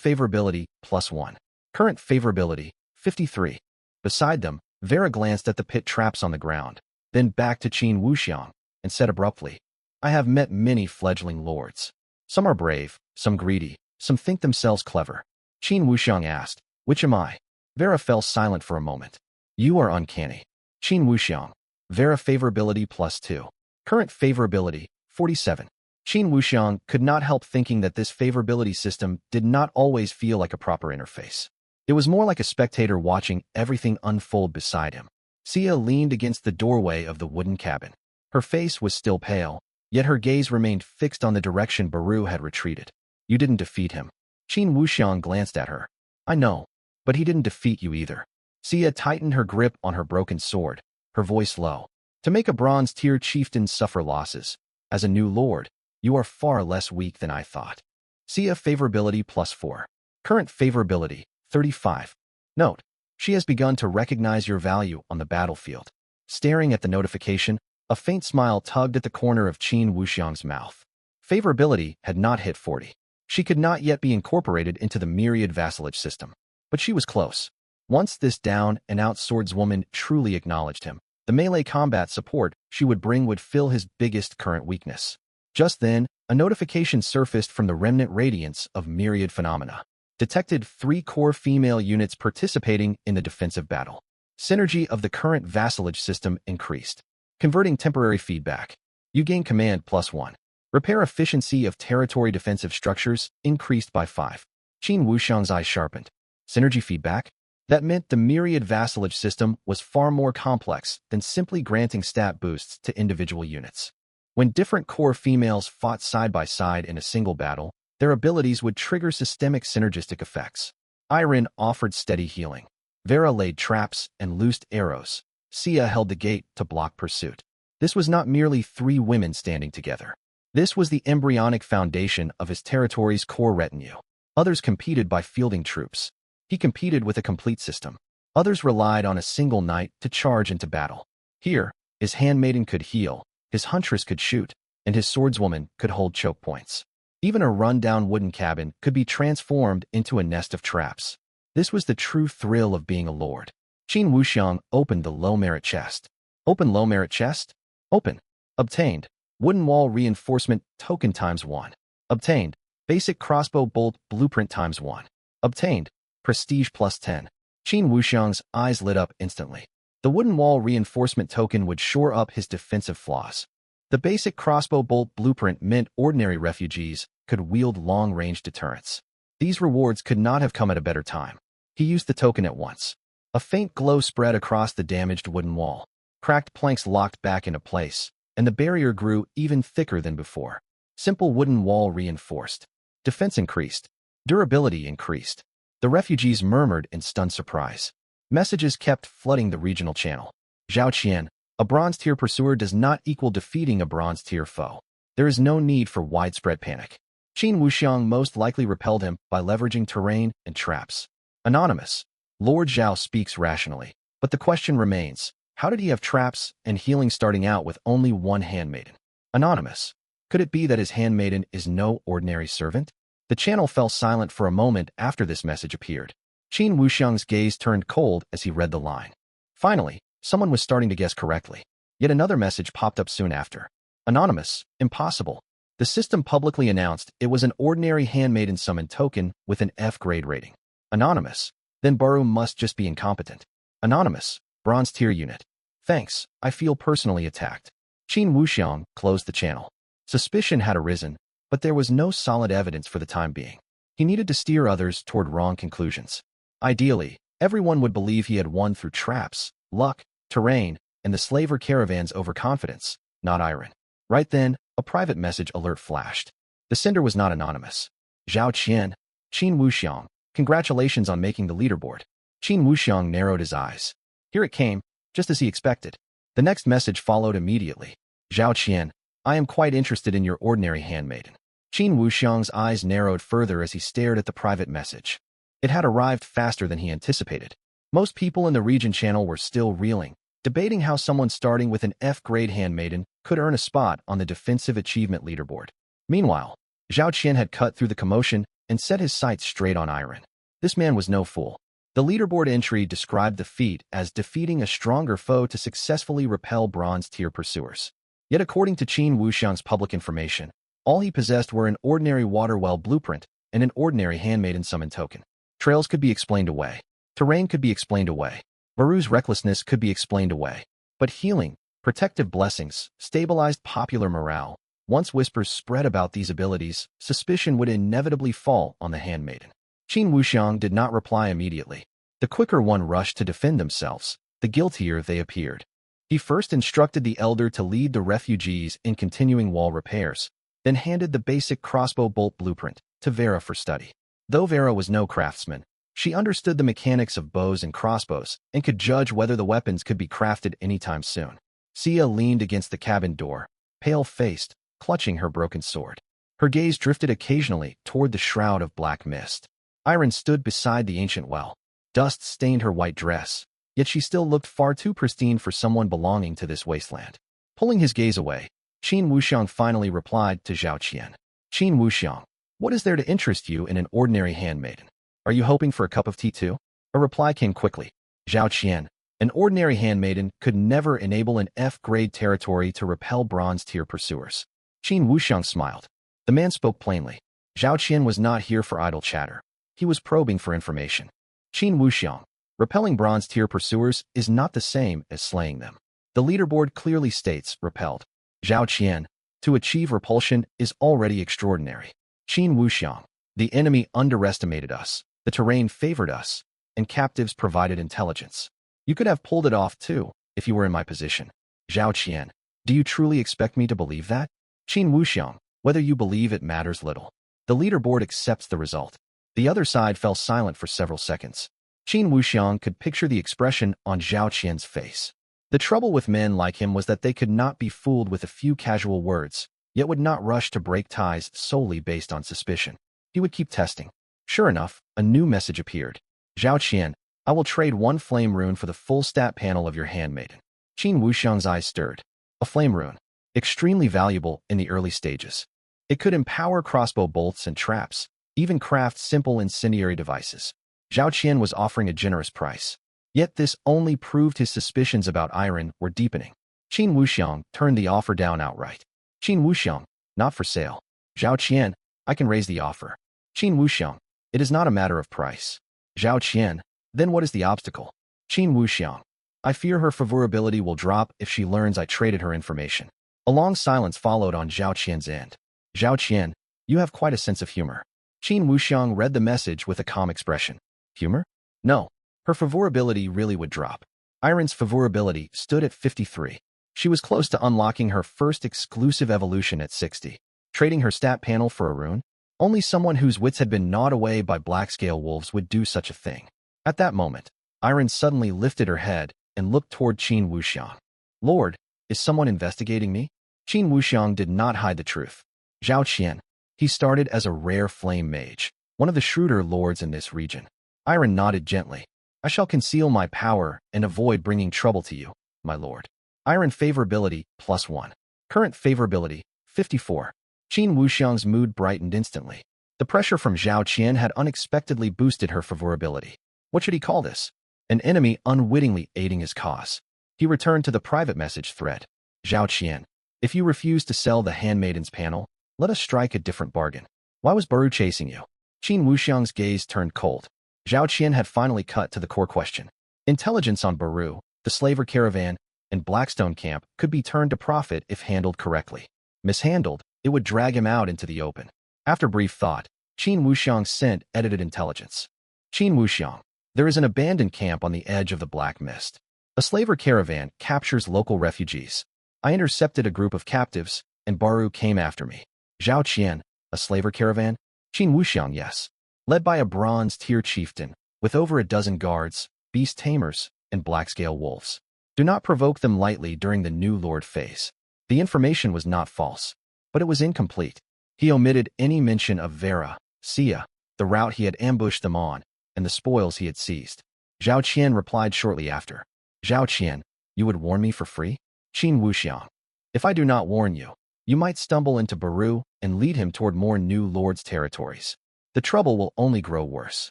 Speaker 1: favorability, +1. Current favorability, 53. Beside them, Vera glanced at the pit traps on the ground, then back to Qin Wuxiang, and said abruptly, I have met many fledgling lords. Some are brave, some greedy, some think themselves clever. Qin Wuxiang asked, which am I? Vera fell silent for a moment. You are uncanny. Qin Wuxiang. Vera favorability +2. Current favorability, 47. Qin Wuxiang could not help thinking that this favorability system did not always feel like a proper interface. It was more like a spectator watching everything unfold beside him. Sia leaned against the doorway of the wooden cabin. Her face was still pale, yet her gaze remained fixed on the direction Baru had retreated. You didn't defeat him. Qin Wuxiang glanced at her. I know, but he didn't defeat you either. Sia tightened her grip on her broken sword, her voice low. To make a bronze-tier chieftain suffer losses, as a new lord, you are far less weak than I thought. Sia favorability +4. Current favorability, 35. Note, she has begun to recognize your value on the battlefield. Staring at the notification, a faint smile tugged at the corner of Qin Wuxiang's mouth. Favorability had not hit 40. She could not yet be incorporated into the myriad vassalage system. But she was close. Once this down-and-out swordswoman truly acknowledged him, the melee combat support she would bring would fill his biggest current weakness. Just then, a notification surfaced from the remnant radiance of myriad phenomena. Detected 3 core female units participating in the defensive battle. Synergy of the current vassalage system increased. Converting temporary feedback. You gain command +1. Repair efficiency of territory defensive structures increased by 5. Qin Wuxiang's eyes sharpened. Synergy feedback? That meant the myriad vassalage system was far more complex than simply granting stat boosts to individual units. When different core females fought side by side in a single battle, their abilities would trigger systemic synergistic effects. Iron offered steady healing. Vera laid traps and loosed arrows. Sia held the gate to block pursuit. This was not merely 3 women standing together. This was the embryonic foundation of his territory's core retinue. Others competed by fielding troops. He competed with a complete system. Others relied on a single knight to charge into battle. Here, his handmaiden could heal, his huntress could shoot, and his swordswoman could hold choke points. Even a run-down wooden cabin could be transformed into a nest of traps. This was the true thrill of being a lord. Qin Wuxiang opened the low-merit chest. Open low-merit chest? Open. Obtained. Wooden wall reinforcement token ×1. Obtained. Basic crossbow bolt blueprint ×1. Obtained. Prestige +10. Qin Wuxiang's eyes lit up instantly. The wooden wall reinforcement token would shore up his defensive flaws. The basic crossbow bolt blueprint meant ordinary refugees could wield long-range deterrents. These rewards could not have come at a better time. He used the token at once. A faint glow spread across the damaged wooden wall. Cracked planks locked back into place, and the barrier grew even thicker than before. Simple wooden wall reinforced. Defense increased. Durability increased. The refugees murmured in stunned surprise. Messages kept flooding the regional channel. Zhao Qian, a bronze-tier pursuer does not equal defeating a bronze-tier foe. There is no need for widespread panic. Qin Wuxiang most likely repelled him by leveraging terrain and traps. Anonymous. Lord Zhao speaks rationally, but the question remains, how did he have traps and healing starting out with only one handmaiden? Anonymous. Could it be that his handmaiden is no ordinary servant? The channel fell silent for a moment after this message appeared. Qin Wuxiang's gaze turned cold as he read the line. Finally, someone was starting to guess correctly. Yet another message popped up soon after. Anonymous. Impossible. The system publicly announced it was an ordinary handmaiden summon token with an F-grade rating. Anonymous. Then Baru must just be incompetent. Anonymous. Bronze tier unit. Thanks, I feel personally attacked. Qin Wuxiang closed the channel. Suspicion had arisen, but there was no solid evidence for the time being. He needed to steer others toward wrong conclusions. Ideally, everyone would believe he had won through traps, luck, terrain, and the slaver caravan's overconfidence, not iron. Right then, a private message alert flashed. The sender was not anonymous. Zhao Qian. Qin Wuxiang. Congratulations on making the leaderboard. Qin Wuxiang narrowed his eyes. Here it came, just as he expected. The next message followed immediately. Zhao Qian. I am quite interested in your ordinary handmaiden. Qin Wuxiang's eyes narrowed further as he stared at the private message. It had arrived faster than he anticipated. Most people in the region channel were still reeling, debating how someone starting with an F-grade handmaiden could earn a spot on the defensive achievement leaderboard. Meanwhile, Zhao Qian had cut through the commotion and set his sights straight on Iron. This man was no fool. The leaderboard entry described the feat as defeating a stronger foe to successfully repel bronze-tier pursuers. Yet according to Qin Wuxiang's public information, all he possessed were an ordinary water well blueprint and an ordinary handmaiden summon token. Trails could be explained away. Terrain could be explained away. Baru's recklessness could be explained away. But healing, protective blessings, stabilized popular morale. Once whispers spread about these abilities, suspicion would inevitably fall on the handmaiden. Qin Wuxiang did not reply immediately. The quicker one rushed to defend themselves, the guiltier they appeared. He first instructed the elder to lead the refugees in continuing wall repairs, then handed the basic crossbow bolt blueprint to Vera for study. Though Vera was no craftsman, she understood the mechanics of bows and crossbows and could judge whether the weapons could be crafted anytime soon. Sia leaned against the cabin door, pale-faced, clutching her broken sword. Her gaze drifted occasionally toward the shroud of black mist. Iron stood beside the ancient well. Dust stained her white dress, yet she still looked far too pristine for someone belonging to this wasteland. Pulling his gaze away, Qin Wuxiang finally replied to Zhao Qian. Qin Wuxiang, what is there to interest you in an ordinary handmaiden? Are you hoping for a cup of tea too? A reply came quickly. Zhao Qian, an ordinary handmaiden could never enable an F-grade territory to repel bronze-tier pursuers. Qin Wuxiang smiled. The man spoke plainly. Zhao Qian was not here for idle chatter. He was probing for information. Qin Wuxiang, repelling bronze-tier pursuers is not the same as slaying them. The leaderboard clearly states repelled. Zhao Qian, to achieve repulsion is already extraordinary. Qin Wuxiang, the enemy underestimated us, the terrain favored us, and captives provided intelligence. You could have pulled it off too, if you were in my position. Zhao Qian, do you truly expect me to believe that? Qin Wuxiang, whether you believe it matters little. The leaderboard accepts the result. The other side fell silent for several seconds. Qin Wuxiang could picture the expression on Zhao Qian's face. The trouble with men like him was that they could not be fooled with a few casual words, yet would not rush to break ties solely based on suspicion. He would keep testing. Sure enough, a new message appeared. Zhao Qian, I will trade one flame rune for the full stat panel of your handmaiden. Qin Wuxiang's eyes stirred. A flame rune. Extremely valuable in the early stages. It could empower crossbow bolts and traps, even craft simple incendiary devices. Zhao Qian was offering a generous price. Yet this only proved his suspicions about iron were deepening. Qin Wuxiang turned the offer down outright. Qin Wuxiang, not for sale. Zhao Qian, I can raise the offer. Qin Wuxiang, it is not a matter of price. Zhao Qian, then what is the obstacle? Qin Wuxiang, I fear her favorability will drop if she learns I traded her information. A long silence followed on Zhao Qian's end. Zhao Qian, you have quite a sense of humor. Qin Wuxiang read the message with a calm expression. Humor? No. Her favorability really would drop. Iron's favorability stood at 53. She was close to unlocking her first exclusive evolution at 60. Trading her stat panel for a rune? Only someone whose wits had been gnawed away by black-scale wolves would do such a thing. At that moment, Iron suddenly lifted her head and looked toward Qin Wuxiang. Lord, is someone investigating me? Qin Wuxiang did not hide the truth. Zhao Qian. He started as a rare flame mage, one of the shrewder lords in this region. Iron nodded gently. I shall conceal my power and avoid bringing trouble to you, my lord. Iron favorability, +1. Current favorability, 54. Qin Wuxiang's mood brightened instantly. The pressure from Zhao Qian had unexpectedly boosted her favorability. What should he call this? An enemy unwittingly aiding his cause. He returned to the private message thread. Zhao Qian, if you refuse to sell the Handmaiden's panel, let us strike a different bargain. Why was Baru chasing you? Qin Wuxiang's gaze turned cold. Zhao Qian had finally cut to the core question. Intelligence on Baru, the slaver caravan, and Blackstone camp could be turned to profit if handled correctly. Mishandled, it would drag him out into the open. After brief thought, Qin Wuxiang sent edited intelligence. Qin Wuxiang, there is an abandoned camp on the edge of the Black Mist. A slaver caravan captures local refugees. I intercepted a group of captives, and Baru came after me. Zhao Qian, a slaver caravan? Qin Wuxiang, yes. Led by a bronze-tier chieftain, with over a dozen guards, beast tamers, and black-scale wolves. Do not provoke them lightly during the new lord phase. The information was not false, but it was incomplete. He omitted any mention of Vera, Sia, the route he had ambushed them on, and the spoils he had seized. Zhao Qian replied shortly after. Zhao Qian, you would warn me for free? Qin Wuxiang, if I do not warn you, you might stumble into Baru and lead him toward more new lord's territories. The trouble will only grow worse.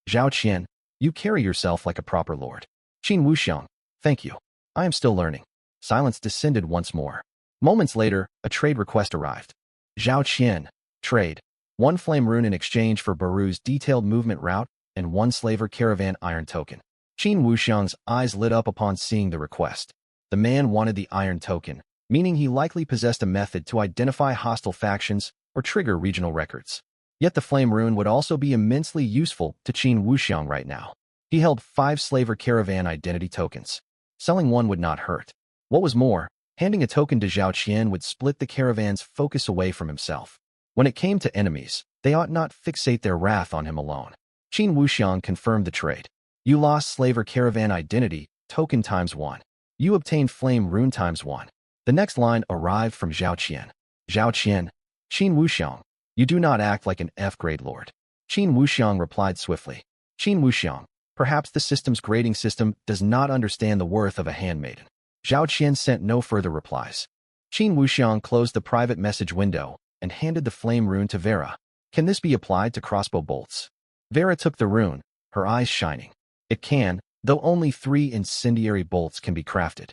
Speaker 1: Zhao Qian, you carry yourself like a proper lord. Qin Wuxiang, thank you. I am still learning. Silence descended once more. Moments later, a trade request arrived. Zhao Qian, trade. 1 flame rune in exchange for Baru's detailed movement route and 1 slaver caravan iron token. Qin Wuxiang's eyes lit up upon seeing the request. The man wanted the iron token, meaning he likely possessed a method to identify hostile factions or trigger regional records. Yet the flame rune would also be immensely useful to Qin Wuxiang right now. He held 5 slaver caravan identity tokens. Selling one would not hurt. What was more, handing a token to Zhao Qian would split the caravan's focus away from himself. When it came to enemies, they ought not fixate their wrath on him alone. Qin Wuxiang confirmed the trade. You lost slaver caravan identity, token ×1. You obtained flame rune ×1. The next line arrived from Zhao Qian. Zhao Qian, Qin Wuxiang, you do not act like an F-grade lord. Qin Wuxiang replied swiftly. Qin Wuxiang, perhaps the system's grading system does not understand the worth of a handmaiden. Zhao Qian sent no further replies. Qin Wuxiang closed the private message window and handed the flame rune to Vera. Can this be applied to crossbow bolts? Vera took the rune, her eyes shining. It can, though only 3 incendiary bolts can be crafted.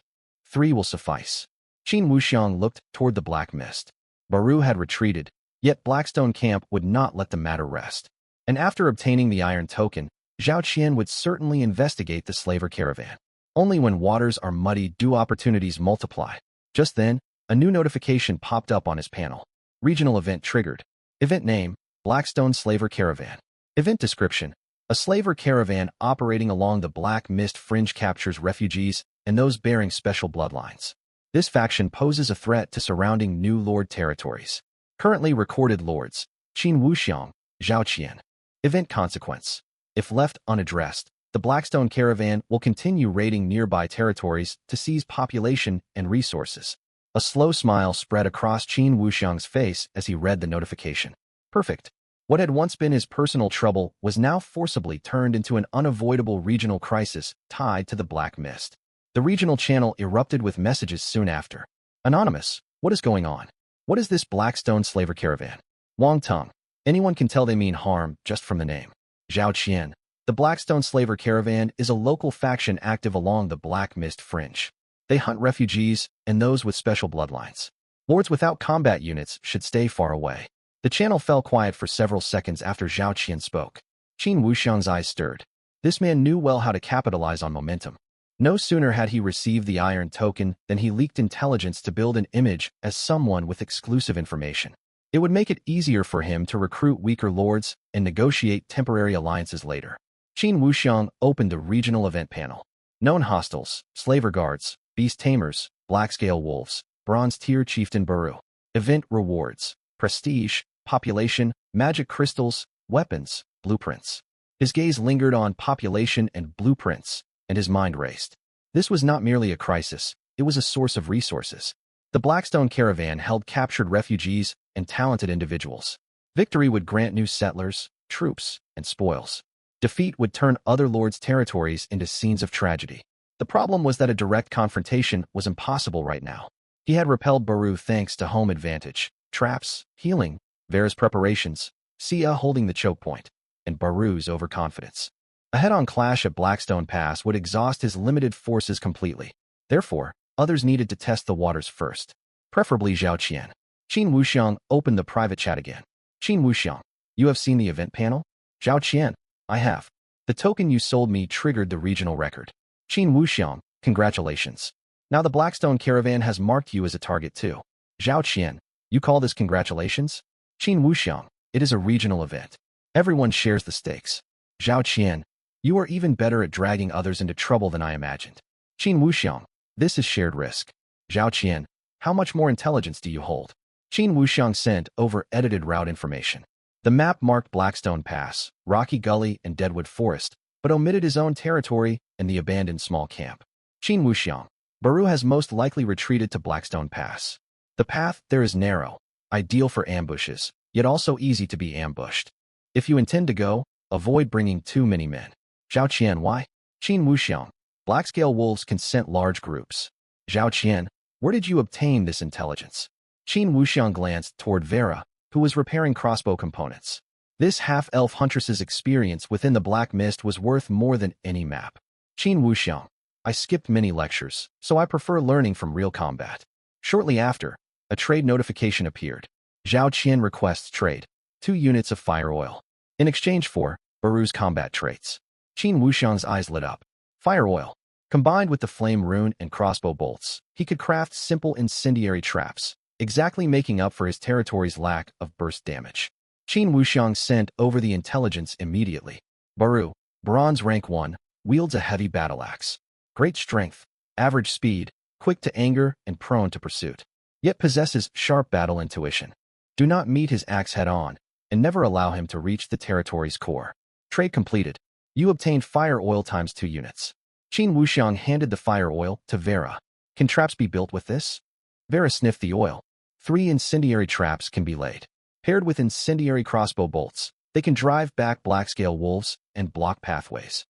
Speaker 1: 3 will suffice. Qin Wuxiang looked toward the black mist. Baru had retreated, yet Blackstone camp would not let the matter rest. And after obtaining the iron token, Zhao Qian would certainly investigate the slaver caravan. Only when waters are muddy do opportunities multiply. Just then, a new notification popped up on his panel. Regional event triggered. Event name, Blackstone Slaver Caravan. Event description, a slaver caravan operating along the Black Mist Fringe captures refugees and those bearing special bloodlines. This faction poses a threat to surrounding new lord territories. Currently recorded lords, Qin Wuxiang, Zhao Qian. Event consequence. If left unaddressed, the Blackstone caravan will continue raiding nearby territories to seize population and resources. A slow smile spread across Qin Wuxiang's face as he read the notification. Perfect. What had once been his personal trouble was now forcibly turned into an unavoidable regional crisis tied to the Black Mist. The regional channel erupted with messages soon after. Anonymous, what is going on? What is this Blackstone slaver caravan? Wang Tung. Anyone can tell they mean harm just from the name. Zhao Qian. The Blackstone slaver caravan is a local faction active along the Black Mist Fringe. They hunt refugees and those with special bloodlines. Lords without combat units should stay far away. The channel fell quiet for several seconds after Zhao Qian spoke. Qin Wuxiang's eyes stirred. This man knew well how to capitalize on momentum. No sooner had he received the iron token than he leaked intelligence to build an image as someone with exclusive information. It would make it easier for him to recruit weaker lords and negotiate temporary alliances later. Qin Wuxiang opened the regional event panel. Known hostiles, slaver guards, beast tamers, black-scale wolves, bronze-tier chieftain Baru. Event rewards, prestige, population, magic crystals, weapons, blueprints. His gaze lingered on population and blueprints, and his mind raced. This was not merely a crisis, it was a source of resources. The Blackstone caravan held captured refugees and talented individuals. Victory would grant new settlers, troops, and spoils. Defeat would turn other lords' territories into scenes of tragedy. The problem was that a direct confrontation was impossible right now. He had repelled Baru thanks to home advantage, traps, healing, Vera's preparations, Sia holding the choke point, and Baru's overconfidence. A head-on clash at Blackstone Pass would exhaust his limited forces completely. Therefore, others needed to test the waters first, preferably Zhao Qian. Qin Wuxiang opened the private chat again. Qin Wuxiang, you have seen the event panel? Zhao Qian, I have. The token you sold me triggered the regional record. Qin Wuxiang, congratulations. Now the Blackstone caravan has marked you as a target too. Zhao Qian, you call this congratulations? Qin Wuxiang, it is a regional event. Everyone shares the stakes. Zhao Qian, you are even better at dragging others into trouble than I imagined. Qin Wuxiang, this is shared risk. Zhao Qian, how much more intelligence do you hold? Qin Wuxiang sent over edited route information. The map marked Blackstone Pass, Rocky Gully, and Deadwood Forest, but omitted his own territory and the abandoned small camp. Qin Wuxiang, Baru has most likely retreated to Blackstone Pass. The path there is narrow, ideal for ambushes, yet also easy to be ambushed. If you intend to go, avoid bringing too many men. Zhao Qian, why? Qin Wuxiang, Blackscale wolves can scent large groups. Zhao Qian, where did you obtain this intelligence? Qin Wuxiang glanced toward Vera, who was repairing crossbow components. This half-elf huntress's experience within the Black Mist was worth more than any map. Qin Wuxiang, I skipped many lectures, so I prefer learning from real combat. Shortly after, a trade notification appeared. Zhao Qian requests trade, 2 units of fire oil. In exchange for Baru's combat traits. Qin Wuxiang's eyes lit up. Fire oil. Combined with the flame rune and crossbow bolts, he could craft simple incendiary traps, exactly making up for his territory's lack of burst damage. Qin Wuxiang sent over the intelligence immediately. Baru, bronze rank 1, wields a heavy battle axe. Great strength, average speed, quick to anger, and prone to pursuit. Yet possesses sharp battle intuition. Do not meet his axe head-on, and never allow him to reach the territory's core. Trade completed. You obtained fire oil times 2 units. Qin Wuxiang handed the fire oil to Vera. Can traps be built with this? Vera sniffed the oil. 3 incendiary traps can be laid. Paired with incendiary crossbow bolts, they can drive back Blackscale wolves and block pathways.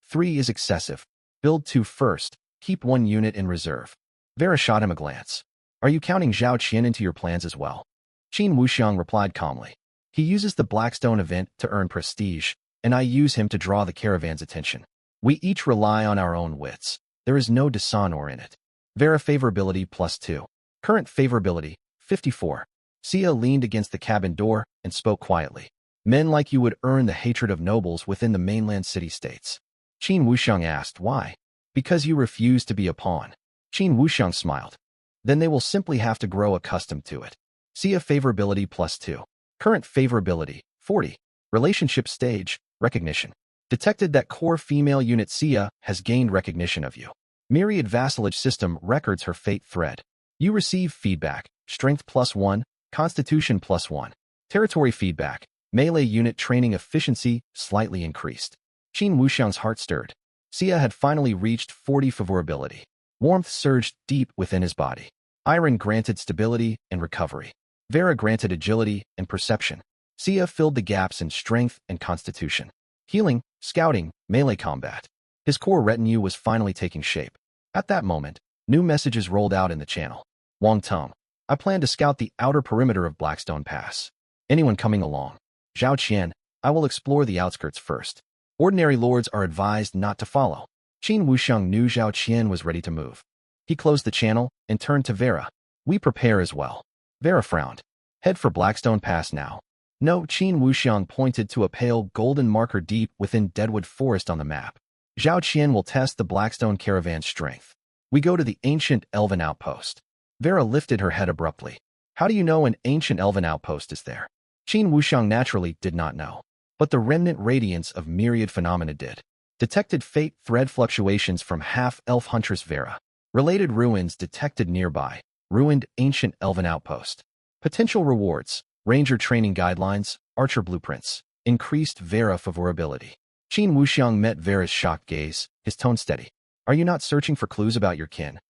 Speaker 1: 3 is excessive. Build 2 first, keep 1 unit in reserve. Vera shot him a glance. Are you counting Zhao Qian into your plans as well? Qin Wuxiang replied calmly. He uses the Blackstone event to earn prestige, and I use him to draw the caravan's attention. We each rely on our own wits. There is no dishonor in it. Vera favorability +2. Current favorability, 54. Sia leaned against the cabin door and spoke quietly. Men like you would earn the hatred of nobles within the mainland city-states. Qin Wuxiang asked, why? Because you refuse to be a pawn. Qin Wuxiang smiled. Then they will simply have to grow accustomed to it. Sia favorability +2. Current favorability, 40. Relationship stage, recognition. Detected that core female unit Sia has gained recognition of you. Myriad vassalage system records her fate thread. You receive feedback, strength +1, constitution +1. Territory feedback, melee unit training efficiency slightly increased. Qin Wuxiang's heart stirred. Sia had finally reached 40 favorability. Warmth surged deep within his body. Iron granted stability and recovery. Vera granted agility and perception. Sia filled the gaps in strength and constitution. Healing, scouting, melee combat. His core retinue was finally taking shape. At that moment, new messages rolled out in the channel. Wang Tong, I plan to scout the outer perimeter of Blackstone Pass. Anyone coming along? Zhao Qian, I will explore the outskirts first. Ordinary lords are advised not to follow. Qin Wuxiang knew Zhao Qian was ready to move. He closed the channel and turned to Vera. We prepare as well. Vera frowned. Head for Blackstone Pass now. No, Qin Wuxiang pointed to a pale golden marker deep within Deadwood Forest on the map. Zhao Qian will test the Blackstone caravan's strength. We go to the ancient elven outpost. Vera lifted her head abruptly. How do you know an ancient elven outpost is there? Qin Wuxiang naturally did not know. But the remnant radiance of myriad phenomena did. Detected fate thread fluctuations from half-elf huntress Vera. Related ruins detected nearby. Ruined ancient elven outpost. Potential rewards. Ranger training guidelines. Archer blueprints. Increased Vera favorability. Qin Wuxiang met Vera's shocked gaze, his tone steady. Are you not searching for clues about your kin?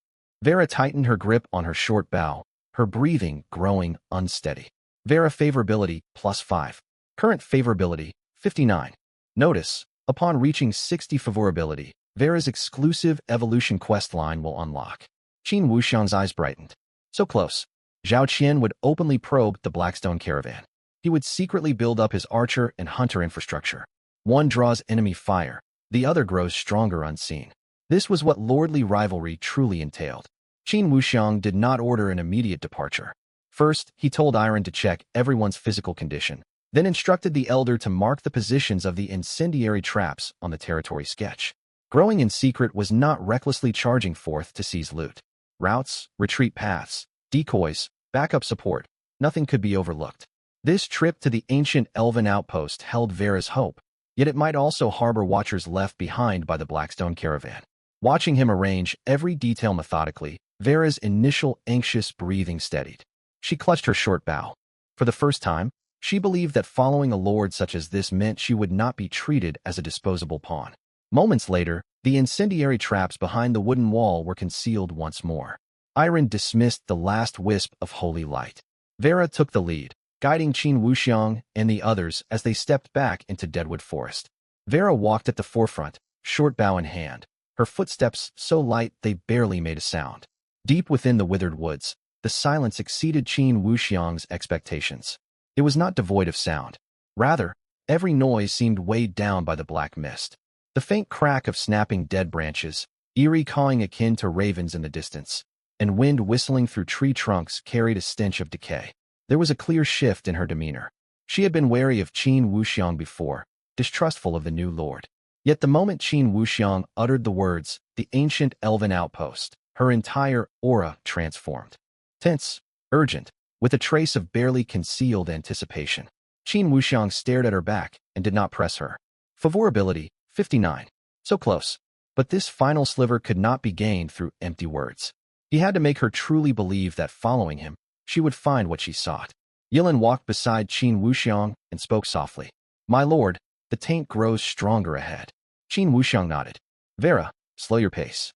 Speaker 1: Vera tightened her grip on her short bow, her breathing growing unsteady. Vera favorability +5. Current favorability 59. Notice, upon reaching 60 favorability, Vera's exclusive evolution quest line will unlock. Qin Wuxiang's eyes brightened. So close. Zhao Qian would openly probe the Blackstone caravan. He would secretly build up his archer and hunter infrastructure. One draws enemy fire, the other grows stronger unseen. This was what lordly rivalry truly entailed. Qin Wuxiang did not order an immediate departure. First, he told Iron to check everyone's physical condition, then instructed the elder to mark the positions of the incendiary traps on the territory sketch. Growing in secret was not recklessly charging forth to seize loot. Routes, retreat paths, decoys, backup support, nothing could be overlooked. This trip to the ancient elven outpost held Vera's hope, yet it might also harbor watchers left behind by the Blackstone caravan. Watching him arrange every detail methodically, Vera's initial anxious breathing steadied. She clutched her short bow. For the first time, she believed that following a lord such as this meant she would not be treated as a disposable pawn. Moments later, the incendiary traps behind the wooden wall were concealed once more. Iron dismissed the last wisp of holy light. Vera took the lead, guiding Qin Wuxiang and the others as they stepped back into Deadwood Forest. Vera walked at the forefront, short bow in hand, her footsteps so light they barely made a sound. Deep within the withered woods, the silence exceeded Qin Wuxiang's expectations. It was not devoid of sound. Rather, every noise seemed weighed down by the black mist. The faint crack of snapping dead branches, eerie cawing akin to ravens in the distance, and wind whistling through tree trunks carried a stench of decay. There was a clear shift in her demeanor. She had been wary of Qin Wuxiang before, distrustful of the new lord. Yet the moment Qin Wuxiang uttered the words, the ancient elven outpost, her entire aura transformed. Tense, urgent, with a trace of barely concealed anticipation. Qin Wuxiang stared at her back and did not press her. Favorability 59. So close. But this final sliver could not be gained through empty words. He had to make her truly believe that following him, she would find what she sought. Yilin walked beside Qin Wuxiang and spoke softly. My lord, the taint grows stronger ahead. Qin Wuxiang nodded. Vera, slow your pace.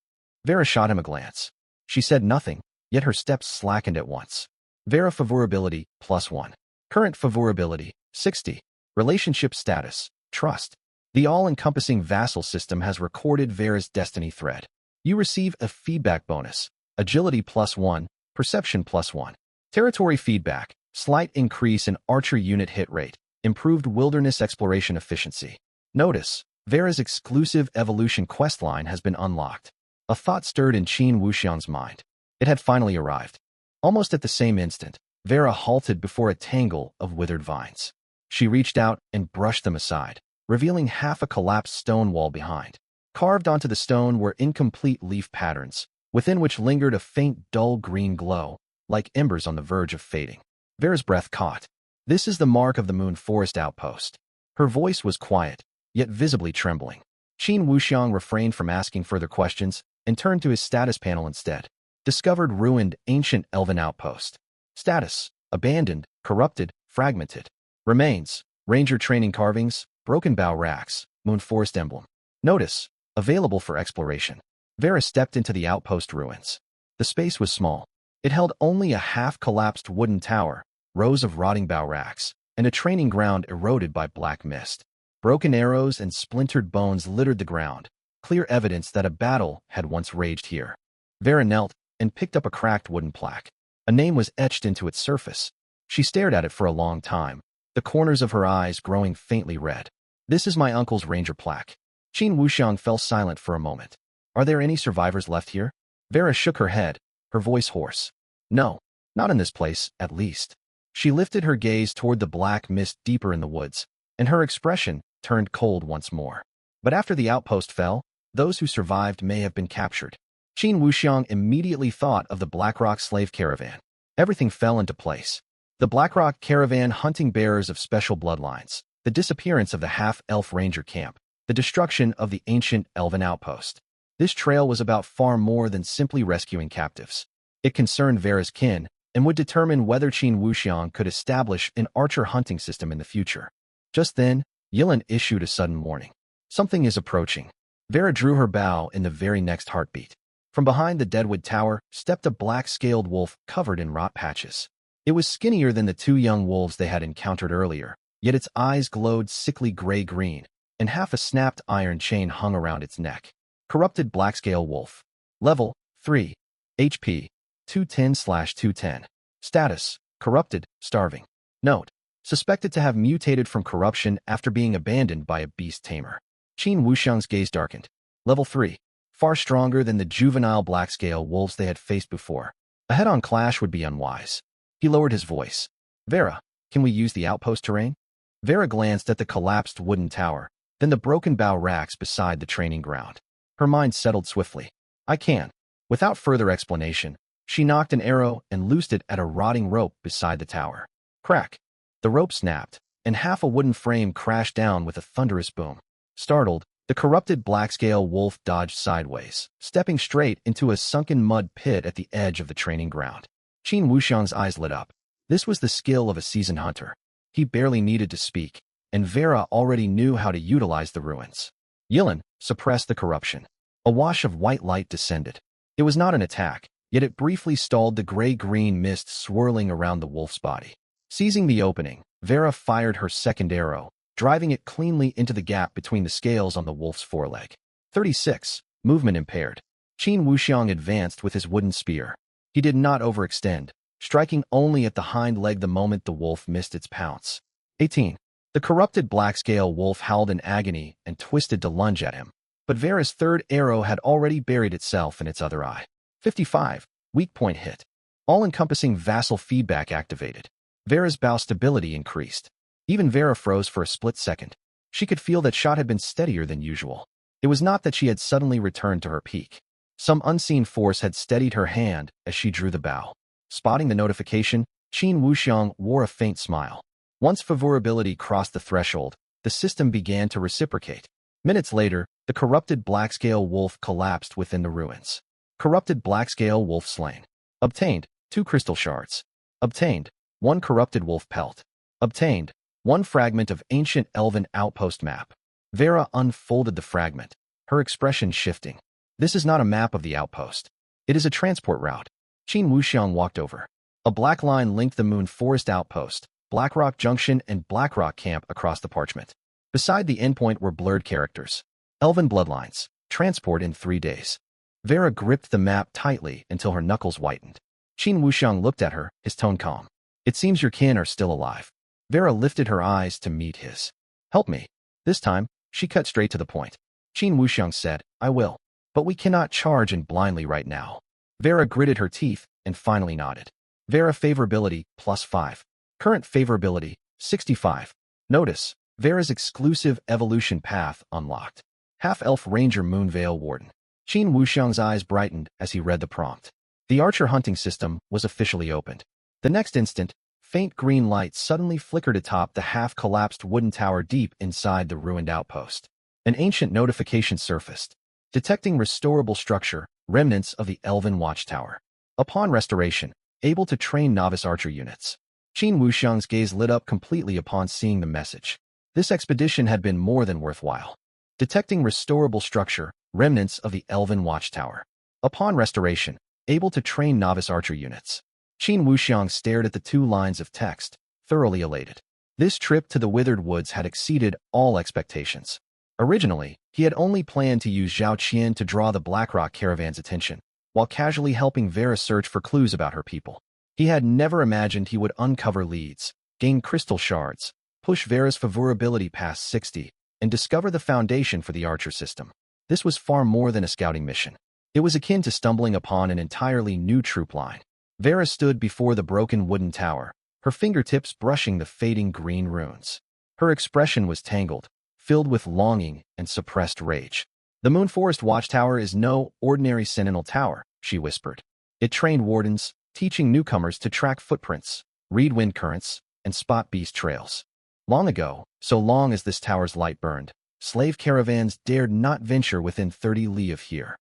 Speaker 1: Vera shot him a glance. She said nothing, yet her steps slackened at once. Vera favorability +1. Current favorability 60. Relationship status, trust. The all-encompassing vassal system has recorded Vera's destiny thread. You receive a feedback bonus, agility +1, perception +1. Territory feedback, slight increase in archer unit hit rate, improved wilderness exploration efficiency. Notice, Vera's exclusive evolution questline has been unlocked. A thought stirred in Qin Wuxiang's mind. It had finally arrived. Almost at the same instant, Vera halted before a tangle of withered vines. She reached out and brushed them aside, revealing half a collapsed stone wall behind. Carved onto the stone were incomplete leaf patterns, within which lingered a faint dull green glow, like embers on the verge of fading. Vera's breath caught. This is the mark of the Moon Forest outpost. Her voice was quiet, yet visibly trembling. Qin Wuxiang refrained from asking further questions and turned to his status panel instead. Discovered ruined ancient elven outpost. Status: abandoned, corrupted, fragmented. Remains: ranger training carvings, broken bow racks, Moon Forest emblem. Notice: available for exploration. Vera stepped into the outpost ruins. The space was small. It held only a half-collapsed wooden tower, rows of rotting bow racks, and a training ground eroded by black mist. Broken arrows and splintered bones littered the ground, clear evidence that a battle had once raged here. Vera knelt and picked up a cracked wooden plaque. A name was etched into its surface. She stared at it for a long time, the corners of her eyes growing faintly red. This is my uncle's ranger plaque. Qin Wuxiang fell silent for a moment. Are there any survivors left here? Vera shook her head, her voice hoarse. No, not in this place, at least. She lifted her gaze toward the black mist deeper in the woods, and her expression turned cold once more. But after the outpost fell, those who survived may have been captured. Qin Wuxiang immediately thought of the Blackrock slave caravan. Everything fell into place. The Blackrock caravan hunting bearers of special bloodlines, the disappearance of the half-elf ranger camp, the destruction of the ancient elven outpost. This trail was about far more than simply rescuing captives. It concerned Vera's kin and would determine whether Qin Wuxiang could establish an archer hunting system in the future. Just then, Yilin issued a sudden warning. Something is approaching. Vera drew her bow in the very next heartbeat. From behind the deadwood tower stepped a black-scaled wolf covered in rot patches. It was skinnier than the two young wolves they had encountered earlier, yet its eyes glowed sickly gray-green, and half a snapped iron chain hung around its neck. Corrupted black-scale wolf. Level 3. HP 210/210. Status: corrupted, starving. Note: suspected to have mutated from corruption after being abandoned by a beast tamer. Qin Wuxiang's gaze darkened. Level 3. Far stronger than the juvenile black-scale wolves they had faced before. A head-on clash would be unwise. He lowered his voice. Vera, can we use the outpost terrain? Vera glanced at the collapsed wooden tower, then the broken bow racks beside the training ground. Her mind settled swiftly. I can. Without further explanation, she knocked an arrow and loosed it at a rotting rope beside the tower. Crack! The rope snapped, and half a wooden frame crashed down with a thunderous boom. Startled, the corrupted black-scale wolf dodged sideways, stepping straight into a sunken mud pit at the edge of the training ground. Qin Wuxiang's eyes lit up. This was the skill of a seasoned hunter. He barely needed to speak, and Vera already knew how to utilize the ruins. Yilin suppressed the corruption. A wash of white light descended. It was not an attack, yet it briefly stalled the gray-green mist swirling around the wolf's body. Seizing the opening, Vera fired her second arrow, driving it cleanly into the gap between the scales on the wolf's foreleg. 36. Movement impaired. Qin Wuxiang advanced with his wooden spear. He did not overextend, striking only at the hind leg the moment the wolf missed its pounce. 18. The corrupted black-scale wolf howled in agony and twisted to lunge at him, but Vera's third arrow had already buried itself in its other eye. 55. Weak point hit. All-encompassing vassal feedback activated. Vera's bow stability increased. Even Vera froze for a split second. She could feel that shot had been steadier than usual. It was not that she had suddenly returned to her peak. Some unseen force had steadied her hand as she drew the bow. Spotting the notification, Qin Wuxiang wore a faint smile. Once favorability crossed the threshold, the system began to reciprocate. Minutes later, the corrupted black-scale wolf collapsed within the ruins. Corrupted black-scale wolf slain. Obtained 2 crystal shards. Obtained 1 corrupted wolf pelt. Obtained 1 fragment of ancient elven outpost map. Vera unfolded the fragment, her expression shifting. This is not a map of the outpost. It is a transport route. Qin Wuxiang walked over. A black line linked the Moon Forest outpost, Blackrock Junction and Blackrock Camp across the parchment. Beside the endpoint were blurred characters. Elven bloodlines. Transport in 3 days. Vera gripped the map tightly until her knuckles whitened. Qin Wuxiang looked at her, his tone calm. It seems your kin are still alive. Vera lifted her eyes to meet his. Help me. This time, she cut straight to the point. Qin Wuxiang said, I will. But we cannot charge in blindly right now. Vera gritted her teeth and finally nodded. Vera favorability +5. Current favorability 65. Notice, Vera's exclusive evolution path unlocked. Half-elf ranger Moonveil Warden. Qin Wuxiang's eyes brightened as he read the prompt. The archer hunting system was officially opened. The next instant, faint green light suddenly flickered atop the half-collapsed wooden tower deep inside the ruined outpost. An ancient notification surfaced, detecting restorable structure, remnants of the Elven Watchtower. Upon restoration, able to train novice archer units. Qin Wuxiang's gaze lit up completely upon seeing the message. This expedition had been more than worthwhile. Detecting restorable structure, remnants of the Elven Watchtower. Upon restoration, able to train novice archer units. Qin Wuxiang stared at the 2 lines of text, thoroughly elated. This trip to the Withered Woods had exceeded all expectations. Originally, he had only planned to use Zhao Qian to draw the Blackrock caravan's attention, while casually helping Vera search for clues about her people. He had never imagined he would uncover leads, gain crystal shards, push Vera's favorability past 60, and discover the foundation for the archer system. This was far more than a scouting mission. It was akin to stumbling upon an entirely new troop line. Vera stood before the broken wooden tower, her fingertips brushing the fading green runes. Her expression was tangled, filled with longing and suppressed rage. The Moon Forest Watchtower is no ordinary sentinel tower, she whispered. It trained wardens, teaching newcomers to track footprints, read wind currents, and spot beast trails. Long ago, so long as this tower's light burned, slave caravans dared not venture within 30 li of here.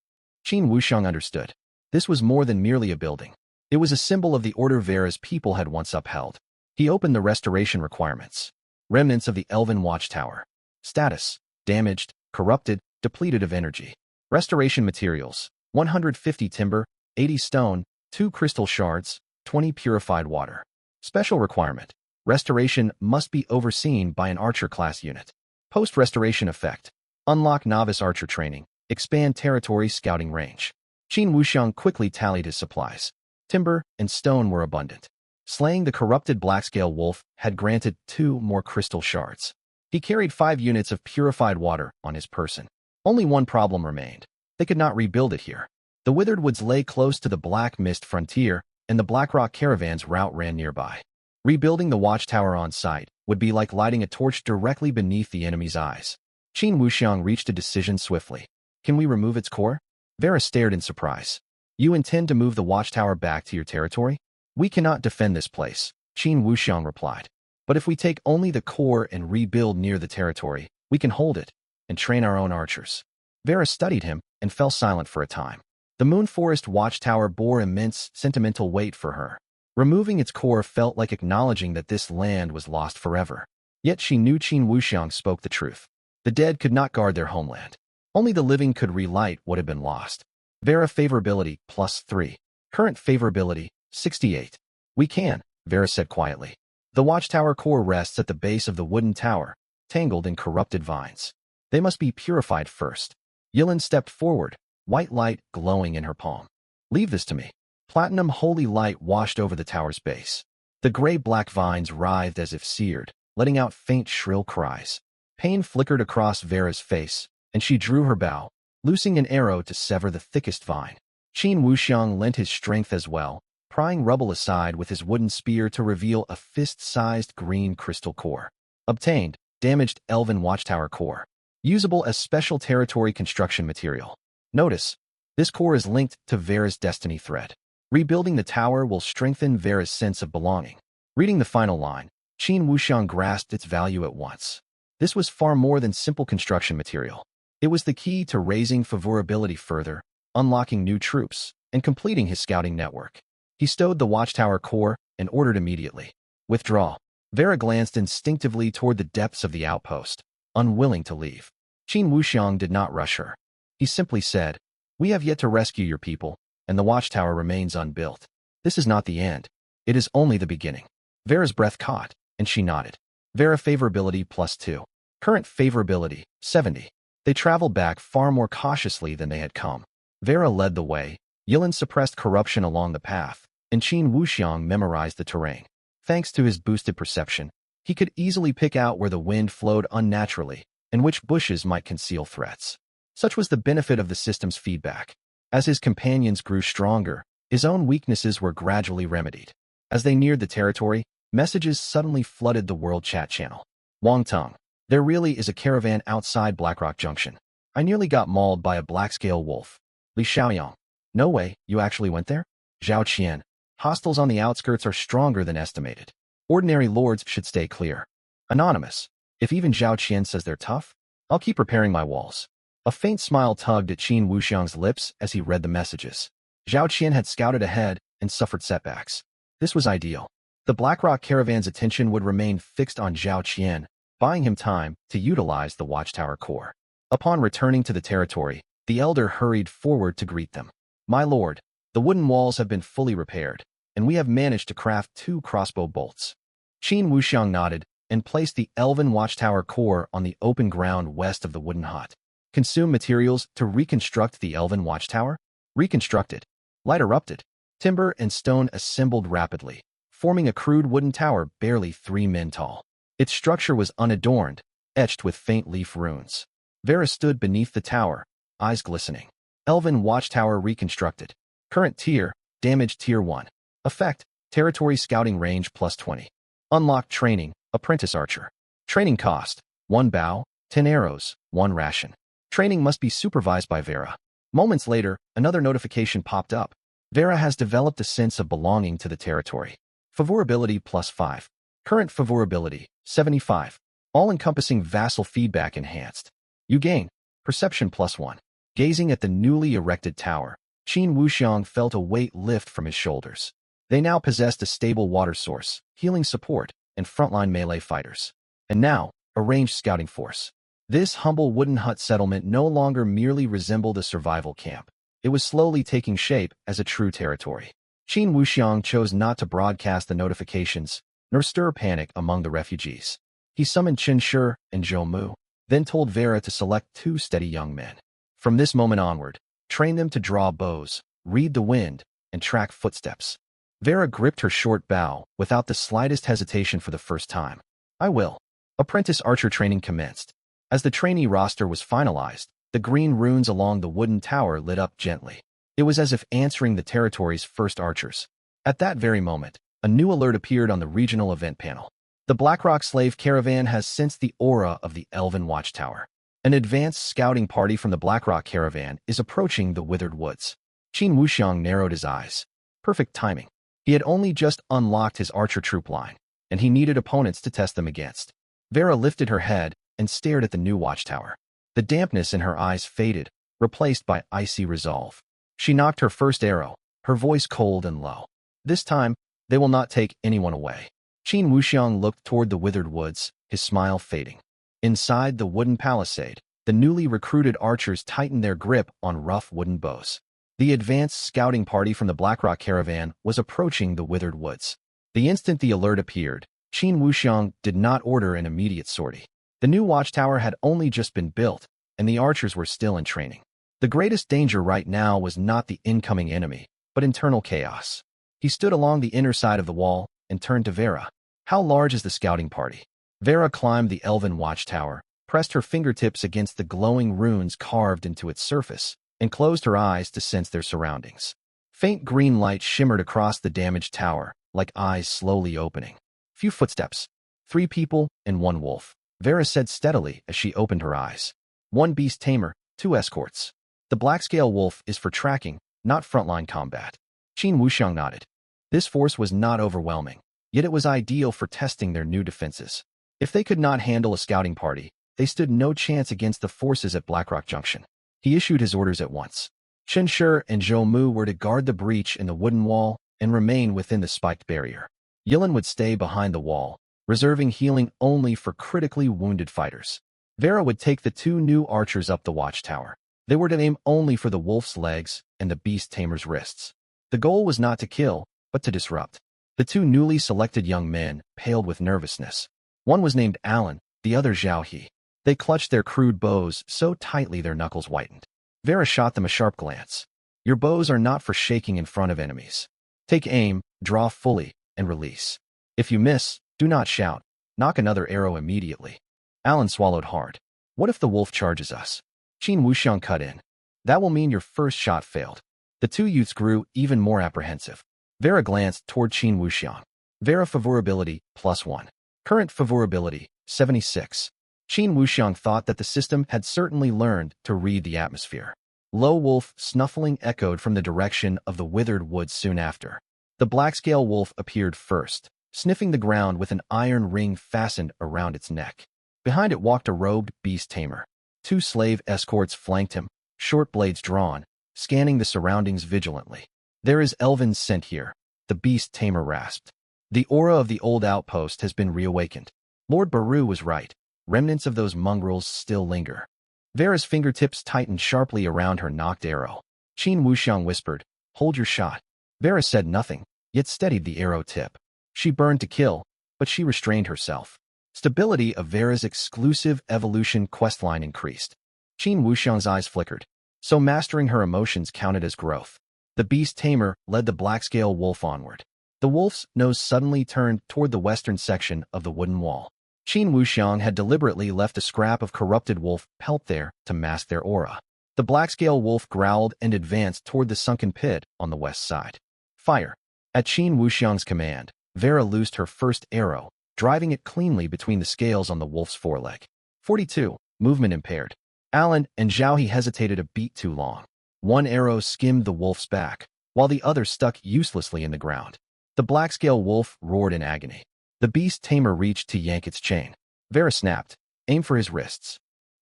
Speaker 1: Qin Wuxiang understood. This was more than merely a building. It was a symbol of the order Vera's people had once upheld. He opened the restoration requirements. Remnants of the Elven Watchtower. Status: damaged, corrupted, depleted of energy. Restoration materials: 150 timber, 80 stone, 2 crystal shards, 20 purified water. Special requirement. Restoration must be overseen by an archer class unit. Post-restoration effect. Unlock novice archer training. Expand territory scouting range. Qin Wuxiang quickly tallied his supplies. Timber and stone were abundant. Slaying the corrupted blackscale wolf had granted 2 more crystal shards. He carried 5 units of purified water on his person. Only one problem remained. They could not rebuild it here. The withered woods lay close to the Black Mist frontier, and the Blackrock caravan's route ran nearby. Rebuilding the watchtower on site would be like lighting a torch directly beneath the enemy's eyes. Qin Wuxiang reached a decision swiftly. Can we remove its core? Vera stared in surprise. You intend to move the watchtower back to your territory? We cannot defend this place, Qin Wuxiang replied. But if we take only the core and rebuild near the territory, we can hold it and train our own archers. Vera studied him and fell silent for a time. The Moon Forest watchtower bore immense sentimental weight for her. Removing its core felt like acknowledging that this land was lost forever. Yet she knew Qin Wuxiang spoke the truth. The dead could not guard their homeland. Only the living could relight what had been lost. Vera favorability +3. Current favorability 68. We can, Vera said quietly. The watchtower core rests at the base of the wooden tower, tangled in corrupted vines. They must be purified first. Yilin stepped forward, white light glowing in her palm. Leave this to me. Platinum holy light washed over the tower's base. The gray-black vines writhed as if seared, letting out faint shrill cries. Pain flickered across Vera's face, and she drew her bow, loosing an arrow to sever the thickest vine. Qin Wuxiang lent his strength as well, prying rubble aside with his wooden spear to reveal a fist-sized green crystal core. Obtained, damaged elven watchtower core. Usable as special territory construction material. Notice, this core is linked to Vera's destiny thread. Rebuilding the tower will strengthen Vera's sense of belonging. Reading the final line, Qin Wuxiang grasped its value at once. This was far more than simple construction material. It was the key to raising favorability further, unlocking new troops, and completing his scouting network. He stowed the watchtower core and ordered immediately. Withdraw. Vera glanced instinctively toward the depths of the outpost, unwilling to leave. Qin Wuxiang did not rush her. He simply said, "We have yet to rescue your people, and the watchtower remains unbuilt. This is not the end. It is only the beginning." Vera's breath caught, and she nodded. Vera favorability +2. Current favorability 70. They traveled back far more cautiously than they had come. Vera led the way, Yilin suppressed corruption along the path, and Qin Wuxiang memorized the terrain. Thanks to his boosted perception, he could easily pick out where the wind flowed unnaturally and which bushes might conceal threats. Such was the benefit of the system's feedback. As his companions grew stronger, his own weaknesses were gradually remedied. As they neared the territory, messages suddenly flooded the world chat channel. Wang Tung, there really is a caravan outside Blackrock Junction. I nearly got mauled by a blackscale wolf. Li Xiaoyang, no way, you actually went there? Zhao Qian, hostiles on the outskirts are stronger than estimated. Ordinary lords should stay clear. Anonymous, if even Zhao Qian says they're tough, I'll keep repairing my walls. A faint smile tugged at Qin Wuxiang's lips as he read the messages. Zhao Qian had scouted ahead and suffered setbacks. This was ideal. The Blackrock caravan's attention would remain fixed on Zhao Qian, buying him time to utilize the watchtower core. Upon returning to the territory, the elder hurried forward to greet them. My lord, the wooden walls have been fully repaired, and we have managed to craft 2 crossbow bolts. Qin Wuxiang nodded and placed the elven watchtower core on the open ground west of the wooden hut. Consume materials to reconstruct the elven watchtower? Reconstructed. Light erupted. Timber and stone assembled rapidly, forming a crude wooden tower barely 3 men tall. Its structure was unadorned, etched with faint leaf runes. Vera stood beneath the tower, eyes glistening. Elven watchtower reconstructed. Current tier, damage tier 1. Effect, territory scouting range +20. Unlocked training, apprentice archer. Training cost, 1 bow, 10 arrows, 1 ration. Training must be supervised by Vera. Moments later, another notification popped up. Vera has developed a sense of belonging to the territory. Favorability +5. Current favorability, 75. All-encompassing vassal feedback enhanced. You gain perception +1. Gazing at the newly erected tower, Qin Wuxiang felt a weight lift from his shoulders. They now possessed a stable water source, healing support, and frontline melee fighters. And now, a ranged scouting force. This humble wooden hut settlement no longer merely resembled a survival camp. It was slowly taking shape as a true territory. Qin Wuxiang chose not to broadcast the notifications, nor stir panic among the refugees. He summoned Qin Shi and Zhou Mu, then told Vera to select 2 steady young men. From this moment onward, train them to draw bows, read the wind, and track footsteps. Vera gripped her short bow without the slightest hesitation for the first time. I will. Apprentice archer training commenced. As the trainee roster was finalized, the green runes along the wooden tower lit up gently. It was as if answering the territory's first archers. At that very moment, a new alert appeared on the regional event panel. The Blackrock slave caravan has sensed the aura of the Elven Watchtower. An advanced scouting party from the Blackrock caravan is approaching the Withered Woods. Qin Wuxiang narrowed his eyes. Perfect timing. He had only just unlocked his archer troop line, and he needed opponents to test them against. Vera lifted her head and stared at the new watchtower. The dampness in her eyes faded, replaced by icy resolve. She knocked her first arrow, her voice cold and low. This time, they will not take anyone away. Qin Wuxiang looked toward the Withered Woods, his smile fading. Inside the wooden palisade, the newly recruited archers tightened their grip on rough wooden bows. The advanced scouting party from the Blackrock caravan was approaching the Withered Woods. The instant the alert appeared, Qin Wuxiang did not order an immediate sortie. The new watchtower had only just been built, and the archers were still in training. The greatest danger right now was not the incoming enemy, but internal chaos. He stood along the inner side of the wall and turned to Vera. How large is the scouting party? Vera climbed the elven watchtower, pressed her fingertips against the glowing runes carved into its surface, and closed her eyes to sense their surroundings. Faint green light shimmered across the damaged tower, like eyes slowly opening. Few footsteps. 3 people and 1 wolf, Vera said steadily as she opened her eyes. 1 beast tamer, 2 escorts. The black-scale wolf is for tracking, not frontline combat. Qin Wuxiang nodded. This force was not overwhelming, yet it was ideal for testing their new defenses. If they could not handle a scouting party, they stood no chance against the forces at Blackrock Junction. He issued his orders at once. Qin Shi and Zhou Mu were to guard the breach in the wooden wall and remain within the spiked barrier. Yilin would stay behind the wall, reserving healing only for critically wounded fighters. Vera would take the 2 new archers up the watchtower. They were to aim only for the wolf's legs and the beast tamer's wrists. The goal was not to kill, but to disrupt. The 2 newly selected young men paled with nervousness. One was named Alan, the other Zhao He. They clutched their crude bows so tightly their knuckles whitened. Vera shot them a sharp glance. Your bows are not for shaking in front of enemies. Take aim, draw fully, and release. If you miss, do not shout. Knock another arrow immediately. Alan swallowed hard. What if the wolf charges us? Qin Wuxiang cut in. That will mean your first shot failed. The 2 youths grew even more apprehensive. Vera glanced toward Qin Wuxiang. Vera favorability, +1. Current favorability, 76. Qin Wuxiang thought that the system had certainly learned to read the atmosphere. Low wolf snuffling echoed from the direction of the Withered Woods soon after. The black-scale wolf appeared first, sniffing the ground with an iron ring fastened around its neck. Behind it walked a robed beast tamer. 2 slave escorts flanked him, short blades drawn, scanning the surroundings vigilantly. There is elven scent here, the beast tamer rasped. The aura of the old outpost has been reawakened. Lord Baru was right. Remnants of those mongrels still linger. Vera's fingertips tightened sharply around her knocked arrow. Qin Wuxiang whispered, hold your shot. Vera said nothing, yet steadied the arrow tip. She burned to kill, but she restrained herself. Stability of Vera's exclusive evolution questline increased. Qin Wuxiang's eyes flickered. So mastering her emotions counted as growth. The beast tamer led the black-scale wolf onward. The wolf's nose suddenly turned toward the western section of the wooden wall. Qin Wuxiang had deliberately left a scrap of corrupted wolf pelt there to mask their aura. The black-scale wolf growled and advanced toward the sunken pit on the west side. Fire. At Qin Wuxiang's command, Vera loosed her first arrow, driving it cleanly between the scales on the wolf's foreleg. 42. Movement impaired. Alan and Zhao He hesitated a beat too long. One arrow skimmed the wolf's back, while the other stuck uselessly in the ground. The black-scale wolf roared in agony. The beast tamer reached to yank its chain. Vera snapped, aim for his wrists.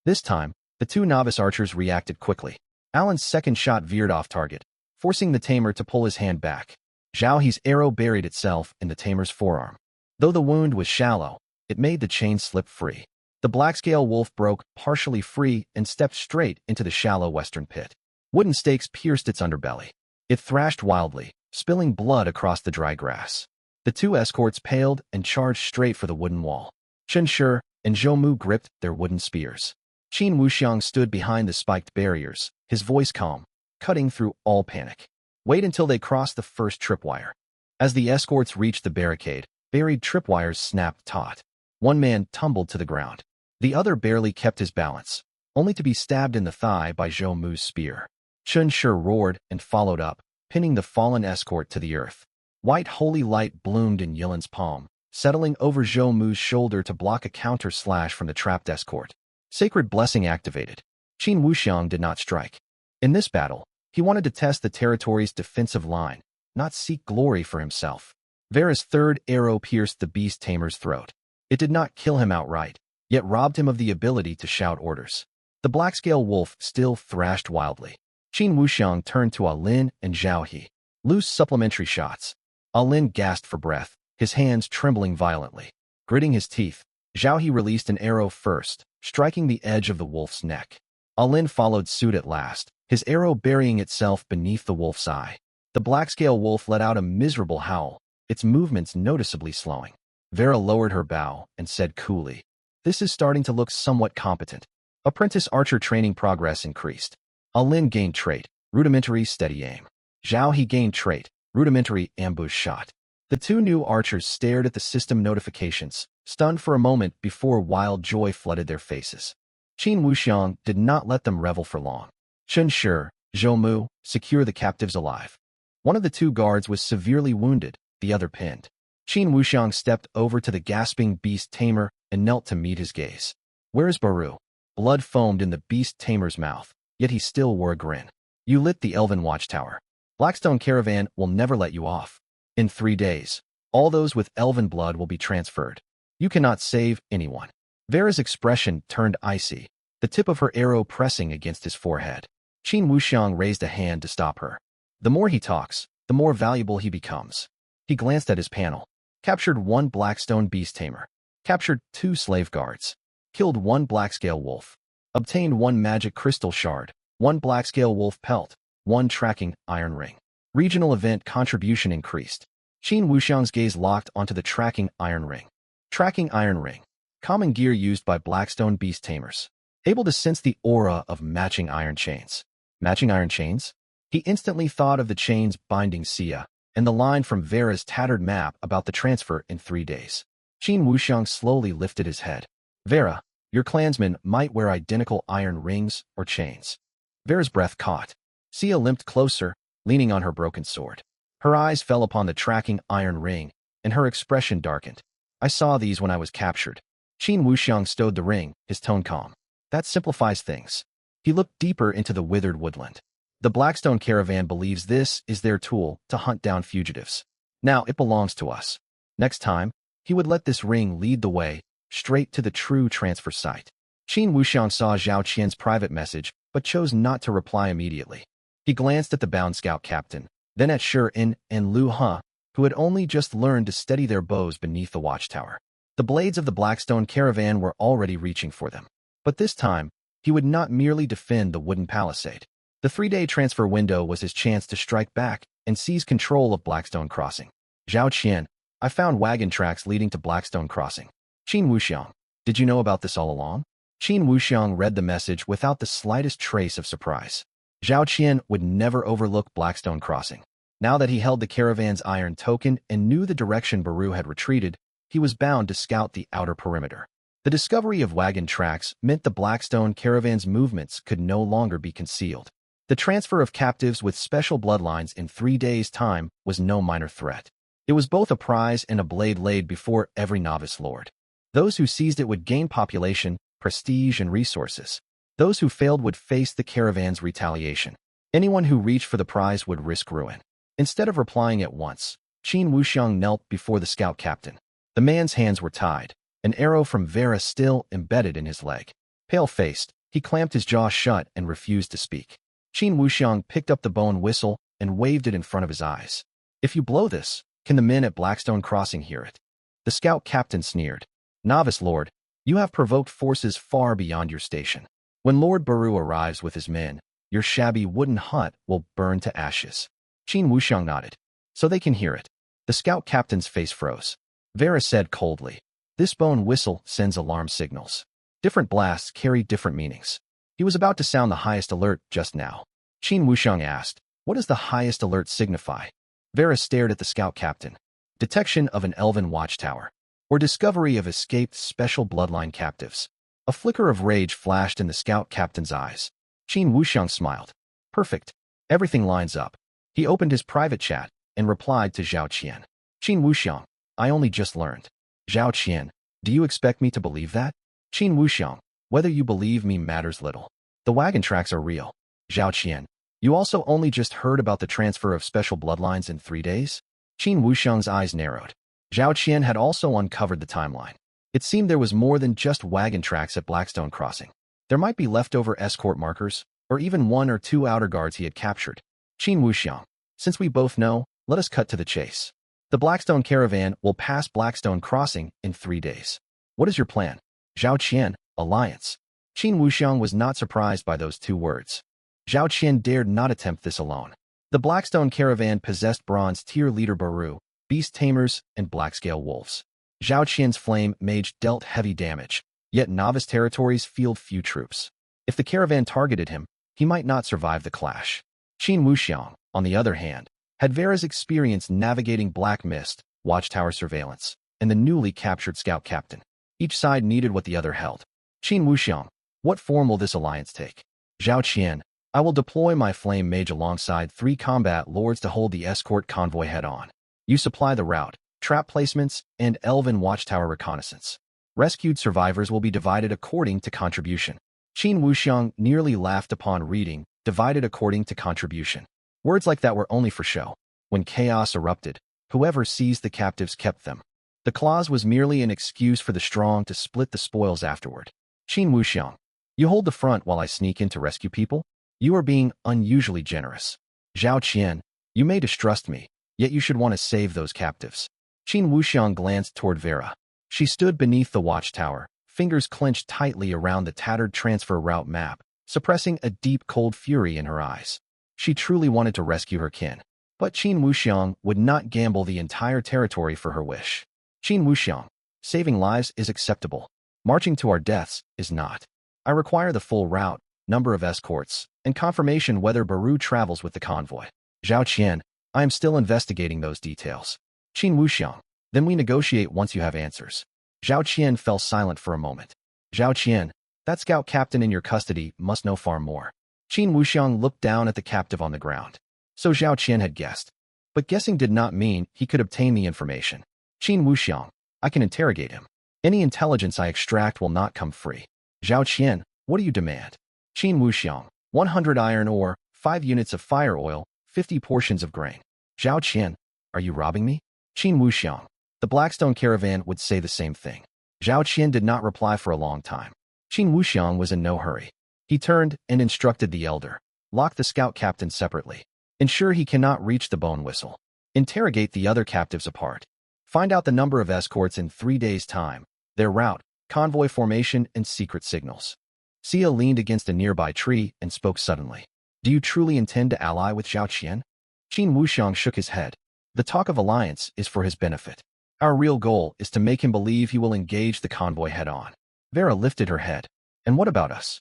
Speaker 1: This time, the 2 novice archers reacted quickly. Alan's second shot veered off target, forcing the tamer to pull his hand back. Zhao He's arrow buried itself in the tamer's forearm. Though the wound was shallow, it made the chain slip free. The black-scale wolf broke partially free and stepped straight into the shallow western pit. Wooden stakes pierced its underbelly. It thrashed wildly, spilling blood across the dry grass. The two escorts paled and charged straight for the wooden wall. Chen Shi and Zhou Mu gripped their wooden spears. Qin Wuxiang stood behind the spiked barriers, his voice calm, cutting through all panic. Wait until they cross the first tripwire. As the escorts reached the barricade, buried tripwires snapped taut. One man tumbled to the ground. The other barely kept his balance, only to be stabbed in the thigh by Zhou Mu's spear. Chen Shi roared and followed up, pinning the fallen escort to the earth. White holy light bloomed in Yilan's palm, settling over Zhou Mu's shoulder to block a counter-slash from the trapped escort. Sacred blessing activated. Qin Wuxiang did not strike. In this battle, he wanted to test the territory's defensive line, not seek glory for himself. Vera's third arrow pierced the beast tamer's throat. It did not kill him outright, yet robbed him of the ability to shout orders. The black-scale wolf still thrashed wildly. Qin Wuxiang turned to Lin and Zhao He. Loose supplementary shots. Lin gasped for breath, his hands trembling violently. Gritting his teeth, Zhao He released an arrow first, striking the edge of the wolf's neck. Lin followed suit at last, his arrow burying itself beneath the wolf's eye. The black-scale wolf let out a miserable howl, its movements noticeably slowing. Vera lowered her bow and said coolly, "This is starting to look somewhat competent." Apprentice archer training progress increased. Lin gained trait, rudimentary steady aim. Zhao He gained trait, rudimentary ambush shot. The two new archers stared at the system notifications, stunned for a moment before wild joy flooded their faces. Qin Wuxiang did not let them revel for long. Chen Shi, Zhou Mu, secure the captives alive. One of the two guards was severely wounded, the other pinned. Qin Wuxiang stepped over to the gasping beast tamer and knelt to meet his gaze. "Where is Baru?" Blood foamed in the beast tamer's mouth, yet he still wore a grin. "You lit the Elven Watchtower. Blackstone Caravan will never let you off. In 3 days, all those with elven blood will be transferred. You cannot save anyone." Vera's expression turned icy, the tip of her arrow pressing against his forehead. Qin Wuxiang raised a hand to stop her. The more he talks, the more valuable he becomes. He glanced at his panel. Captured 1 Blackstone beast tamer. Captured 2 slave guards. Killed 1 blackscale wolf. Obtained 1 magic crystal shard, 1 blackscale wolf pelt, 1 tracking iron ring. Regional event contribution increased. Qin Wuxiang's gaze locked onto the tracking iron ring. Tracking iron ring. Common gear used by Blackstone beast tamers. Able to sense the aura of matching iron chains. Matching iron chains? He instantly thought of the chains binding Sia, and the line from Vera's tattered map about the transfer in 3 days. Qin Wuxiang slowly lifted his head. "Vera, your clansmen might wear identical iron rings or chains." Vera's breath caught. Sia limped closer, leaning on her broken sword. Her eyes fell upon the tracking iron ring, and her expression darkened. "I saw these when I was captured." Qin Wuxiang stowed the ring, his tone calm. "That simplifies things." He looked deeper into the withered woodland. "The Blackstone Caravan believes this is their tool to hunt down fugitives. Now it belongs to us." Next time, he would let this ring lead the way, straight to the true transfer site. Qin Wuxiang saw Zhao Qian's private message, but chose not to reply immediately. He glanced at the bound scout captain, then at Shi In and Lu He, who had only just learned to steady their bows beneath the watchtower. The blades of the Blackstone Caravan were already reaching for them. But this time, he would not merely defend the wooden palisade. The 3-day transfer window was his chance to strike back and seize control of Blackstone Crossing. "Zhao Qian, I found wagon tracks leading to Blackstone Crossing." "Qin Wuxiang, did you know about this all along?" Qin Wuxiang read the message without the slightest trace of surprise. Zhao Qian would never overlook Blackstone Crossing. Now that he held the caravan's iron token and knew the direction Baru had retreated, he was bound to scout the outer perimeter. The discovery of wagon tracks meant the Blackstone Caravan's movements could no longer be concealed. The transfer of captives with special bloodlines in 3 days' time was no minor threat. It was both a prize and a blade laid before every novice lord. Those who seized it would gain population, prestige, and resources. Those who failed would face the caravan's retaliation. Anyone who reached for the prize would risk ruin. Instead of replying at once, Qin Wuxiang knelt before the scout captain. The man's hands were tied, an arrow from Vera still embedded in his leg. Pale-faced, he clamped his jaw shut and refused to speak. Qin Wuxiang picked up the bone whistle and waved it in front of his eyes. "If you blow this, can the men at Blackstone Crossing hear it?" The scout captain sneered. "Novice lord, you have provoked forces far beyond your station. When Lord Baru arrives with his men, your shabby wooden hut will burn to ashes. Qin Wuxiang nodded. So they can hear it. The scout captain's face froze. Vera said coldly, this bone whistle sends alarm signals. Different blasts carry different meanings. He was about to sound the highest alert just now. Qin Wuxiang asked, what does the highest alert signify? Vera stared at the scout captain. Detection of an elven watchtower, or discovery of escaped special bloodline captives. A flicker of rage flashed in the scout captain's eyes. Qin Wuxiang smiled. Perfect. Everything lines up. He opened his private chat and replied to Zhao Qian. Qin Wuxiang, I only just learned. Zhao Qian, do you expect me to believe that? Qin Wuxiang, whether you believe me matters little. The wagon tracks are real. Zhao Qian, you also only just heard about the transfer of special bloodlines in 3 days? Qin Wuxiang's eyes narrowed. Zhao Qian had also uncovered the timeline. It seemed there was more than just wagon tracks at Blackstone Crossing. There might be leftover escort markers, or even 1 or 2 outer guards he had captured. Qin Wuxiang, since we both know, let us cut to the chase. The Blackstone caravan will pass Blackstone Crossing in 3 days. What is your plan? Zhao Qian, alliance. Qin Wuxiang was not surprised by those 2 words. Zhao Qian dared not attempt this alone. The Blackstone caravan possessed bronze tier leader Baru, beast tamers, and blackscale wolves. Zhao Qian's flame mage dealt heavy damage, yet novice territories field few troops. If the caravan targeted him, he might not survive the clash. Qin Wuxiang, on the other hand, had Vera's experience navigating black mist, watchtower surveillance, and the newly captured scout captain. Each side needed what the other held. Qin Wuxiang, what form will this alliance take? Zhao Qian, I will deploy my flame mage alongside 3 combat lords to hold the escort convoy head-on. You supply the route, trap placements, and elven watchtower reconnaissance. Rescued survivors will be divided according to contribution. Qin Wuxiang nearly laughed upon reading, divided according to contribution. Words like that were only for show. When chaos erupted, whoever seized the captives kept them. The clause was merely an excuse for the strong to split the spoils afterward. Qin Wuxiang, you hold the front while I sneak in to rescue people? You are being unusually generous. Zhao Qian, you may distrust me, yet you should want to save those captives. Qin Wuxiang glanced toward Vera. She stood beneath the watchtower, fingers clenched tightly around the tattered transfer route map, suppressing a deep cold fury in her eyes. She truly wanted to rescue her kin. But Qin Wuxiang would not gamble the entire territory for her wish. Qin Wuxiang, saving lives is acceptable. Marching to our deaths is not. I require the full route, number of escorts, and confirmation whether Baru travels with the convoy. Zhao Qian, I am still investigating those details. Qin Wuxiang, then we negotiate once you have answers. Zhao Qian fell silent for a moment. Zhao Qian, that scout captain in your custody must know far more. Qin Wuxiang looked down at the captive on the ground. So Zhao Qian had guessed. But guessing did not mean he could obtain the information. Qin Wuxiang, I can interrogate him. Any intelligence I extract will not come free. Zhao Qian, what do you demand? Qin Wuxiang, 100 iron ore, 5 units of fire oil, 50 portions of grain. Zhao Qian, are you robbing me? Qin Wuxiang, the Blackstone caravan would say the same thing. Zhao Qian did not reply for a long time. Qin Wuxiang was in no hurry. He turned and instructed the elder. Lock the scout captain separately. Ensure he cannot reach the bone whistle. Interrogate the other captives apart. Find out the number of escorts in 3 days' time, their route, convoy formation, and secret signals. Xia leaned against a nearby tree and spoke suddenly. Do you truly intend to ally with Zhao Qian? Qin Wuxiang shook his head. The talk of alliance is for his benefit. Our real goal is to make him believe he will engage the convoy head-on. Vera lifted her head. And what about us?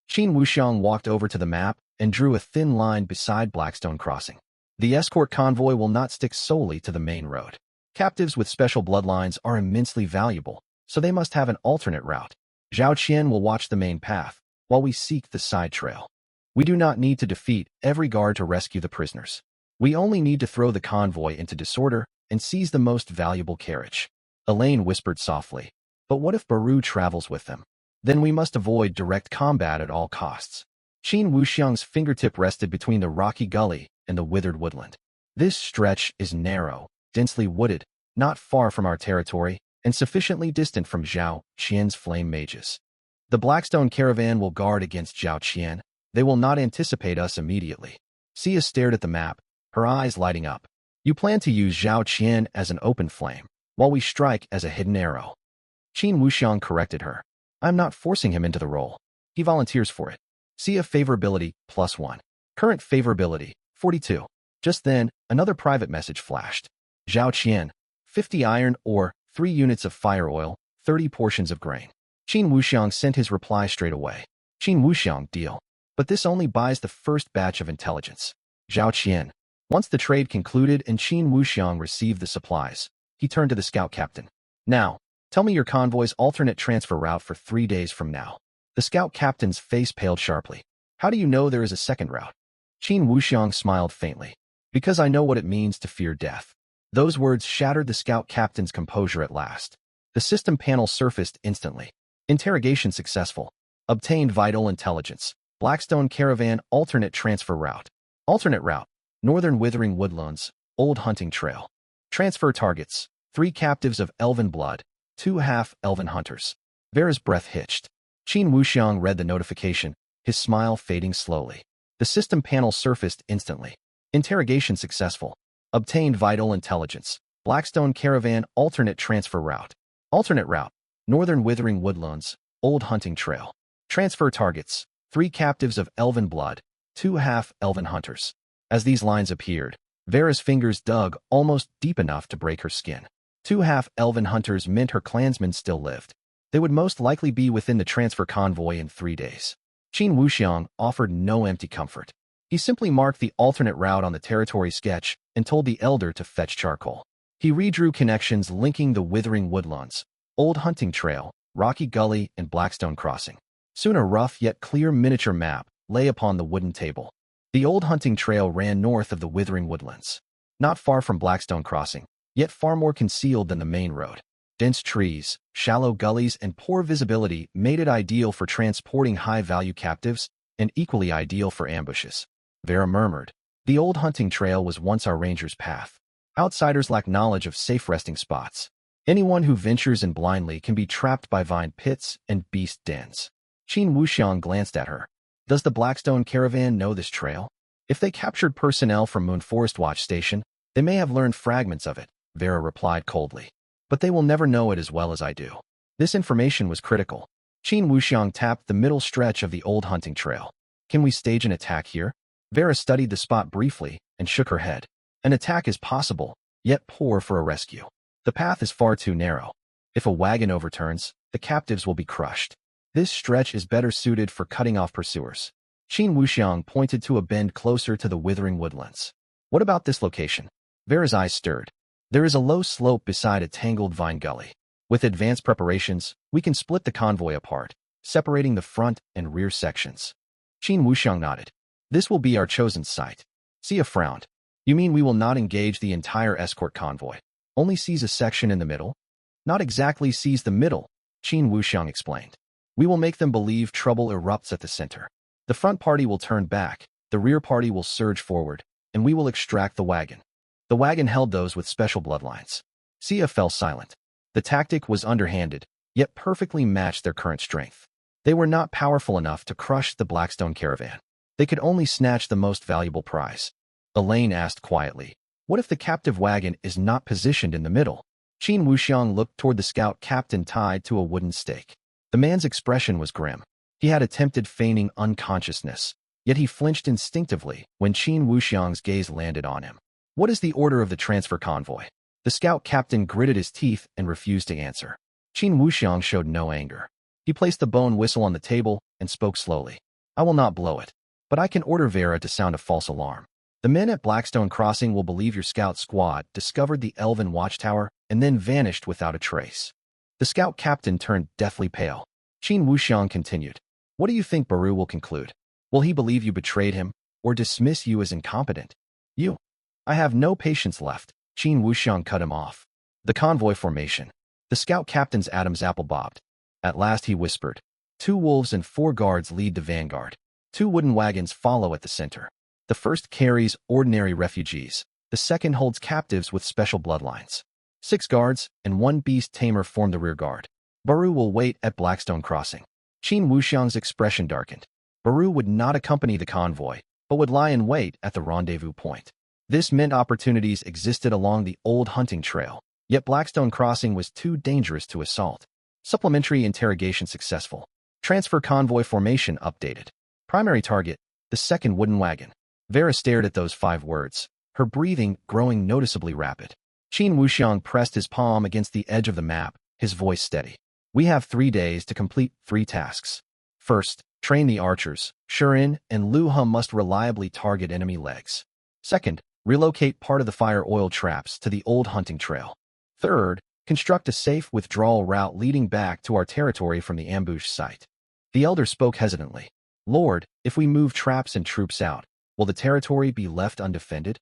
Speaker 1: Qin Wuxiang walked over to the map and drew a thin line beside Blackstone Crossing. The escort convoy will not stick solely to the main road. Captives with special bloodlines are immensely valuable, so they must have an alternate route. Zhao Qian will watch the main path, while we seek the side trail. We do not need to defeat every guard to rescue the prisoners. We only need to throw the convoy into disorder and seize the most valuable carriage. Elaine whispered softly. But what if Baru travels with them? Then we must avoid direct combat at all costs. Qin Wuxiang's fingertip rested between the rocky gully and the withered woodland. This stretch is narrow, densely wooded, not far from our territory, and sufficiently distant from Zhao Qian's flame mages. The Blackstone caravan will guard against Zhao Qian. They will not anticipate us immediately. Xia stared at the map, her eyes lighting up. You plan to use Zhao Qian as an open flame, while we strike as a hidden arrow. Qin Wuxiang corrected her. I'm not forcing him into the role. He volunteers for it. See a favorability +1. Current favorability 42. Just then, another private message flashed. Zhao Qian, 50 iron ore, 3 units of fire oil, 30 portions of grain. Qin Wuxiang sent his reply straight away. Qin Wuxiang, deal. But this only buys the first batch of intelligence. Zhao Qian. Once the trade concluded and Qin Wuxiang received the supplies, he turned to the scout captain. Now, tell me your convoy's alternate transfer route for 3 days from now. The scout captain's face paled sharply. How do you know there is a second route? Qin Wuxiang smiled faintly. Because I know what it means to fear death. Those words shattered the scout captain's composure at last. The system panel surfaced instantly. Interrogation successful. Obtained vital intelligence. Blackstone Caravan alternate transfer route. Alternate route. Northern Withering Woodlands, Old Hunting Trail. Transfer targets. 3 captives of elven blood, 2 half-elven hunters. Vera's breath hitched. Qin Wuxiang read the notification, his smile fading slowly. The system panel surfaced instantly. Interrogation successful. Obtained vital intelligence. Blackstone Caravan alternate transfer route. Alternate route. Northern Withering Woodlands, Old Hunting Trail. Transfer targets. 3 captives of elven blood, 2 half-elven hunters. As these lines appeared, Vera's fingers dug almost deep enough to break her skin. 2 half-elven hunters meant her clansmen still lived. They would most likely be within the transfer convoy in 3 days. Qin Wuxiang offered no empty comfort. He simply marked the alternate route on the territory sketch and told the elder to fetch charcoal. He redrew connections linking the Withering Woodlands, Old Hunting Trail, Rocky Gully, and Blackstone Crossing. Soon a rough yet clear miniature map lay upon the wooden table. The Old Hunting Trail ran north of the Withering Woodlands, not far from Blackstone Crossing, yet far more concealed than the main road. Dense trees, shallow gullies, and poor visibility made it ideal for transporting high-value captives and equally ideal for ambushes. Vera murmured, the Old Hunting Trail was once our ranger's path. Outsiders lack knowledge of safe resting spots. Anyone who ventures in blindly can be trapped by vine pits and beast dens. Qin Wuxiang glanced at her. Does the Blackstone Caravan know this trail? If they captured personnel from Moon Forest Watch Station, they may have learned fragments of it, Vera replied coldly. But they will never know it as well as I do. This information was critical. Qin Wuxiang tapped the middle stretch of the Old Hunting Trail. Can we stage an attack here? Vera studied the spot briefly and shook her head. An attack is possible, yet poor for a rescue. The path is far too narrow. If a wagon overturns, the captives will be crushed. This stretch is better suited for cutting off pursuers. Qin Wuxiang pointed to a bend closer to the Withering Woodlands. What about this location? Vera's eyes stirred. There is a low slope beside a tangled vine gully. With advanced preparations, we can split the convoy apart, separating the front and rear sections. Qin Wuxiang nodded. This will be our chosen site. Xia frowned. You mean we will not engage the entire escort convoy? Only seize a section in the middle? Not exactly seize the middle, Qin Wuxiang explained. We will make them believe trouble erupts at the center. The front party will turn back, the rear party will surge forward, and we will extract the wagon. The wagon held those with special bloodlines. Xia fell silent. The tactic was underhanded, yet perfectly matched their current strength. They were not powerful enough to crush the Blackstone Caravan. They could only snatch the most valuable prize. Elaine asked quietly, what if the captive wagon is not positioned in the middle? Qin Wuxiang looked toward the scout captain tied to a wooden stake. The man's expression was grim. He had attempted feigning unconsciousness, yet he flinched instinctively when Qin Wuxiang's gaze landed on him. What is the order of the transfer convoy? The scout captain gritted his teeth and refused to answer. Qin Wuxiang showed no anger. He placed the bone whistle on the table and spoke slowly. I will not blow it, but I can order Vera to sound a false alarm. The men at Blackstone Crossing will believe your scout squad discovered the elven watchtower and then vanished without a trace. The scout captain turned deathly pale. Qin Wuxiang continued. What do you think Baru will conclude? Will he believe you betrayed him, or dismiss you as incompetent? You. I have no patience left, Qin Wuxiang cut him off. The convoy formation. The scout captain's Adam's apple bobbed. At last he whispered. 2 wolves and 4 guards lead the vanguard. 2 wooden wagons follow at the center. The first carries ordinary refugees. The second holds captives with special bloodlines. 6 guards and 1 beast tamer form the rear guard. Baru will wait at Blackstone Crossing. Qin Wuxiang's expression darkened. Baru would not accompany the convoy, but would lie in wait at the rendezvous point. This meant opportunities existed along the Old Hunting Trail, yet Blackstone Crossing was too dangerous to assault. Supplementary interrogation successful. Transfer convoy formation updated. Primary target, the second wooden wagon. Vera stared at those 5 words, her breathing growing noticeably rapid. Qin Wuxiang pressed his palm against the edge of the map, his voice steady. We have 3 days to complete 3 tasks. First, train the archers. Shirin and Lu He must reliably target enemy legs. Second, relocate part of the fire oil traps to the old hunting trail. Third, construct a safe withdrawal route leading back to our territory from the ambush site. The elder spoke hesitantly. Lord, if we move traps and troops out, will the territory be left undefended?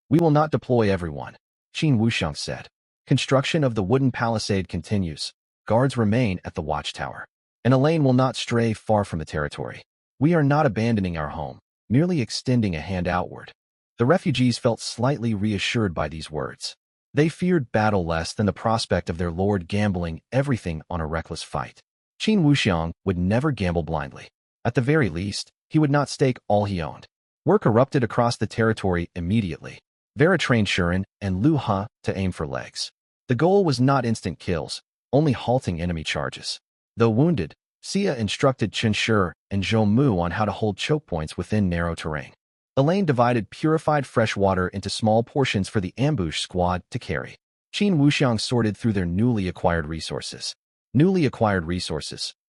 Speaker 1: We will not deploy everyone, Qin Wuxiang said. Construction of the wooden palisade continues. Guards remain at the watchtower. And Elaine will not stray far from the territory. We are not abandoning our home, merely extending a hand outward. The refugees felt slightly reassured by these words. They feared battle less than the prospect of their lord gambling everything on a reckless fight. Qin Wuxiang would never gamble blindly. At the very least, he would not stake all he owned. Work erupted across the territory immediately. Vera trained Shirin and Lu He to aim for legs. The goal was not instant kills, only halting enemy charges. Though wounded, Xia instructed Chen Shi and Zhou Mu on how to hold choke points within narrow terrain. Elaine divided purified fresh water into small portions for the ambush squad to carry. Qin Wuxiang sorted through their newly acquired resources.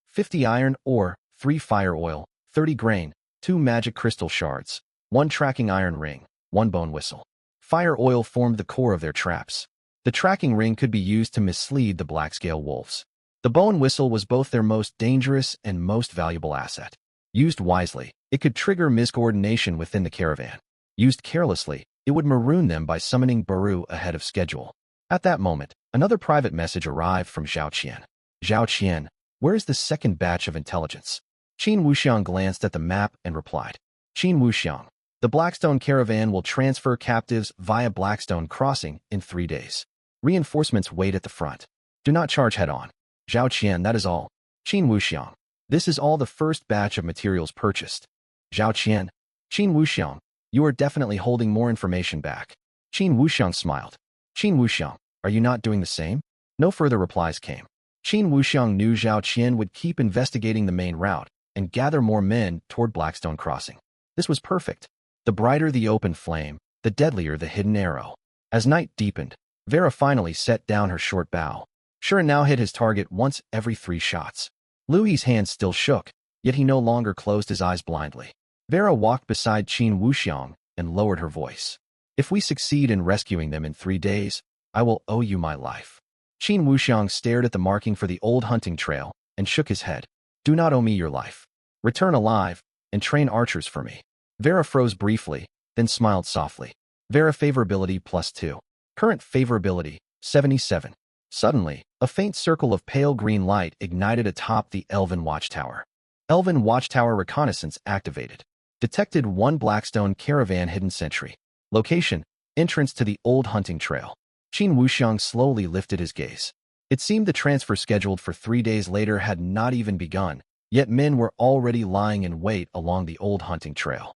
Speaker 1: 50 iron ore, 3 fire oil, 30 grain, 2 magic crystal shards, 1 tracking iron ring, 1 bone whistle. Fire oil formed the core of their traps. The tracking ring could be used to mislead the black-scale wolves. The bone whistle was both their most dangerous and most valuable asset. Used wisely, it could trigger miscoordination within the caravan. Used carelessly, it would maroon them by summoning Baru ahead of schedule. At that moment, another private message arrived from Zhao Qian. Zhao Qian, where is the second batch of intelligence? Qin Wuxiang glanced at the map and replied. Qin Wuxiang, the Blackstone caravan will transfer captives via Blackstone Crossing in 3 days. Reinforcements wait at the front. Do not charge head-on. Zhao Qian, that is all. Qin Wuxiang, this is all the first batch of materials purchased. Zhao Qian, Qin Wuxiang, you are definitely holding more information back. Qin Wuxiang smiled. Qin Wuxiang, are you not doing the same? No further replies came. Qin Wuxiang knew Zhao Qian would keep investigating the main route and gather more men toward Blackstone Crossing. This was perfect. The brighter the open flame, the deadlier the hidden arrow. As night deepened, Vera finally set down her short bow. Shirin now hit his target once every 3 shots. Louis's hands still shook, yet he no longer closed his eyes blindly. Vera walked beside Qin Wuxiang and lowered her voice. If we succeed in rescuing them in 3 days, I will owe you my life. Qin Wuxiang stared at the marking for the old hunting trail and shook his head. Do not owe me your life. Return alive and train archers for me. Vera froze briefly, then smiled softly. Vera favorability +2. Current favorability, 77. Suddenly, a faint circle of pale green light ignited atop the Elven Watchtower. Elven Watchtower reconnaissance activated. Detected 1 Blackstone caravan hidden sentry. Location, entrance to the old hunting trail. Qin Wuxiang slowly lifted his gaze. It seemed the transfer scheduled for 3 days later had not even begun, yet men were already lying in wait along the old hunting trail.